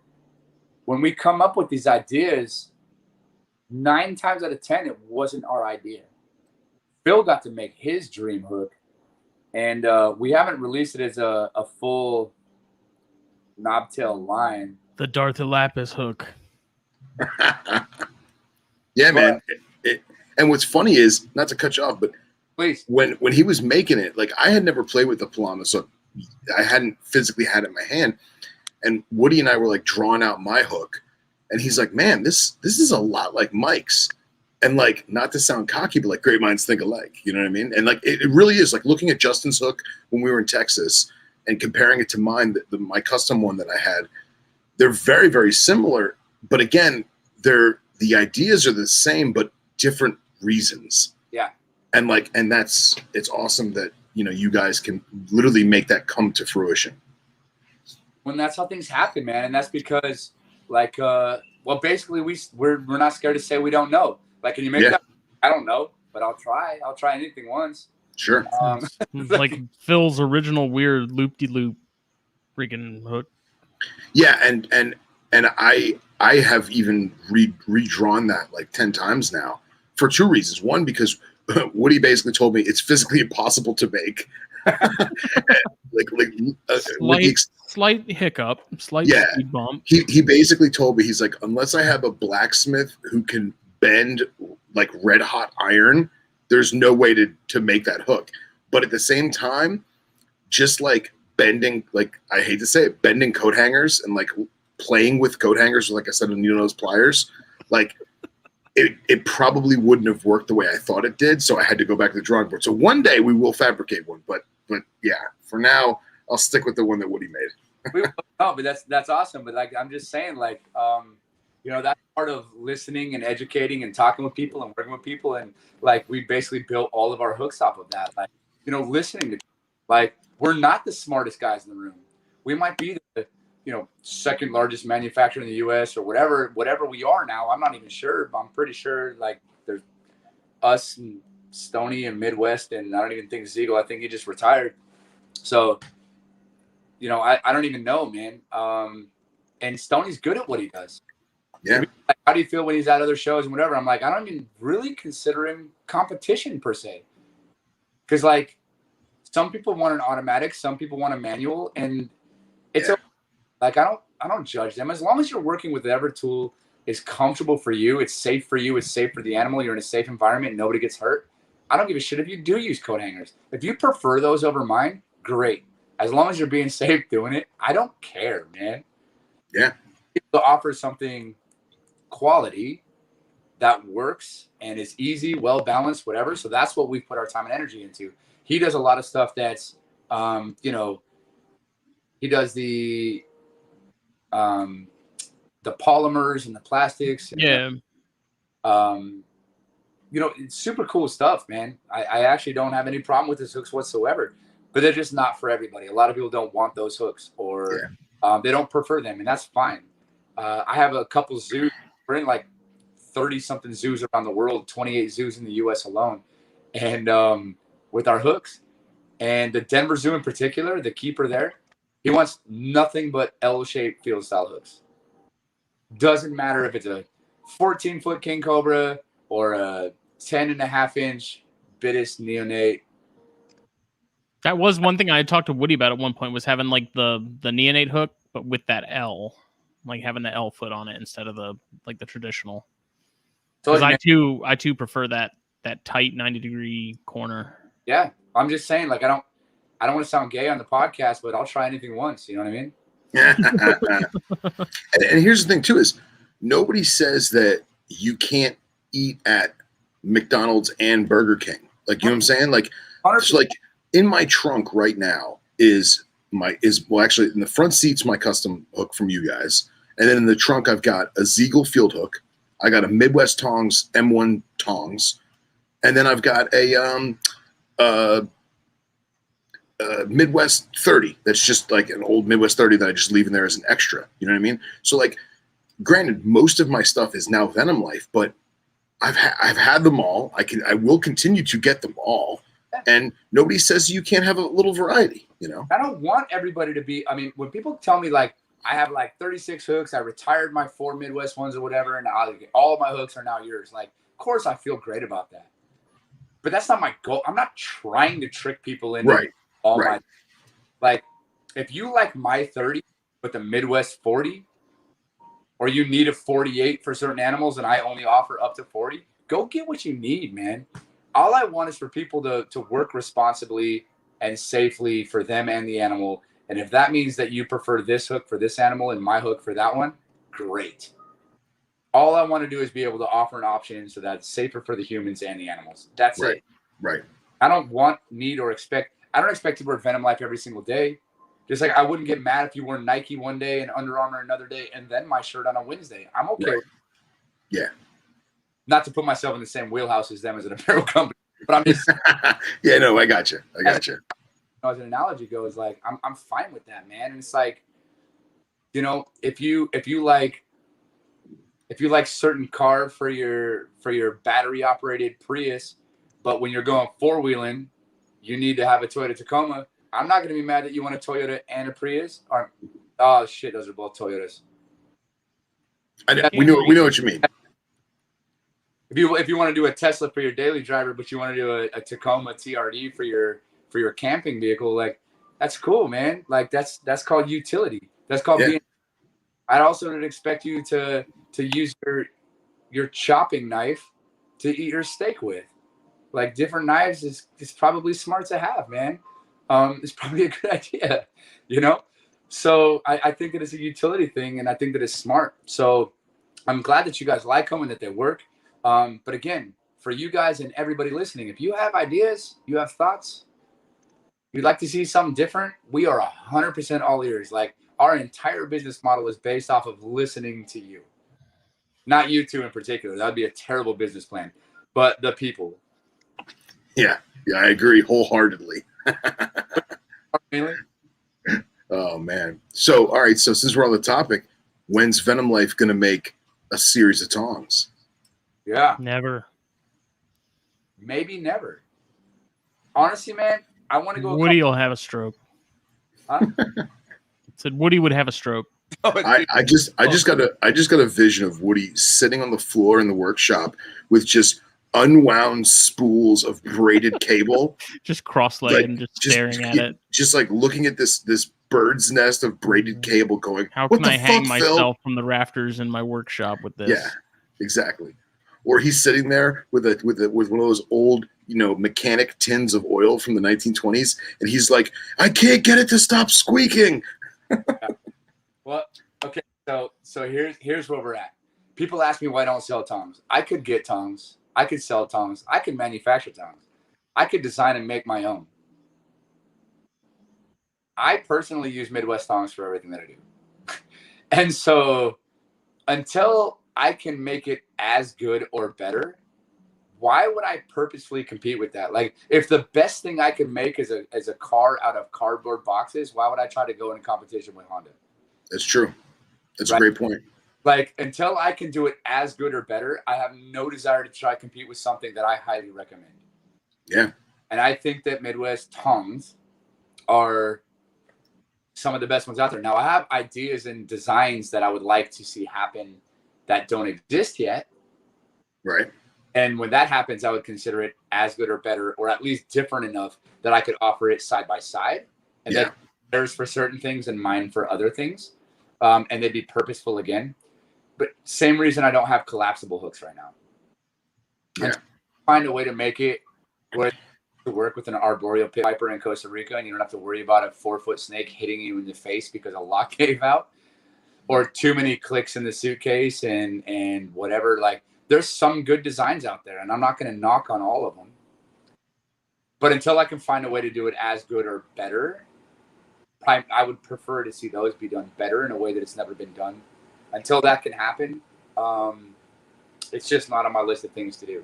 when we come up with these ideas, 9 times out of 10, it wasn't our idea. Phil got to make his dream hook, and we haven't released it as a full knobtail line. The Darthalapis hook. Yeah, man. And what's funny is, not to cut you off, but Please. When he was making it, like, I had never played with the Palama, so I hadn't physically had it in my hand. And Woody and I were like drawing out my hook, and he's like, "Man, this is a lot like Mike's." And like, not to sound cocky, but like, great minds think alike. You know what I mean? And like, it really is. Like, looking at Justin's hook when we were in Texas and comparing it to mine, my custom one that I had, they're very, very similar. But again, the ideas are the same, but different reasons. Yeah. And like, and it's awesome that, you know, you guys can literally make that come to fruition. When that's how things happen, man. And that's because, like, well, basically we're not scared to say we don't know. Like, can you make that? I don't know, but I'll try. I'll try anything once. Sure. Like Phil's original weird loop-de-loop freaking hook. Yeah, and I have even redrawn that like 10 times now for 2 reasons. One, because Woody basically told me it's physically impossible to make. Slight hiccup, slight speed bump. He basically told me, he's like, unless I have a blacksmith who can bend like red hot iron, there's no way to make that hook. But at the same time, just like bending, like, I hate to say it, bending coat hangers and like playing with coat hangers, like I said, on needle nose pliers, like it probably wouldn't have worked the way I thought it did. So I had to go back to the drawing board. So one day we will fabricate one, but yeah, for now I'll stick with the one that Woody made. No, but that's awesome. But like, I'm just saying, like, you know, that's part of listening and educating and talking with people and working with people. And like, we basically built all of our hooks off of that. Like, listening to, like, we're not the smartest guys in the room. We might be the, second largest manufacturer in the U.S. or whatever we are now. I'm not even sure, but I'm pretty sure, like, there's us and Stony and Midwest, and I don't even think Ziegel. I think he just retired. So, I don't even know, man. And Stoney's good at what he does. Yeah. Like, how do you feel when he's at other shows and whatever? I'm like, I don't even really consider him competition per se. Because, like, some people want an automatic, some people want a manual, and it's okay. Like, I don't judge them. As long as you're working with whatever tool is comfortable for you, it's safe for you, it's safe for the animal, you're in a safe environment, nobody gets hurt. I don't give a shit if you do use coat hangers. If you prefer those over mine, great. As long as you're being safe doing it, I don't care, man. Yeah. To offer something quality that works and is easy, well balanced, whatever. So that's what we put our time and energy into. He does a lot of stuff that's, he does the polymers and the plastics. And, it's super cool stuff, man. I actually don't have any problem with his hooks whatsoever, but they're just not for everybody. A lot of people don't want those hooks, or they don't prefer them, and that's fine. I have a couple zoos. We're in like 30-something zoos around the world, 28 zoos in the U.S. alone, and with our hooks. And the Denver Zoo in particular, the keeper there, he wants nothing but L-shaped field-style hooks. Doesn't matter if it's a 14-foot king cobra or a 10.5-inch Bitis neonate. That was one thing I had talked to Woody about at one point, was having like the neonate hook, but with that L, like having the L foot on it instead of the traditional. Because I too prefer that tight 90-degree corner. Yeah, I'm just saying, like, I don't want to sound gay on the podcast, but I'll try anything once. You know what I mean? And here's the thing too: is nobody says that you can't eat at McDonald's and Burger King. Like, you know what I'm saying? Like, it's like in my trunk right now actually in the front seat's my custom hook from you guys, and then in the trunk I've got a Ziegel field hook. I got a Midwest Tongs M1 tongs, and then I've got a Midwest 30 that's just like an old Midwest 30 that I just leave in there as an extra. You know what I mean? So, like, granted, most of my stuff is now Venom Life, but I've had them all. I will continue to get them all, and nobody says you can't have a little variety. I don't want everybody to be. I mean, when people tell me, like, I have like 36 hooks, I retired my 4 Midwest ones or whatever, and all of my hooks are now yours. Like, of course I feel great about that, but that's not my goal. I'm not trying to trick people into my, like, if you like my 30 with the Midwest 40, or you need a 48 for certain animals and I only offer up to 40, go get what you need, man. All I want is for people to work responsibly and safely for them and the animal. And if that means that you prefer this hook for this animal and my hook for that one, great. All I want to do is be able to offer an option so that it's safer for the humans and the animals. That's it. Right. I don't want, need, or expect. I don't expect to wear Venom Life every single day. Just like I wouldn't get mad if you wore Nike one day and Under Armour another day and then my shirt on a Wednesday. I'm okay with it. Yeah. Not to put myself in the same wheelhouse as them as an apparel company, but I'm just. Yeah, no, I got you. As an analogy goes, like, I'm fine with that, man. And it's like, if you like certain car for your battery operated Prius, but when you're going 4-wheeling, you need to have a Toyota Tacoma. I'm not going to be mad that you want a Toyota and a Prius. Or, oh shit, those are both Toyotas. We know what you mean. If you want to do a Tesla for your daily driver, but you want to do a Tacoma TRD for your camping vehicle, like, that's cool, man. Like, that's called utility. That's called being. I also would expect you to use your chopping knife to eat your steak with. Like, different knives is probably smart to have, man. It's probably a good idea, So I think that it's a utility thing, and I think that it's smart. So I'm glad that you guys like them and that they work. But again, for you guys and everybody listening, if you have ideas, you have thoughts, you'd like to see something different, we are 100% all ears. Like, our entire business model is based off of listening to you. Not you two in particular. That would be a terrible business plan. But the people. Yeah. Yeah, I agree wholeheartedly. Really? Oh man. So all right. So since we're on the topic, when's Venom Life gonna make a series of tongs? Yeah, Never. maybe never. Honestly, man, I want to go. Woody will have a stroke. Huh? Said Woody would have a stroke. I just got a vision of Woody sitting on the floor in the workshop with just unwound spools of braided cable, Just cross-legged like and just staring at it. just like looking at this bird's nest of braided cable, going, How "What can the I hang fuck, Phil?" myself from the rafters in my workshop with this? Yeah, exactly. Or he's sitting there with one of those old, mechanic tins of oil from the 1920s, and he's like, "I can't get it to stop squeaking." Well, okay. So here's where we're at. People ask me why I don't sell tongs. I could get tongs. I could sell tongs. I could manufacture tongs. I could design and make my own. I personally use Midwest tongs for everything that I do. And so until I can make it as good or better, why would I purposefully compete with that? Like, if the best thing I could make is a car out of cardboard boxes, why would I try to go in competition with Honda? That's true. That's Right. a great point. Like, until I can do it as good or better, I have no desire to try to compete with something that I highly recommend. Yeah. And I think that Midwest tongs are some of the best ones out there. Now, I have ideas and designs that I would like to see happen that don't exist yet. Right. And when that happens, I would consider it as good or better, or at least different enough that I could offer it side by side. And Yeah. then theirs for certain things and mine for other things. And they'd be purposeful again. But same reason I don't have collapsible hooks right now. Yeah. And find a way to make it where to work with an arboreal pit viper in Costa Rica, and you don't have to worry about a 4-foot snake hitting you in the face because a lock gave out, or too many clicks in the suitcase and whatever. Like, there's some good designs out there, and I'm not going to knock on all of them. But until I can find a way to do it as good or better, I would prefer to see those be done better in a way that it's never been done. Until that can happen, it's just not on my list of things to do.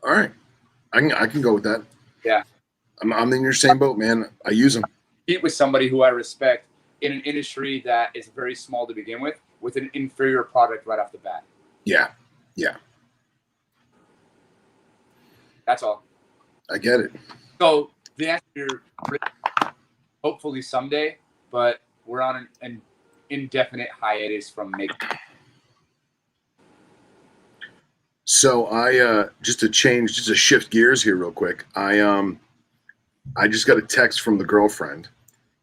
All right. I can go with that. Yeah. I'm in your same boat, man. I use them. Compete with somebody who I respect in an industry that is very small to begin with an inferior product right off the bat. Yeah. Yeah. That's all. I get it. So the answer, hopefully someday, but we're on an indefinite hiatus from making. So I just to shift gears here real quick. I just got a text from the girlfriend.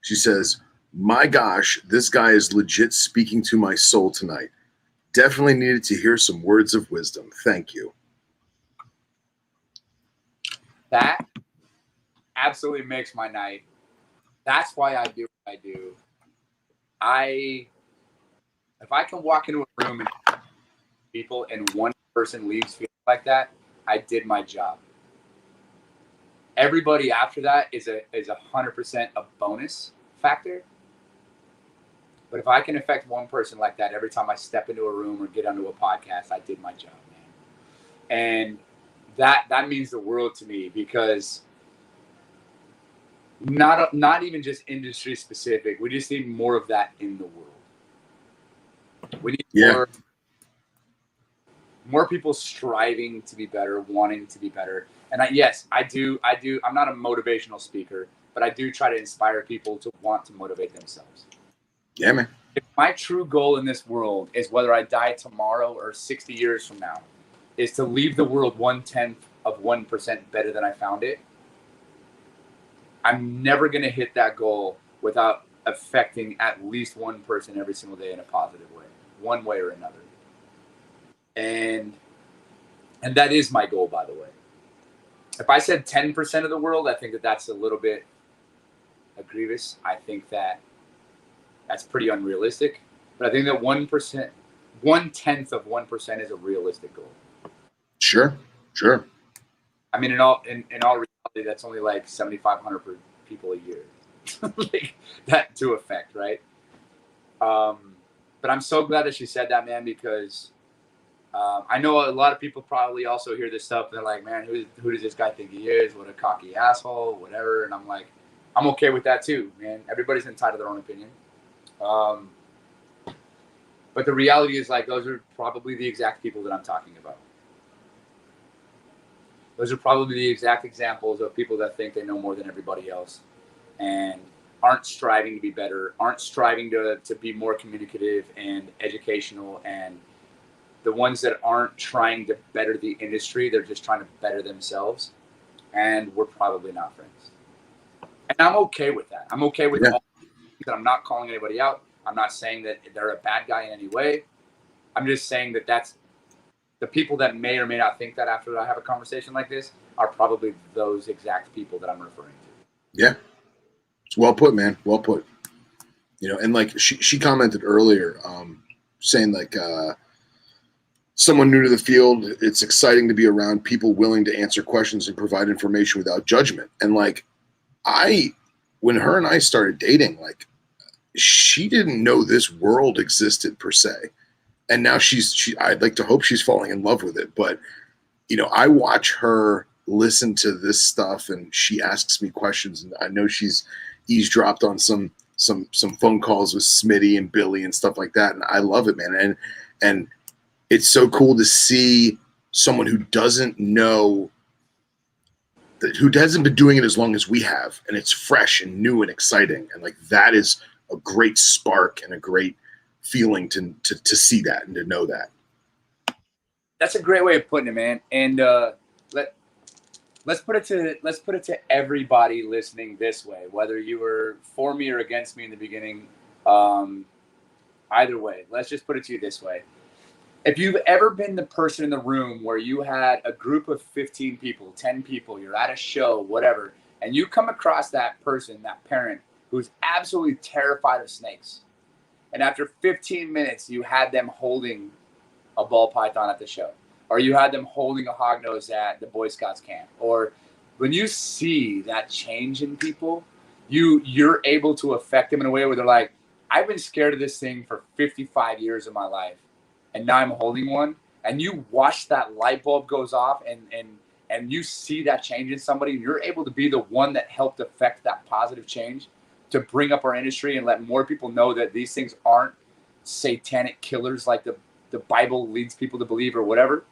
She says, "My gosh, this guy is legit speaking to my soul tonight. Definitely needed to hear some words of wisdom. Thank you." That absolutely makes my night. That's why I do what I do. If I can walk into a room and people and one person leaves feeling like that, I did my job. Everybody after that is 100% a bonus factor. But if I can affect one person like that every time I step into a room or get onto a podcast, I did my job, man. And that means the world to me, because not even just industry specific. We just need more of that in the world. We need more people striving to be better, wanting to be better. And I do. I'm not a motivational speaker, but I do try to inspire people to want to motivate themselves. Yeah, man. If my true goal in this world is, whether I die tomorrow or 60 years from now, is to leave the world 0.1% better than I found it, I'm never going to hit that goal without affecting at least one person every single day in a positive way, one way or another. And that is my goal, by the way. If I said 10% of the world, I think that's a little bit egregious. I think that's pretty unrealistic. But I think that 1%, 1/10 of 1% is a realistic goal. Sure. I mean, in all reality, that's only like 7,500 people a year, like that to affect, right? But I'm so glad that she said that, man, because I know a lot of people probably also hear this stuff and they're like, man, who does this guy think he is? What a cocky asshole, whatever. And I'm like, I'm okay with that too, man. Everybody's entitled to their own opinion. But the reality is, like, those are probably the exact people that I'm talking about. Those are probably the exact examples of people that think they know more than everybody else and aren't striving to be better, aren't striving to be more communicative and educational, and the ones that aren't trying to better the industry, they're just trying to better themselves. And we're probably not friends. And I'm okay with that. I'm okay with all that. I'm not calling anybody out. I'm not saying that they're a bad guy in any way. I'm just saying that that's the people that may or may not think that after I have a conversation like this are probably those exact people that I'm referring to. Yeah. It's well put, man. Well put. You know, and like she commented earlier, saying like someone new to the field, it's exciting to be around people willing to answer questions and provide information without judgment. And like when her and I started dating, like she didn't know this world existed per se. And now I'd like to hope she's falling in love with it. But, you know, I watch her listen to this stuff and she asks me questions, and I know she's eavesdropped on some phone calls with Smitty and Billy and stuff like that. And I love it, man. And it's so cool to see someone who doesn't know, who hasn't been doing it as long as we have, and it's fresh and new and exciting. And like, that is a great spark and a great feeling to see that and to know that. That's a great way of putting it, man. And let's put it to everybody listening this way, whether you were for me or against me in the beginning. Either way, let's just put it to you this way. If you've ever been the person in the room where you had a group of 15 people, 10 people, you're at a show, whatever, and you come across that person, that parent, who's absolutely terrified of snakes, and after 15 minutes, you had them holding a ball python at the show, or you had them holding a hognose at the Boy Scouts camp, or when you see that change in people, you're able to affect them in a way where they're like, I've been scared of this thing for 55 years of my life, and now I'm holding one. And you watch that light bulb goes off, and you see that change in somebody, and you're able to be the one that helped affect that positive change to bring up our industry and let more people know that these things aren't satanic killers like the Bible leads people to believe or whatever.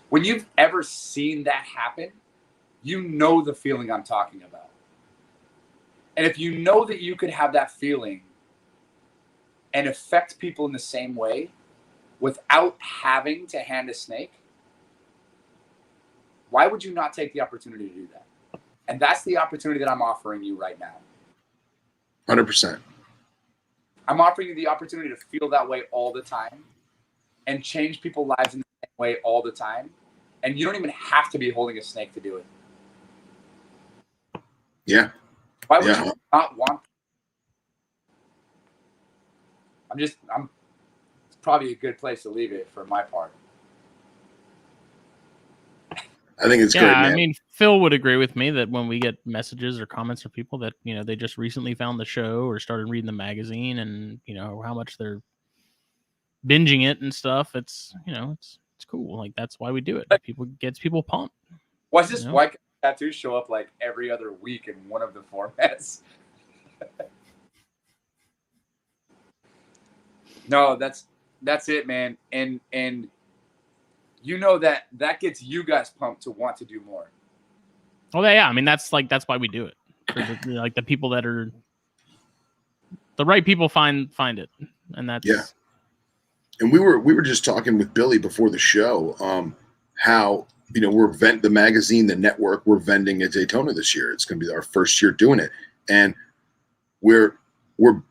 When you've ever seen that happen, you know the feeling I'm talking about. And if you know that you could have that feeling and affect people in the same way without having to hand a snake, why would you not take the opportunity to do that? And that's the opportunity that I'm offering you right now. 100%. I'm offering you the opportunity to feel that way all the time and change people's lives in the same way all the time. And you don't even have to be holding a snake to do it. Yeah. Why would you not want? It's probably a good place to leave it for my part. I think it's great, man. I mean, Phil would agree with me that when we get messages or comments from people that, you know, they just recently found the show or started reading the magazine, and, you know, how much they're binging it and stuff, it's, you know, it's cool. Like, that's why we do it. Gets people pumped. Why can tattoos show up like every other week in one of the formats? No, that's it, man. And you know that gets you guys pumped to want to do more. Oh yeah, I mean that's why we do it. Like the people that are the right people find it, and that's And we were just talking with Billy before the show, how, you know, the magazine, the network, we're vending at Daytona this year. It's going to be our first year doing it, and we're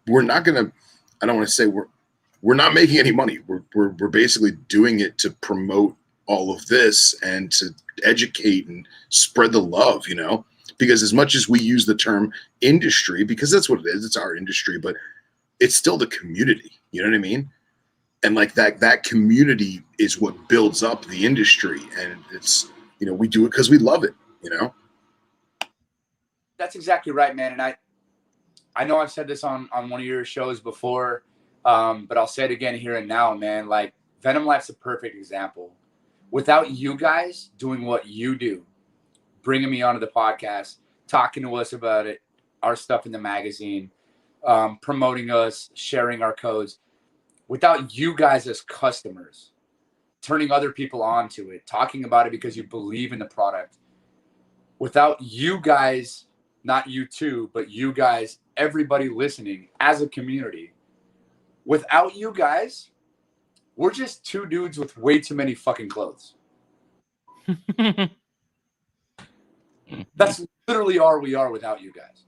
not going to. I don't want to say we're not making any money. We're basically doing it to promote all of this and to educate and spread the love, you know, because as much as we use the term industry, because that's what it is, it's our industry, but it's still the community, you know what I mean? And like that community is what builds up the industry, and it's, you know, we do it because we love it, you know? That's exactly right, man. And I know I've said this on one of your shows before, but I'll say it again here and now, man. Like, Venom Life's a perfect example. Without you guys doing what you do, bringing me onto the podcast, talking to us about it, our stuff in the magazine, promoting us, sharing our codes, without you guys as customers, turning other people onto it, talking about it because you believe in the product, without you guys, not you two, but you guys, everybody listening as a community, without you guys, we're just two dudes with way too many fucking clothes. That's literally all we are without you guys.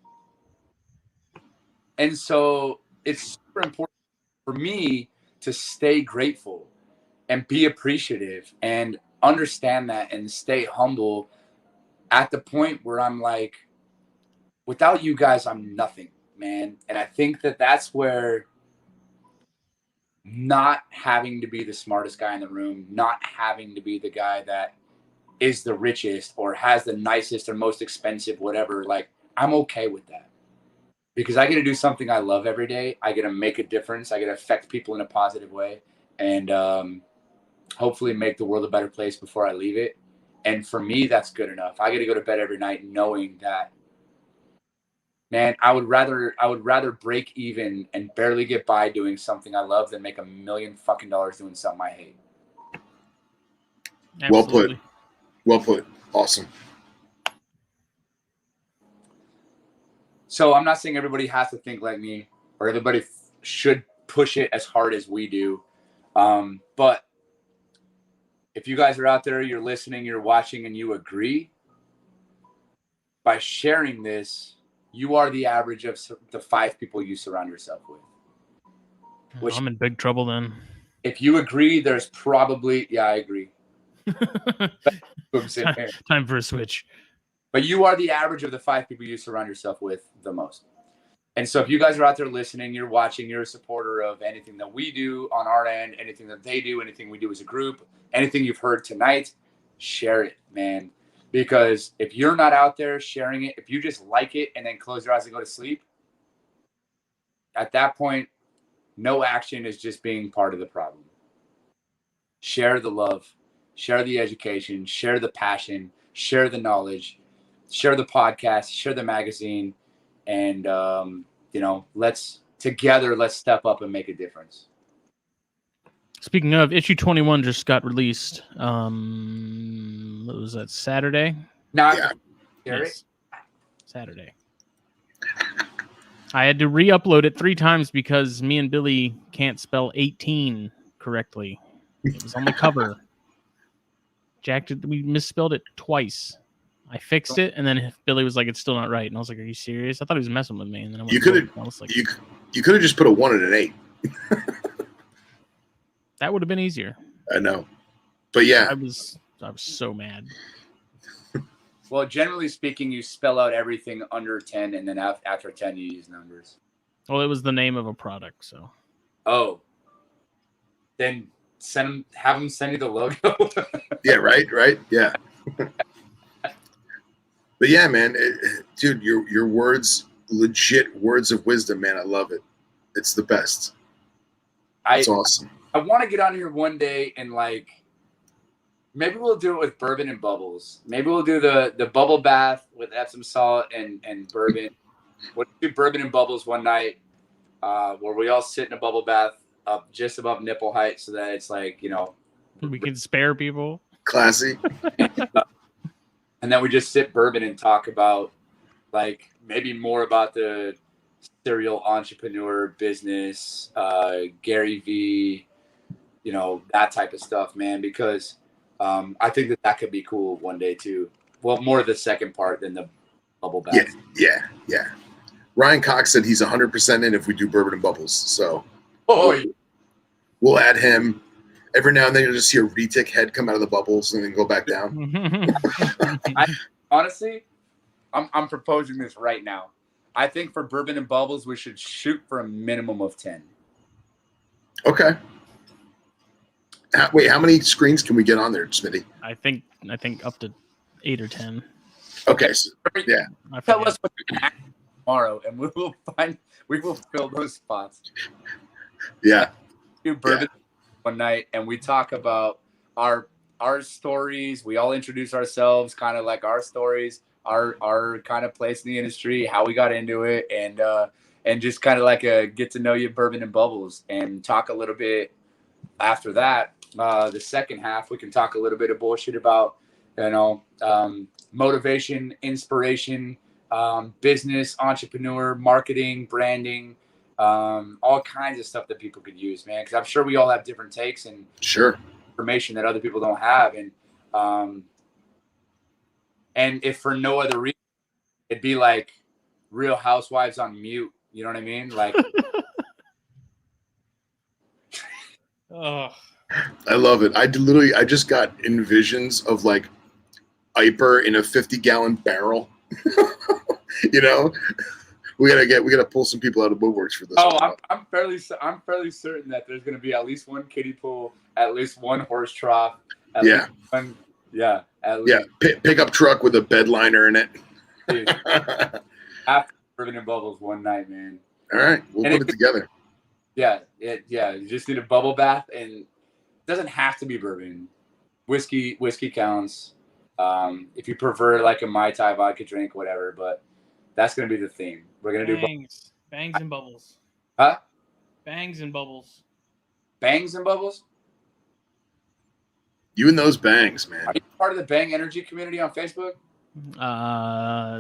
And so it's super important for me to stay grateful and be appreciative and understand that and stay humble at the point where I'm like, without you guys, I'm nothing, man. And I think that that's where not having to be the smartest guy in the room, not having to be the guy that is the richest or has the nicest or most expensive, whatever, like, I'm okay with that. Because I get to do something I love every day. I get to make a difference. I get to affect people in a positive way. And hopefully make the world a better place before I leave it. And for me, that's good enough. I get to go to bed every night knowing that, man, I would rather break even and barely get by doing something I love than make $1 million fucking dollars doing something I hate. Absolutely. Well put. Awesome. So I'm not saying everybody has to think like me or everybody should push it as hard as we do. But if you guys are out there, you're listening, you're watching, and you agree, by sharing this, you are the average of the 5 people you surround yourself with. Which, I'm in big trouble then. if you agree, there's probably, yeah, I agree. Time for a switch. But you are the average of the 5 people you surround yourself with the most. And so if you guys are out there listening, you're watching, you're a supporter of anything that we do on our end, anything that they do, anything we do as a group, anything you've heard tonight, share it, man. Because if you're not out there sharing it, if you just like it and then close your eyes and go to sleep, at that point, no action is just being part of the problem. Share the love, share the education, share the passion, share the knowledge, share the podcast, share the magazine, and, let's step up and make a difference. Speaking of, issue 21 just got released. What was that, Saturday? Yes. Saturday. I had to re-upload it 3 times because me and Billy can't spell 18 correctly. It was on the cover. We misspelled it twice. I fixed it, and then Billy was like, "It's still not right." And I was like, "Are you serious?" I thought he was messing with me. And then you could have just put a 1 and an 8. That would have been easier. I know, but yeah, I was so mad. Well, generally speaking, you spell out everything under 10, and then after 10, you use numbers. Well, it was the name of a product, so. Oh, then have them send you the logo. Yeah, right, yeah. But yeah, man, dude, your words, legit words of wisdom, man. I love it. It's the best. It's awesome. I want to get on here one day and maybe we'll do it with bourbon and bubbles. Maybe we'll do the bubble bath with Epsom salt and bourbon. We'll do bourbon and bubbles one night where we all sit in a bubble bath up just above nipple height so that it's we can spare people. Classy. And then we just sip bourbon and talk about maybe more about the serial entrepreneur business, Gary V, that type of stuff, man, because I think that could be cool one day too. Well, more of the second part than the bubble bath. Yeah. Ryan Cox said he's 100% in if we do bourbon and bubbles. So we'll add him. Every now and then you'll just see a retic head come out of the bubbles and then go back down. Honestly, I'm proposing this right now. I think for bourbon and bubbles, we should shoot for a minimum of 10. Okay. Wait, how many screens can we get on there, Smitty? I think up to 8 or 10. Okay, so, yeah. Tell us what you have tomorrow, and we will fill those spots. Yeah. Do bourbon one night, and we talk about our stories. We all introduce ourselves, kind of like our stories, our kind of place in the industry, how we got into it, and just kind of like a get to know you bourbon and bubbles, and talk a little bit after that. The second half, we can talk a little bit of bullshit about, motivation, inspiration, business, entrepreneur, marketing, branding, all kinds of stuff that people could use, man. Because I'm sure we all have different takes and Sure. information that other people don't have, and if for no other reason, it'd be like Real Housewives on mute. You know what I mean? Like, Oh, I love it. I just got envisions of like Iper in a 50-gallon barrel. You know, we gotta pull some people out of woodworks for this. I'm fairly certain that there's gonna be at least one kiddie pool, at least one horse trough, at least one, at least pickup truck with a bed liner in it. Dude, after Bourbon and Bubbles one night, man. All right, we'll put it together. Yeah. You just need a bubble bath, and it doesn't have to be bourbon. Whiskey counts. If you prefer like a Mai Tai vodka drink, whatever, but that's gonna be the theme. We're gonna do bangs and bubbles. Huh? Bangs and bubbles. Bangs and bubbles. You and those bangs, man. Are you part of the Bang Energy community on Facebook?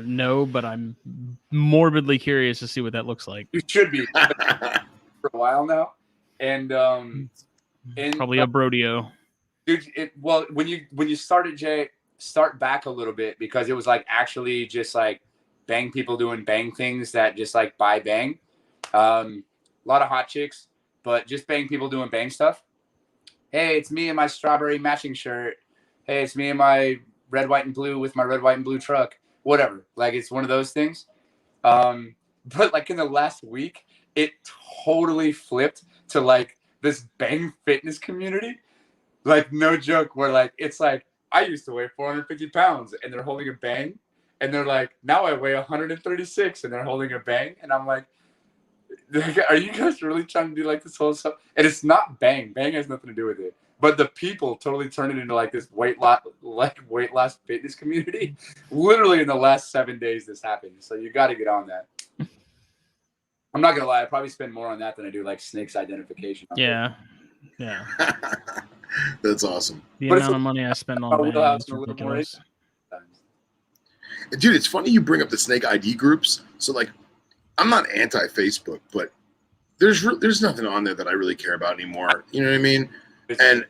No, but I'm morbidly curious to see what that looks like. You should be for a while now, and probably a brodeo. Dude, when you started, Jay, start back a little bit, because it was like actually just like bang people doing bang things that just like buy bang. A lot of hot chicks, but just bang people doing bang stuff. Hey, it's me in my strawberry matching shirt. Hey, it's me in my red, white, and blue with my red, white, and blue truck. Whatever. Like, it's one of those things. But like in the last week, it totally flipped to like this bang fitness community. Like, no joke, where like it's like I used to weigh 450 pounds and they're holding a bang, and they're like, now I weigh 136 and they're holding a bang, and I'm like, are you guys really trying to do like this whole stuff? And it's not bang. Bang has nothing to do with it. But the people totally turned it into like this weight loss fitness community. Literally in the last 7 days this happened. So you got to get on that. I'm not gonna lie, I probably spend more on that than I do like snakes identification. Yeah. That's awesome. The amount of money I spend on bangs is ridiculous. Dude, it's funny you bring up the snake ID groups. So like, I'm not anti-Facebook, but there's nothing on there that I really care about anymore. You know what I mean? And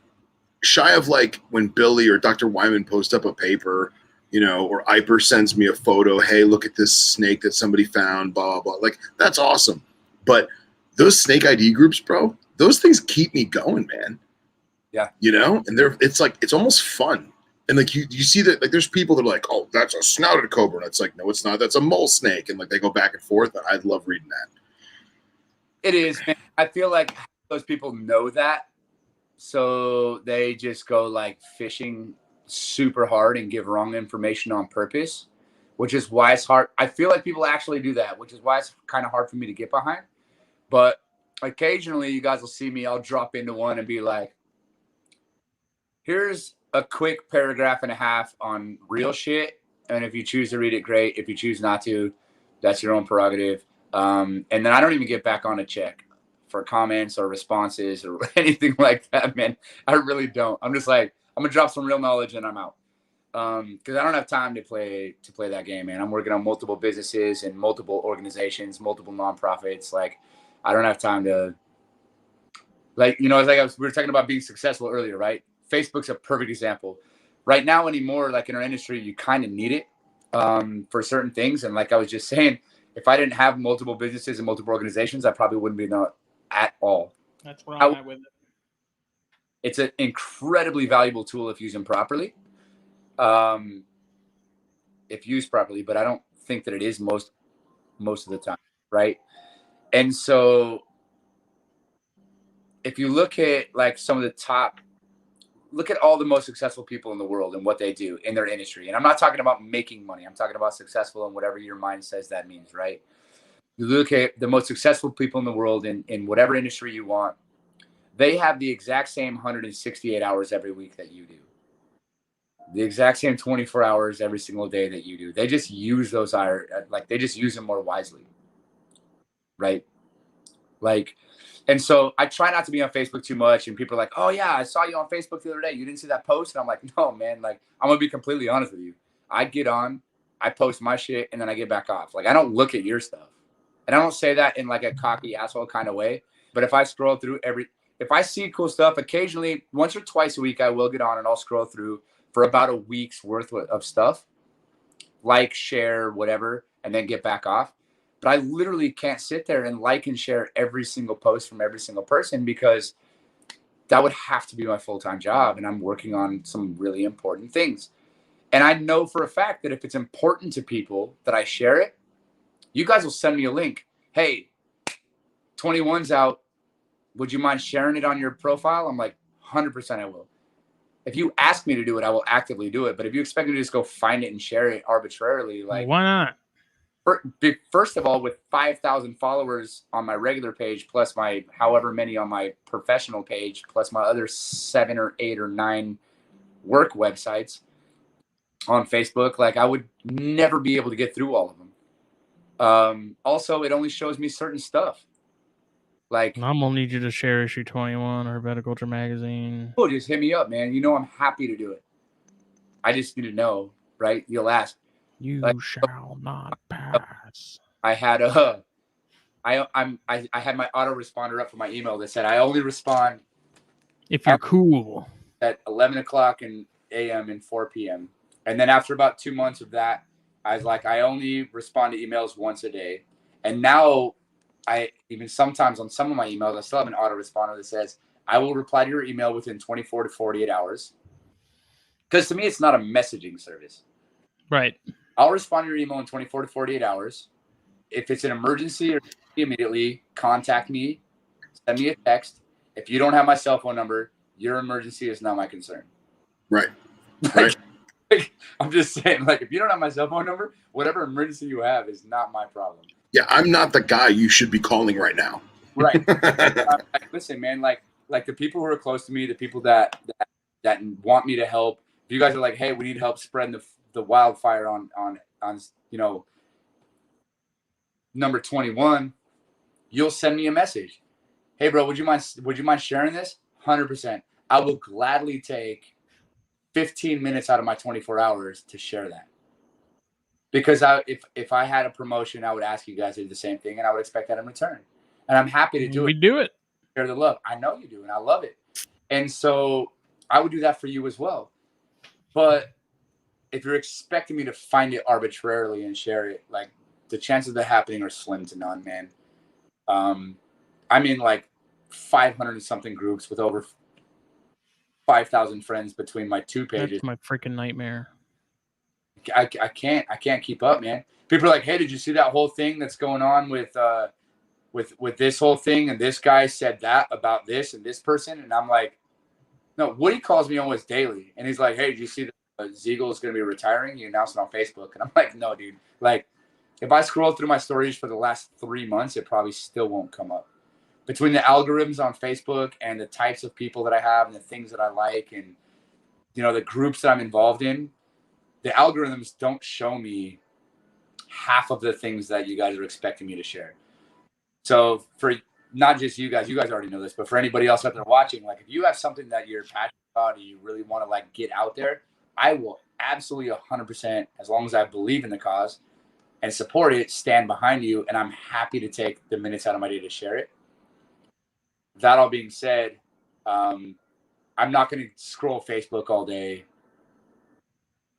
shy of like when Billy or Dr. Wyman post up a paper, or Iper sends me a photo, hey, look at this snake that somebody found, blah, blah, blah. Like, that's awesome. But those snake ID groups, bro, those things keep me going, man. Yeah. And it's almost fun. And like you see that, like, there's people that are like, oh, that's a snouted cobra. And it's like, no, it's not. That's a mole snake. And like they go back and forth. And I love reading that. It is, man. I feel like those people know that. So they just go like fishing super hard and give wrong information on purpose, which is why it's hard. I feel like people actually do that, which is why it's kind of hard for me to get behind. But occasionally you guys will see me, I'll drop into one and be like, here's a quick paragraph and a half on real shit. And if you choose to read it, great. If you choose not to, that's your own prerogative. And then I don't even get back on a check for comments or responses or anything like that, man. I really don't. I'm just like, I'm gonna drop some real knowledge and I'm out. Because I don't have time to play that game, man. I'm working on multiple businesses and multiple organizations, multiple nonprofits. Like, I don't have time to, like, it's like we were talking about being successful earlier, right? Facebook's a perfect example. Right now anymore, like in our industry, you kind of need it for certain things. And like I was just saying, if I didn't have multiple businesses and multiple organizations, I probably wouldn't be known at all. That's where I'm at with it. It's an incredibly valuable tool if used properly. If used properly, but I don't think that it is most of the time, right? And so if you look at like some of the top, look at all the most successful people in the world and what they do in their industry. And I'm not talking about making money. I'm talking about successful in whatever your mind says that means, right? You look at the most successful people in the world in whatever industry you want. They have the exact same 168 hours every week that you do. The exact same 24 hours every single day that you do. They just use those hours, like they just use them more wisely. Right? Like, and so I try not to be on Facebook too much. And people are like, oh yeah, I saw you on Facebook the other day. You didn't see that post? And I'm like, no, man, like I'm gonna be completely honest with you. I get on, I post my shit, and then I get back off. Like I don't look at your stuff. And I don't say that in like a cocky asshole kind of way. But if I scroll through if I see cool stuff, occasionally, once or twice a week, I will get on and I'll scroll through for about a week's worth of stuff, like, share, whatever, and then get back off. But I literally can't sit there and like and share every single post from every single person because that would have to be my full-time job. And I'm working on some really important things. And I know for a fact that if it's important to people that I share it, you guys will send me a link. Hey, 21's out. Would you mind sharing it on your profile? I'm like, 100% I will. If you ask me to do it, I will actively do it. But if you expect me to just go find it and share it arbitrarily, like, why not? First of all, with 5,000 followers on my regular page, plus my however many on my professional page, plus my other 7 or 8 or 9 work websites on Facebook, like I would never be able to get through all of them. Also, it only shows me certain stuff. Like, I'm gonna need you to share issue 21 or Herpetoculture magazine. oh, just hit me up, man. You know I'm happy to do it. I just need to know, right? You'll ask. You like, shall not pass. I had I had my autoresponder up for my email that said I only respond if you're cool at 11 o'clock in a.m. and 4 p.m. And then after about 2 months of that, I was like, I only respond to emails once a day. And now I even sometimes on some of my emails, I still have an autoresponder that says, I will reply to your email within 24 to 48 hours. Because to me, it's not a messaging service. Right. I'll respond to your email in 24 to 48 hours. If it's an emergency or immediately contact me, send me a text. If you don't have my cell phone number, your emergency is not my concern. Right. Like, I'm just saying, like, if you don't have my cell phone number, whatever emergency you have is not my problem. Yeah, I'm not the guy you should be calling right now. Right. Listen, man, like the people who are close to me, the people that want me to help. If you guys are like, hey, we need help spreading the wildfire on number 21, you'll send me a message. Hey, bro, would you mind sharing this? 100%. I will gladly take 15 minutes out of my 24 hours to share that. Because if I had a promotion, I would ask you guys to do the same thing, and I would expect that in return. And I'm happy to do it. We do it. Share the love. I know you do, and I love it. And so I would do that for you as well. But if you're expecting me to find it arbitrarily and share it, like, the chances of that happening are slim to none, man. I'm in like 500 and something groups with over 5,000 friends between my 2 pages. That's my freaking nightmare. I can't keep up, man. People are like, hey, did you see that whole thing that's going on with this whole thing? And this guy said that about this and this person. And I'm like, no, Woody calls me almost daily. And he's like, hey, did you see that Ziegel is going to be retiring? He announced it on Facebook. And I'm like, no, dude. Like, if I scroll through my stories for the last 3 months, it probably still won't come up. Between the algorithms on Facebook and the types of people that I have and the things that I like and, the groups that I'm involved in, the algorithms don't show me half of the things that you guys are expecting me to share. So for not just you guys already know this, but for anybody else out there watching, like, if you have something that you're passionate about and you really want to, like, get out there, I will absolutely 100%, as long as I believe in the cause and support it, stand behind you. And I'm happy to take the minutes out of my day to share it. That all being said, I'm not going to scroll Facebook all day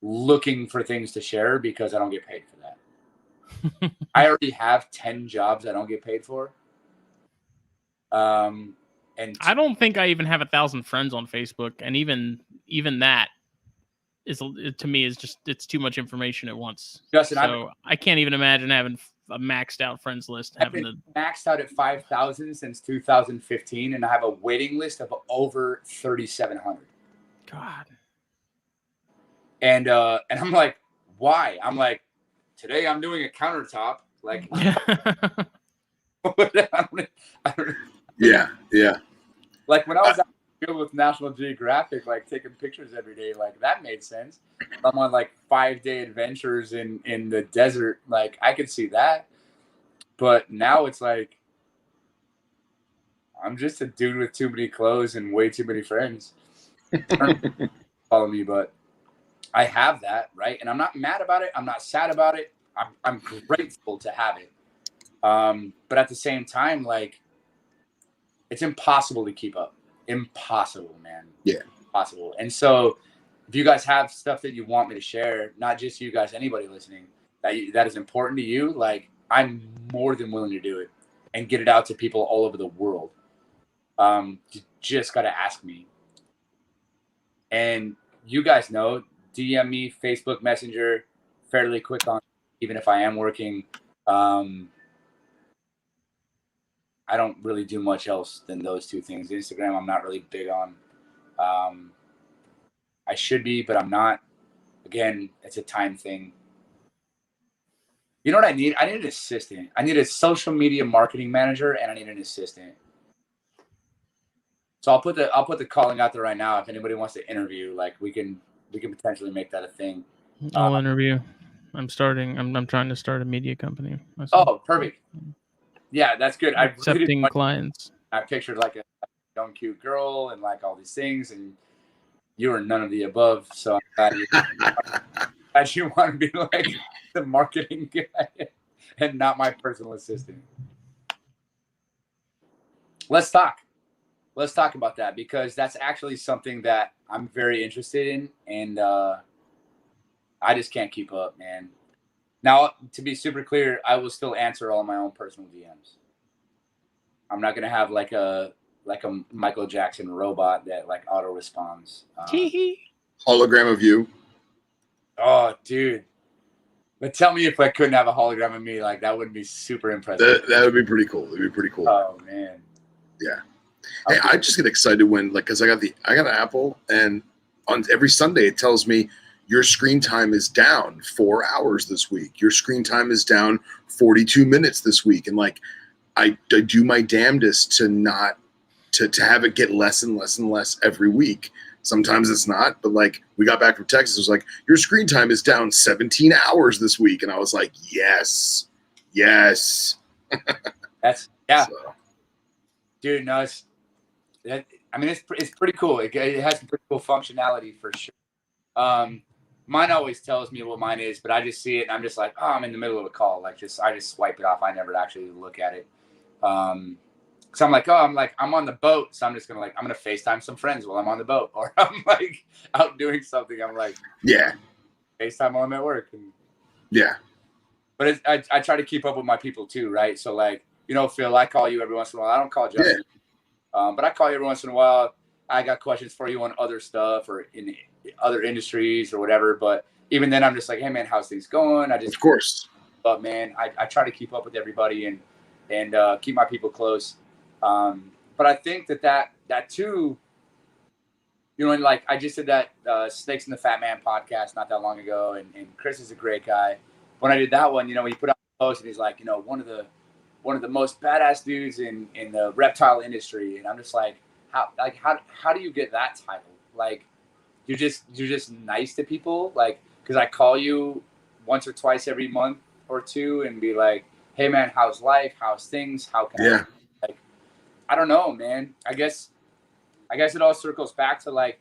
looking for things to share because I don't get paid for that. I already have 10 jobs I don't get paid for. And I don't think I even have 1,000 friends on Facebook, and even that is, to me, is just, it's too much information at once. Justin, so I can't even imagine having a maxed out friends list. I've been maxed out at 5,000 since 2015, and I have a waiting list of over 3,700. God. And I'm like, why? I'm like, today I'm doing a countertop. Like, yeah. Like when I was out in the field with National Geographic, like taking pictures every day, like that made sense. I'm on like 5-day adventures in the desert, like I could see that. But now it's like I'm just a dude with too many clothes and way too many friends. Follow me, but I have that, right? And I'm not mad about it. I'm not sad about it. I'm grateful to have it. But at the same time, like it's impossible to keep up. Impossible, man. Yeah. Impossible. And so if you guys have stuff that you want me to share, not just you guys, anybody listening, that is important to you, like I'm more than willing to do it and get it out to people all over the world. You just got to ask me. And you guys know, DM me, Facebook Messenger, fairly quick on, even if I am working. I don't really do much else than those two things. Instagram, I'm not really big on. I should be, but I'm not. Again, it's a time thing. You know what I need? I need an assistant. I need a social media marketing manager, and I need an assistant. So I'll put the calling out there right now. If anybody wants to interview, like we can potentially make that a thing. I'll interview. I'm trying to start a media company myself. Oh, perfect. Yeah, that's good. Accepting clients. I pictured like a young, cute girl and like all these things, and you were none of the above. So I'm glad you want to be like the marketing guy and not my personal assistant. Let's talk about that, because that's actually something that I'm very interested in, and I just can't keep up, man. Now, to be super clear, I will still answer all my own personal DMs. I'm not gonna have like a Michael Jackson robot that like auto responds. Hologram of you. Oh, dude. But tell me if I couldn't have a hologram of me, like that would be super impressive. That would be pretty cool. It'd be pretty cool. Oh man. Yeah. Hey, I just get excited when, like, because I got an Apple, and on every Sunday it tells me your screen time is down 4 hours this week. Your screen time is down 42 minutes this week, and like I do my damnedest to not to have it get less and less and less every week. Sometimes it's not, but like we got back from Texas, it was like your screen time is down 17 hours this week, and I was like, yes. That's yeah, so. Dude. No, it's pretty cool. It has some pretty cool functionality for sure. Mine always tells me what mine is, but I just see it and I'm just like, oh, I'm in the middle of a call. Like I just swipe it off. I never actually look at it. So I'm like, I'm on the boat. So I'm just I'm going to FaceTime some friends while I'm on the boat, or I'm like out doing something. I'm like, yeah, FaceTime while I'm at work. And, yeah. But I try to keep up with my people too. Right. So like, Phil, I call you every once in a while. I don't call Justin. Yeah. But I call you every once in a while. I got questions for you on other stuff or in other industries or whatever. But even then, I'm just like, hey, man, how's things going? Of course. But, man, I try to keep up with everybody and keep my people close. But I think that too, and like I just did that Snakes and the Fat Man podcast not that long ago. And Chris is a great guy. When I did that one, he put out a post and he's like, one of the most badass dudes in the reptile industry. And I'm just like, how do you get that title? Like, you're just nice to people, like, because I call you once or twice every month or two and be like, hey man, how's life? How's things? How can I? Like, I don't know, man. I guess it all circles back to like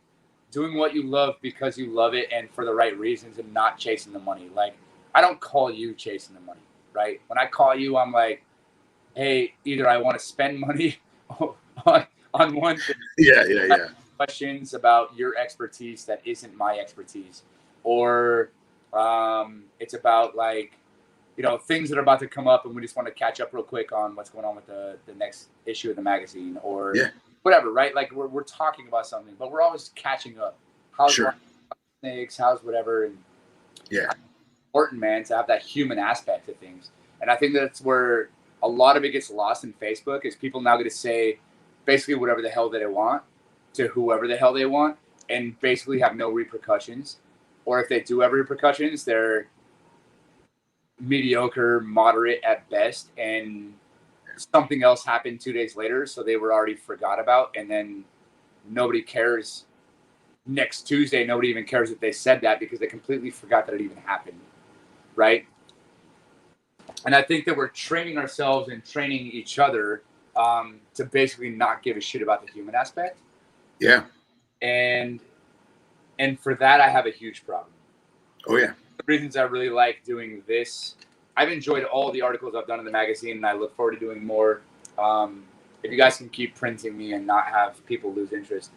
doing what you love because you love it and for the right reasons and not chasing the money. Like, I don't call you chasing the money, right? When I call you, I'm like, hey, either I want to spend money on one thing. Yeah. Questions about your expertise that isn't my expertise, or it's about like, things that are about to come up and we just want to catch up real quick on what's going on with the next issue of the magazine or whatever, right? Like we're talking about something, but we're always catching up. How's snakes? How's whatever? And it's important, man, to have that human aspect of things. And I think that's where a lot of it gets lost in Facebook is people now get to say basically whatever the hell they want to whoever the hell they want and basically have no repercussions. Or if they do have repercussions, they're mediocre, moderate at best. And something else happened 2 days later, so they were already forgot about, and then nobody cares. Next Tuesday, nobody even cares that they said that because they completely forgot that it even happened, right? And I think that we're training ourselves and training each other to basically not give a shit about the human aspect. Yeah. And for that, I have a huge problem. Oh, yeah. The reasons I really like doing this, I've enjoyed all the articles I've done in the magazine, and I look forward to doing more. If you guys can keep printing me and not have people lose interest.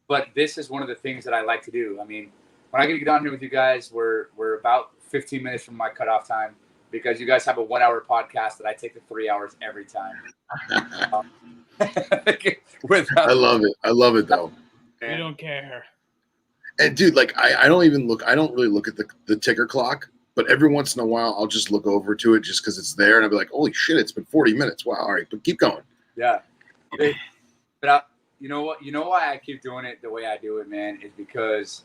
But this is one of the things that I like to do. I mean, when I get down here with you guys, we're about 15 minutes from my cutoff time because you guys have a 1 hour podcast that I take to 3 hours every time. I love it. I love it though. We don't care. And dude, like I don't really look at the ticker clock, but every once in a while I'll just look over to it just because it's there and I'll be like, holy shit, it's been 40 minutes. Wow, all right, but keep going. Yeah. You know what? You know why I keep doing it the way I do it, man, is because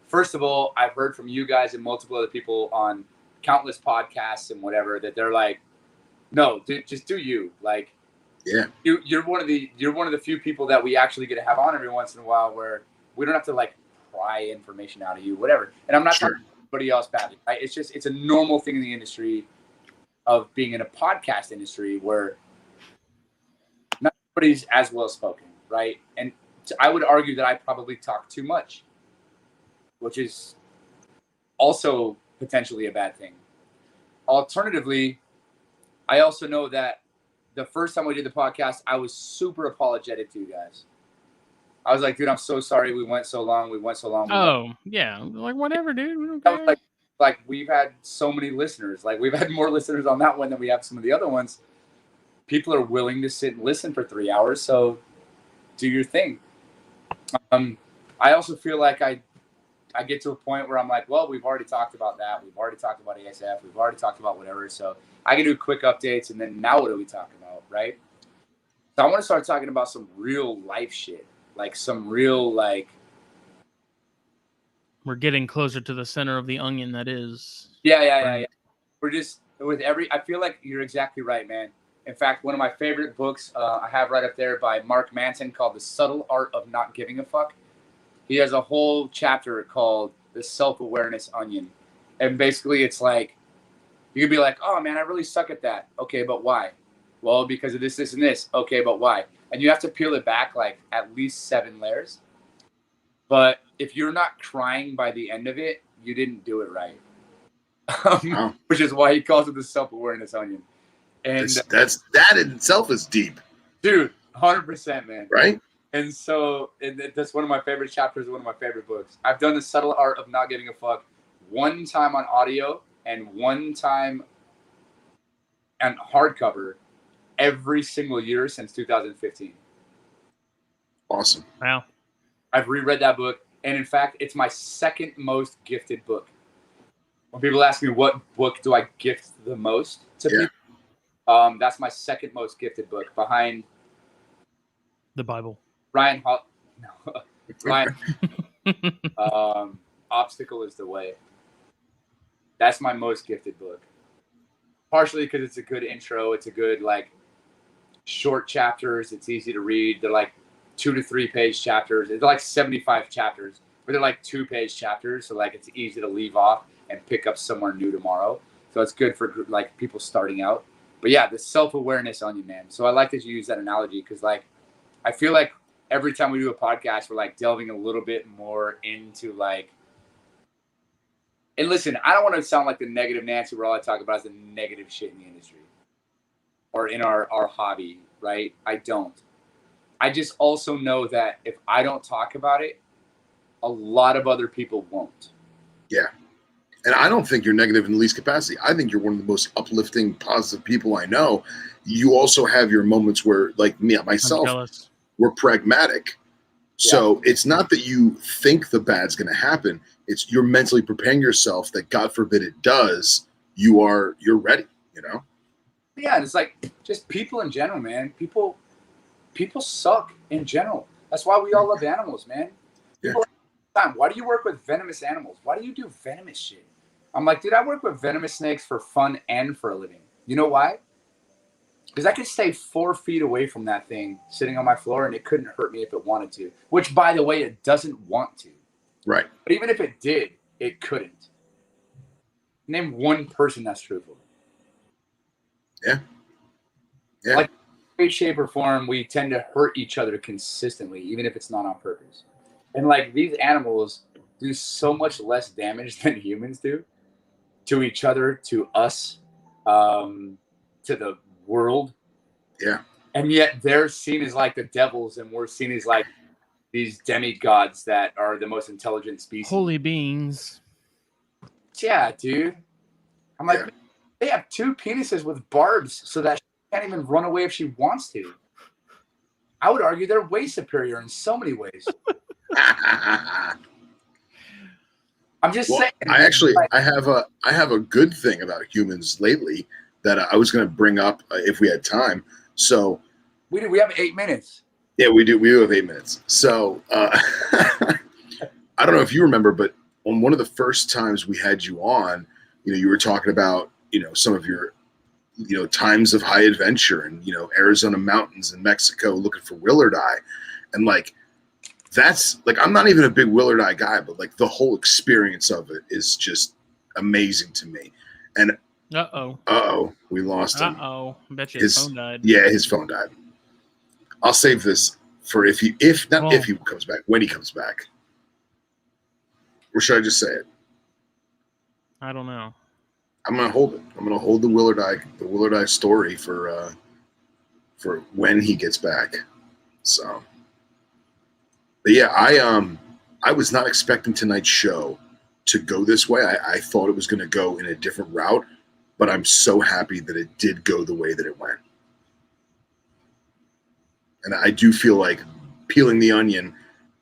first of all, I've heard from you guys and multiple other people on countless podcasts and whatever that they're like, no, dude, just do you. Like, yeah, you're one of the few people that we actually get to have on every once in a while where we don't have to like pry information out of you, whatever. And I'm not talking about anybody else badly. Right? It's a normal thing in the industry of being in a podcast industry where not everybody's as well spoken, right? And I would argue that I probably talk too much, which is also potentially a bad thing. Alternatively, I also know that the first time we did the podcast, I was super apologetic to you guys. I was like, dude, I'm so sorry we went so long. Oh, yeah. Like, whatever, dude. We don't care. I was like, we've had so many listeners. Like, we've had more listeners on that one than we have some of the other ones. People are willing to sit and listen for 3 hours, so do your thing. I also feel like I get to a point where I'm like, well, we've already talked about that. We've already talked about ASF. We've already talked about whatever. So I can do quick updates, and then now what are we talking about, right? So I want to start talking about some real life shit, like some real like. We're getting closer to the center of the onion. That is. Yeah. We're just with I feel like you're exactly right, man. In fact, one of my favorite books I have right up there by Mark Manson called The Subtle Art of Not Giving a Fuck. He has a whole chapter called The Self-Awareness Onion. And basically it's like, you could be like, oh man, I really suck at that. Okay, but why? Well, because of this, this, and this. Okay, but why? And you have to peel it back like at least 7 layers. But if you're not crying by the end of it, you didn't do it right. Which is why he calls it the self-awareness onion. And that in itself is deep. Dude, 100%, man. Right? And so that's one of my favorite chapters, one of my favorite books. I've done The Subtle Art of Not Giving a Fuck one time on audio and one time on hardcover every single year since 2015. Awesome. Wow. I've reread that book, and in fact, it's my second most gifted book. When people ask me what book do I gift the most to people, that's my second most gifted book behind the Bible. Ryan Obstacle is the Way. That's my most gifted book. Partially because it's a good intro. It's a good, like, short chapters. It's easy to read. They're like 2 to 3 page chapters. They're like 75 chapters, but they're like 2-page chapters. So like it's easy to leave off and pick up somewhere new tomorrow. So it's good for like people starting out. But yeah, the self-awareness onion, man. So I like that you use that analogy because like I feel like every time we do a podcast, we're like delving a little bit more into like. And listen, I don't want to sound like the negative Nancy where all I talk about is the negative shit in the industry or in our hobby, right? I don't. I just also know that if I don't talk about it, a lot of other people won't. Yeah. And I don't think you're negative in the least capacity. I think you're one of the most uplifting, positive people I know. You also have your moments where, like me, myself, we're pragmatic. So it's not that you think the bad's going to happen. It's you're mentally preparing yourself that God forbid it does. You're ready, you know? Yeah. And it's like just people in general, man. People suck in general. That's why we all love animals, man. People why do you work with venomous animals? Why do you do venomous shit? I'm like, dude, I work with venomous snakes for fun and for a living. You know why? Because I could stay 4 feet away from that thing sitting on my floor and it couldn't hurt me if it wanted to. Which, by the way, it doesn't want to. Right. But even if it did, it couldn't. Name one person that's truthful. Yeah. Yeah. Like, in way, shape, or form, we tend to hurt each other consistently, even if it's not on purpose. And like these animals do so much less damage than humans do to each other, to us, to the world. Yeah. And yet they're seen as like the devils, and we're seen as like these demigods that are the most intelligent species. Holy beings. Yeah, dude. I'm like, Yeah. they have 2 penises with barbs so that she can't even run away if she wants to. I would argue they're way superior in so many ways. I'm just saying. I have a good thing about humans lately that I was going to bring up if we had time. So We have 8 minutes. yeah, we do have 8 minutes. So I don't know if you remember, but on one of the first times we had you on, you were talking about some of your times of high adventure and Arizona mountains and Mexico looking for willardi, and like that's like, I'm not even a big willardi guy, but like the whole experience of it is just amazing to me. And we lost him. I bet you his phone died. Yeah, his phone died. I'll save this for if he comes back, when he comes back. Or should I just say it? I don't know. I'm gonna hold it. I'm gonna hold the willardi story for when he gets back. So, but yeah, I was not expecting tonight's show to go this way. I thought it was going to go in a different route, but I'm so happy that it did go the way that it went. And I do feel like peeling the onion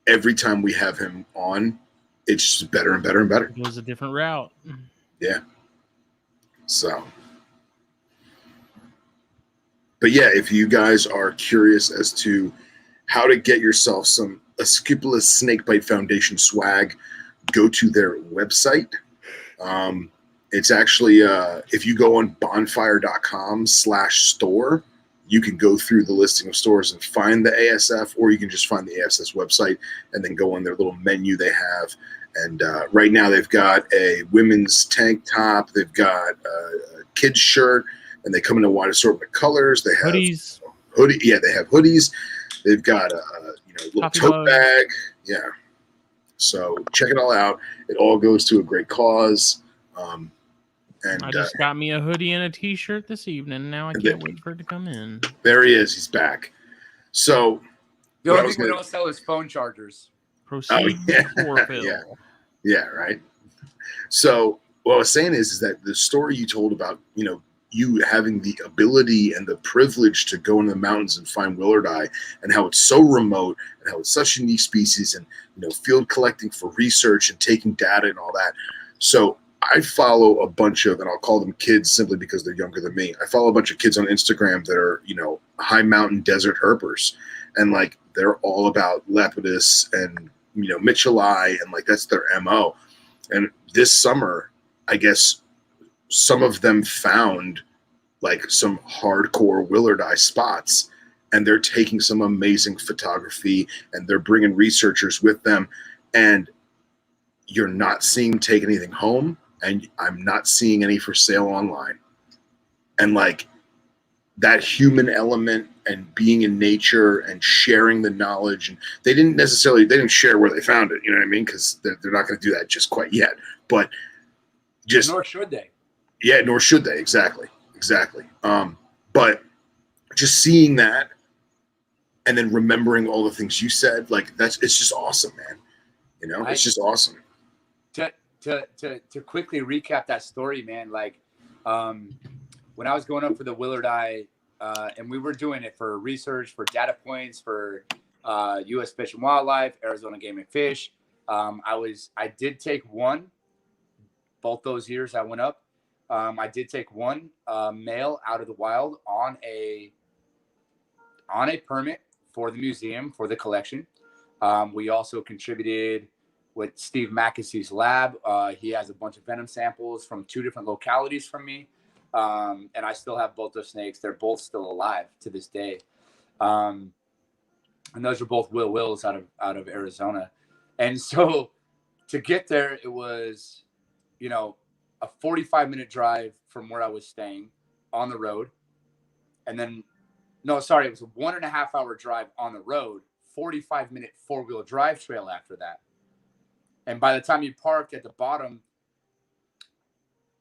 every time we have him on, it's just better and better and better. It was a different route. Yeah. So, but yeah, if you guys are curious as to how to get yourself some Escupulus Snakebite Foundation swag, go to their website. It's actually, if you go on bonfire.com/store, you can go through the listing of stores and find the ASF, or you can just find the ASS website and then go on their little menu they have. And right now they've got a women's tank top, they've got a kid's shirt, and they come in a wide assortment of colors. They have hoodies. They have hoodies. They've got a little Coffee tote mug. bag. Yeah. So check it all out. It all goes to a great cause. And I just got me a hoodie and a t-shirt this evening. Now I can't wait for it to come in. There he is. He's back. So The only thing we don't sell is phone chargers. Proceed for Phil. Yeah, right. So what I was saying is that the story you told about, you having the ability and the privilege to go in the mountains and find willardi, and how it's so remote and how it's such a unique species, and field collecting for research and taking data and all that. So I follow a bunch of, and I'll call them kids simply because they're younger than me. I follow a bunch of kids on Instagram that are, high mountain desert herpers, and like they're all about Lepidus and Mitchellii, and like that's their MO. And this summer, I guess some of them found like some hardcore willardi spots, and they're taking some amazing photography, and they're bringing researchers with them, and you're not seeing them take anything home, and I'm not seeing any for sale online. And like that human element and being in nature and sharing the knowledge, and they didn't share where they found it, you know what I mean? Because they're not going to do that just quite yet, but just nor should they. Yeah, nor should they. Exactly. But just seeing that and then remembering all the things you said, like it's just awesome, man. It's just awesome. To quickly recap that story, man, like when I was going up for the willardi, and we were doing it for research, for data points, for U.S. Fish and Wildlife, Arizona Game and Fish. I did take one. Both those years I went up. I did take one male out of the wild on a permit for the museum, for the collection. We also contributed with Steve Mackessy's lab. He has a bunch of venom samples from 2 different localities from me. And I still have both those snakes. They're both still alive to this day. And those are both Wills out of Arizona. And so to get there, it was, a 45-minute drive from where I was staying on the road. And then, no, sorry, it was a 1.5-hour drive on the road, 45-minute 4-wheel drive trail after that. And by the time you parked at the bottom,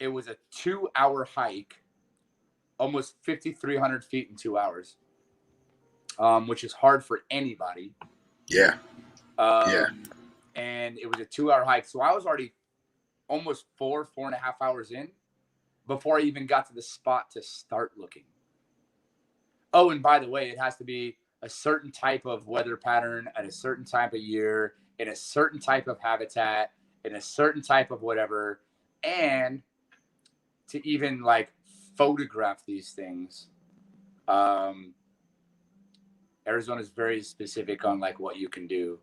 it was a 2-hour hike, almost 5,300 feet in 2 hours, which is hard for anybody. Yeah. And it was a 2-hour hike. So I was already almost 4.5 hours in before I even got to the spot to start looking. Oh, and by the way, it has to be a certain type of weather pattern at a certain time of year, in a certain type of habitat, in a certain type of whatever. And to even like photograph these things, Arizona is very specific on like what you can do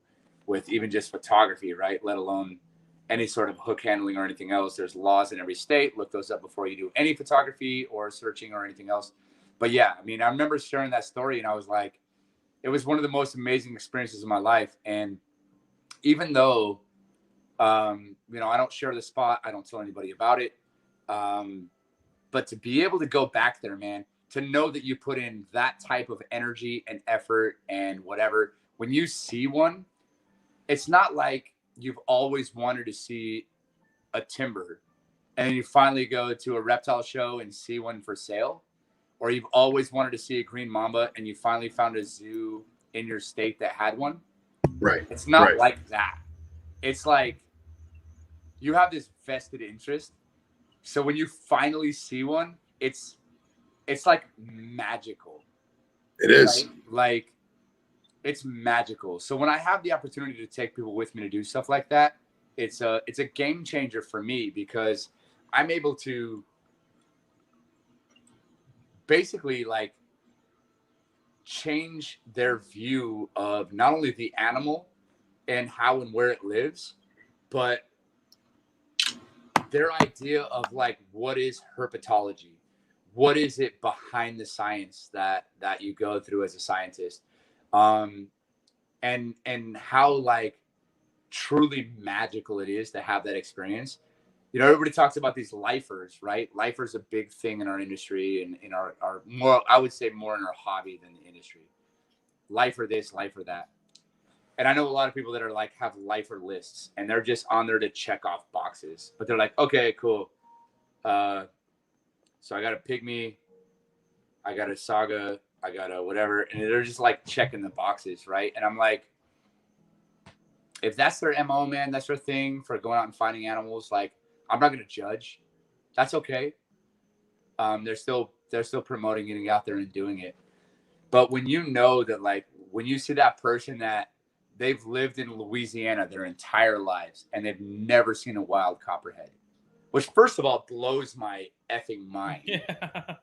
with even just photography, right? Let alone any sort of hook handling or anything else. There's laws in every state. Look those up before you do any photography or searching or anything else. But yeah, I mean, I remember sharing that story and I was like, it was one of the most amazing experiences of my life. And even though, I don't share the spot, I don't tell anybody about it. But to be able to go back there, man, to know that you put in that type of energy and effort and whatever, when you see one, it's not like you've always wanted to see a timber and then you finally go to a reptile show and see one for sale, or you've always wanted to see a green mamba and you finally found a zoo in your state that had one. Right. It's not like that. It's like you have this vested interest. So when you finally see one, it's like magical. It is. Right? Like it's magical. So when I have the opportunity to take people with me to do stuff like that, it's a game changer for me because I'm able to basically like change their view of not only the animal and how and where it lives, but their idea of like what is herpetology, what is it behind the science that you go through as a scientist, and how like truly magical it is to have that experience. Everybody talks about these lifers, right? Lifers a big thing in our industry and in our more, I would say more in our hobby than the industry. Lifer this, lifer that. And I know a lot of people that are like have lifer lists and they're just on there to check off boxes, but they're like, okay, cool. So I got a pygmy, I got a saga, I got a whatever. And they're just like checking the boxes. Right. And I'm like, if that's their MO, man, that's their thing for going out and finding animals. Like, I'm not going to judge. That's okay. They're still promoting getting out there and doing it. But when you know that, like, when you see that person that they've lived in Louisiana their entire lives and they've never seen a wild copperhead, which first of all blows my effing mind. Yeah.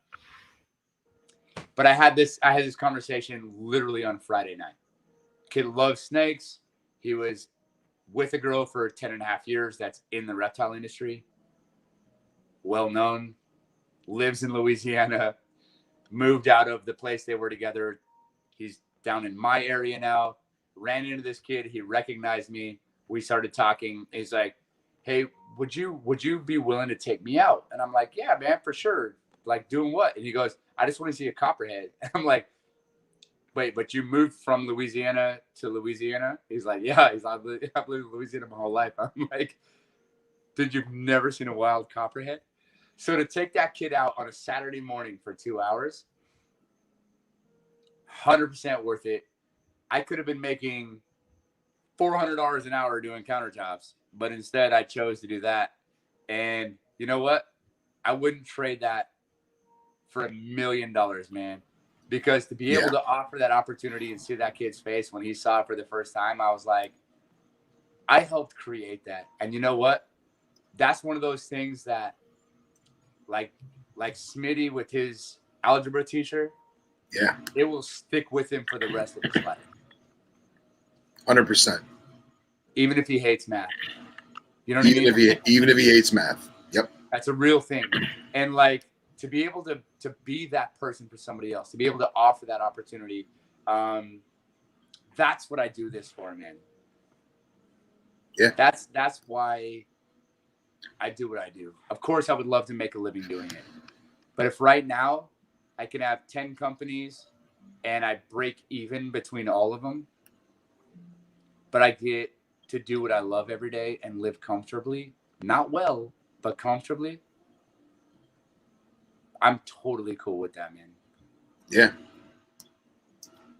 But I had this conversation literally on Friday night. Kid loves snakes. He was with a girl for 10.5 years that's in the reptile industry. Well known. Lives in Louisiana. Moved out of the place they were together. He's down in my area now. Ran into this kid. He recognized me. We started talking. He's like, hey, would you be willing to take me out? And I'm like, yeah, man, for sure. Like, doing what? And he goes, I just want to see a copperhead. And I'm like, wait, but you moved from Louisiana to Louisiana? He's like, yeah. He's like, I've lived in Louisiana my whole life. I'm like, did you've never seen a wild copperhead? So to take that kid out on a Saturday morning for 2 hours, 100% worth it. I could have been making $400 an hour doing countertops, but instead I chose to do that. And you know what? I wouldn't trade that for $1 million, man. Because to be able to offer that opportunity and see that kid's face when he saw it for the first time, I was like, I helped create that. And you know what? That's one of those things that, like Smitty with his algebra teacher, it will stick with him for the rest of his life. 100%. Even if he hates math. You know what I mean? Even if he hates math. Yep. That's a real thing. And like, to be able to be that person for somebody else, to be able to offer that opportunity. That's what I do this for, man. Yeah. That's why I do what I do. Of course, I would love to make a living doing it. But if right now I can have 10 companies and I break even between all of them, but I get to do what I love every day and live comfortably, not well, but comfortably, I'm totally cool with that, man. Yeah.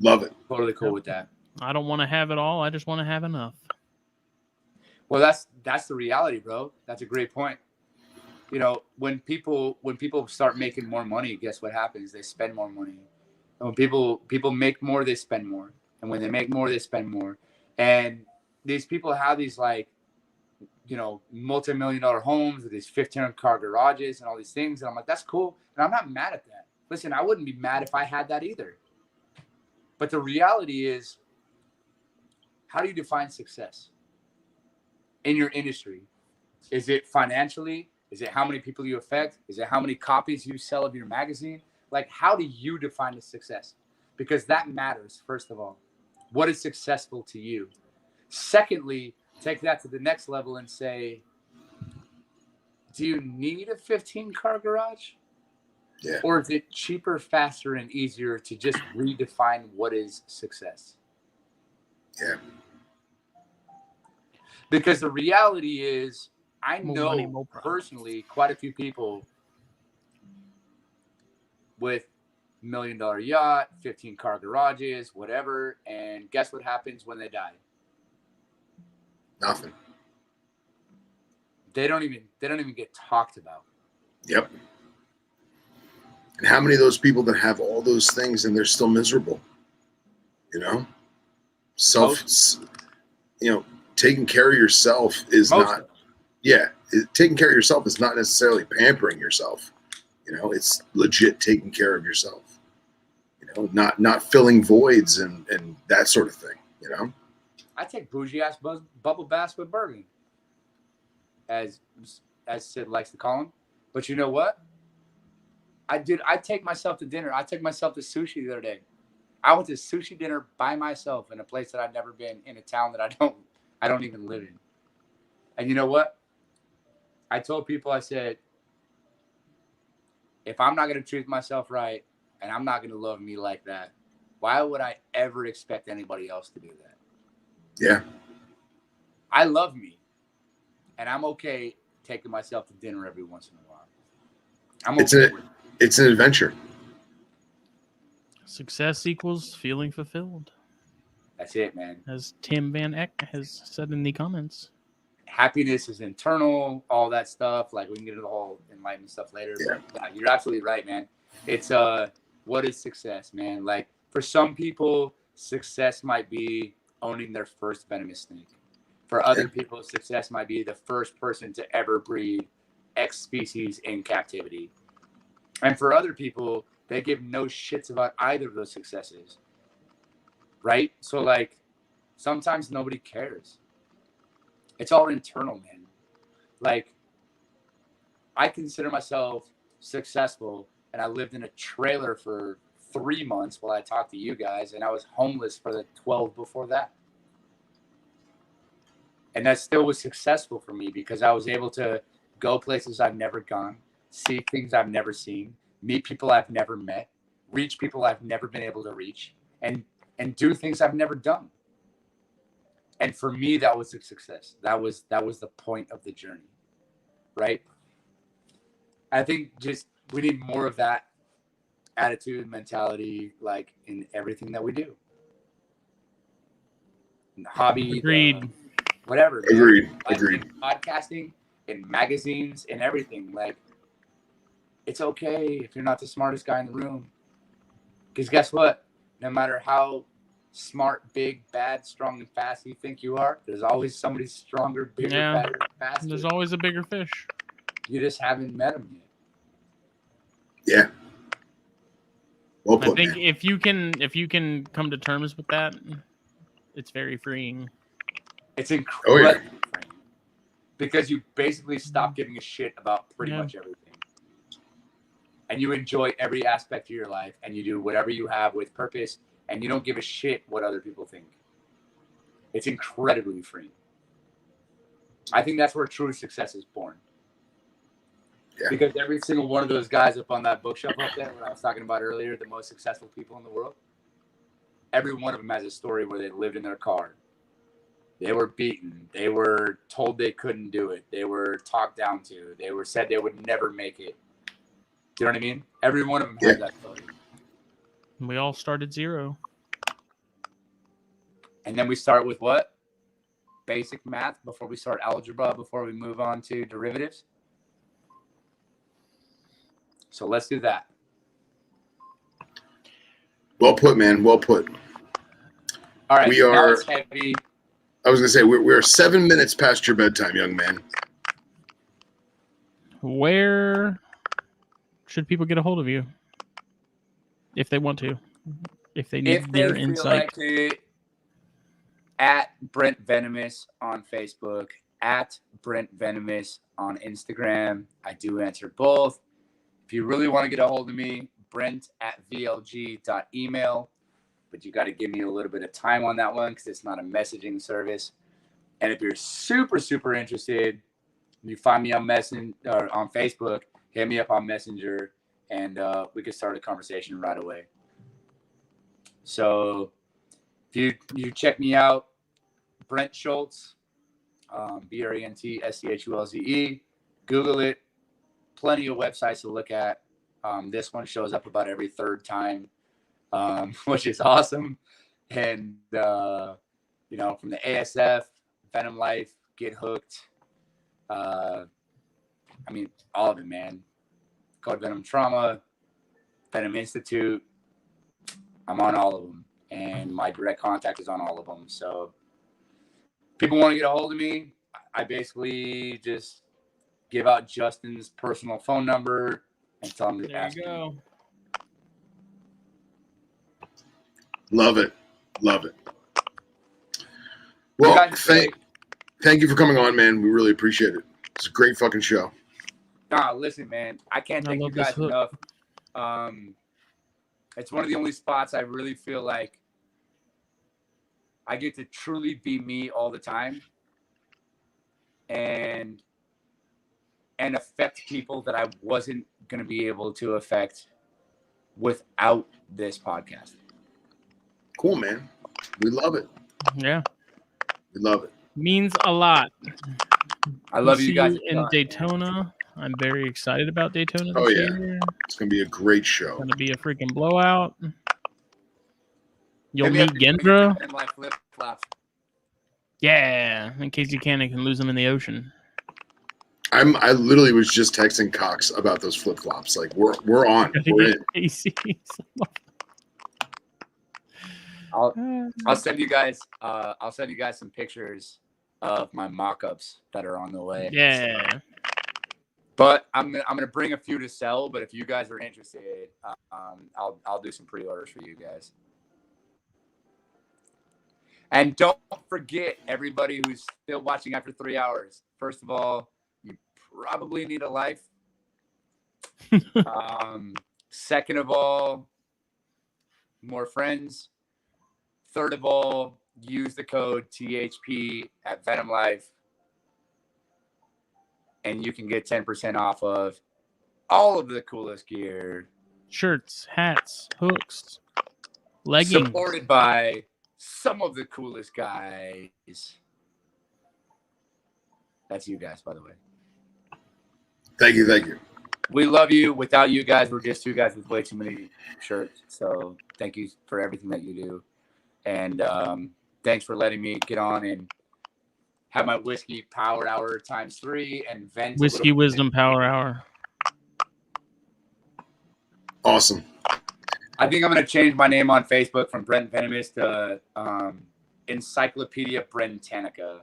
Love it. Totally cool with that. I don't want to have it all. I just want to have enough. Well, that's the reality, bro. That's a great point. You know, when people start making more money, guess what happens? They spend more money. And when people make more, they spend more. And when they make more, they spend more. And these people have these, like, you know, multi-million-dollar homes with these 15-car garages and all these things. And I'm like, that's cool. And I'm not mad at that. Listen, I wouldn't be mad if I had that either. But the reality is, how do you define success in your industry? Is it financially? Is it how many people you affect? Is it how many copies you sell of your magazine? Like, how do you define a success? Because that matters, first of all. What is successful to you? Secondly, take that to the next level and say, do you need a 15-car garage? Yeah. Or is it cheaper, faster, and easier to just redefine what is success? Yeah. Because the reality is, I More know money, more problems. personally quite a few people with $1 million yacht, 15-car garages, whatever, and guess what happens when they die? Nothing. They don't even get talked about. Yep. And how many of those people that have all those things and they're still miserable? You know, taking care of yourself is not. Yeah, taking care of yourself is not necessarily pampering yourself. You know, it's legit taking care of yourself. You know, not filling voids and that sort of thing. You know, I take bougie ass bubble baths with bourbon, as Sid likes to call them. But you know what? I take myself to dinner. I took myself to sushi the other day. I went to sushi dinner by myself in a place that I've never been, in a town that I don't even live in. And you know what? I told people, I said, if I'm not going to treat myself right and I'm not going to love me like that, why would I ever expect anybody else to do that? yeah, I love me, and I'm okay taking myself to dinner every once in a while. I'm okay with it. It's an adventure. Success equals feeling fulfilled, That's it, man. as Tim Van Eck has said in the comments. Happiness is internal, all that stuff. Like, we can get into the whole enlightenment stuff later. Yeah. But yeah, you're absolutely right, man. It's what is success, man? Like, for some people, success might be owning their first venomous snake. For other people, success might be the first person to ever breed X species in captivity. And for other people, they give no shits about either of those successes. Right? So, like, sometimes nobody cares. It's all internal, man. Like, I consider myself successful, and I lived in a trailer for 3 months while I talked to you guys, and I was homeless for the 12 before that. And that still was successful for me because I was able to go places I've never gone, see things I've never seen, meet people I've never met, reach people I've never been able to reach, and do things I've never done. And for me, that was a success. That was the point of the journey, right? I think just we need more of that attitude, mentality, like, in everything that we do. In the hobby, Agreed. whatever. Agreed. Man. Like, Agreed. in podcasting, in magazines, in everything. Like, it's okay if you're not the smartest guy in the room. Because guess what? No matter how smart, big, bad, strong, and fast you think you are, there's always somebody stronger, bigger, better, faster. There's always a bigger fish. You just haven't met them yet. Yeah. Well I put, think man. if you can come to terms with that, it's very freeing. It's incredible. Oh, yeah. Because you basically stop giving a shit about pretty much everything. and you enjoy every aspect of your life, and you do whatever you have with purpose, and you don't give a shit what other people think. It's incredibly freeing. I think that's where true success is born. Yeah. Because every single one of those guys up on that bookshelf up there, what I was talking about earlier, the most successful people in the world, every one of them has a story where they lived in their car. They were beaten. They were told they couldn't do it. They were talked down to. They were said they would never make it. Do you know what I mean? Every one of them has that story. We all started zero. And then we start with what? Basic math before we start algebra, before we move on to derivatives. So let's do that. Well put, man. Well put. All right. We are. Now it's heavy. I was gonna say we're 7 minutes past your bedtime, young man. Where should people get a hold of you if they want to? If they need your insight. Like it, at Brent Venomous on Facebook, at Brent Venomous on Instagram. I do answer both. If you really want to get a hold of me, brent@vlg.email. But you got to give me a little bit of time on that one because it's not a messaging service. And if you're super, super interested, you find me on on Facebook, hit me up on Messenger, and we can start a conversation right away. So if you check me out, Brent Schultz, BrentSchulze, Google it. Plenty of websites to look at. This one shows up about every third time, which is awesome. And, from the ASF, Venom Life, Get Hooked. All of it, man. Code Venom Trauma, Venom Institute. I'm on all of them. And my direct contact is on all of them. So people want to get a hold of me. I basically just give out Justin's personal phone number and tell him to ask me. There you go. Love it. Love it. Well, thank you for coming on, man. We really appreciate it. It's a great fucking show. Nah, listen, man. I can't thank you guys enough. It's one of the only spots I really feel like I get to truly be me all the time and affect people that I wasn't going to be able to affect without this podcast. Cool, man. We love it. Yeah. We love it. Means a lot. I love you guys. In Daytona. I'm very excited about Daytona this year. It's going to be a great show. It's going to be a freaking blowout. You'll meet Gendra. Yeah. In case you can lose them in the ocean. I literally was just texting Cox about those flip flops. Like we're on. We're in. I'll send you guys. I'll send you guys some pictures of my mock-ups that are on the way. Yeah. But I'm gonna bring a few to sell. But if you guys are interested, I'll do some pre-orders for you guys. And don't forget, everybody who's still watching after 3 hours. First of all, you probably need a life. Second of all, more friends. Third of all, use the code THP at Venom Life, and you can get 10% off of all of the coolest gear. Shirts, hats, hooks, leggings. Supported by some of the coolest guys. That's you guys, by the way. Thank you. Thank you. We love you. Without you guys, we're just two guys with way too many shirts. So thank you for everything that you do. And thanks for letting me get on and have my whiskey power hour times 3 and vent. Whiskey Wisdom Power Hour. Awesome. I think I'm going to change my name on Facebook from Brent Venomous to Encyclopedia Brentanica.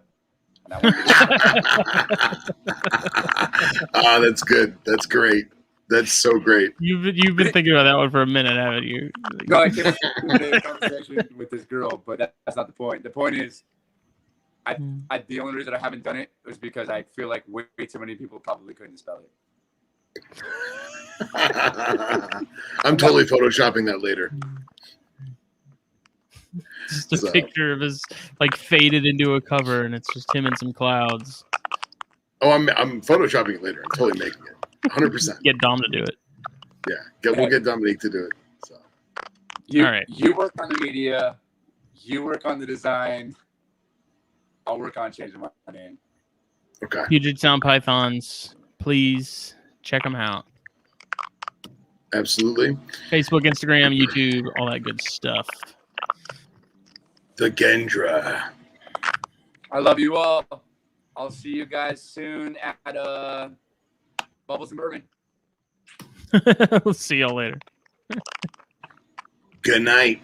That's good. That's great. That's so great. You've been thinking about that one for a minute, haven't you? No, I came into a conversation with this girl, but that's not the point. The point is, the only reason I haven't done it was because I feel like way too many people probably couldn't spell it. I'm totally photoshopping that later. Just a So- picture of his like faded into a cover, and it's just him in some clouds. Oh, I'm photoshopping it later. I'm totally making it. 100%. Get Dom to do it. Yeah, we'll get Dominique to do it. So You, All right. You work on the media. You work on the design. I'll work on changing my name. okay. Puget Sound Pythons, please check them out. Absolutely. Facebook, Instagram, YouTube, all that good stuff. The Gendra. I love you all. I'll see you guys soon at Bubbles and Bourbon. We'll see y'all later. Good night.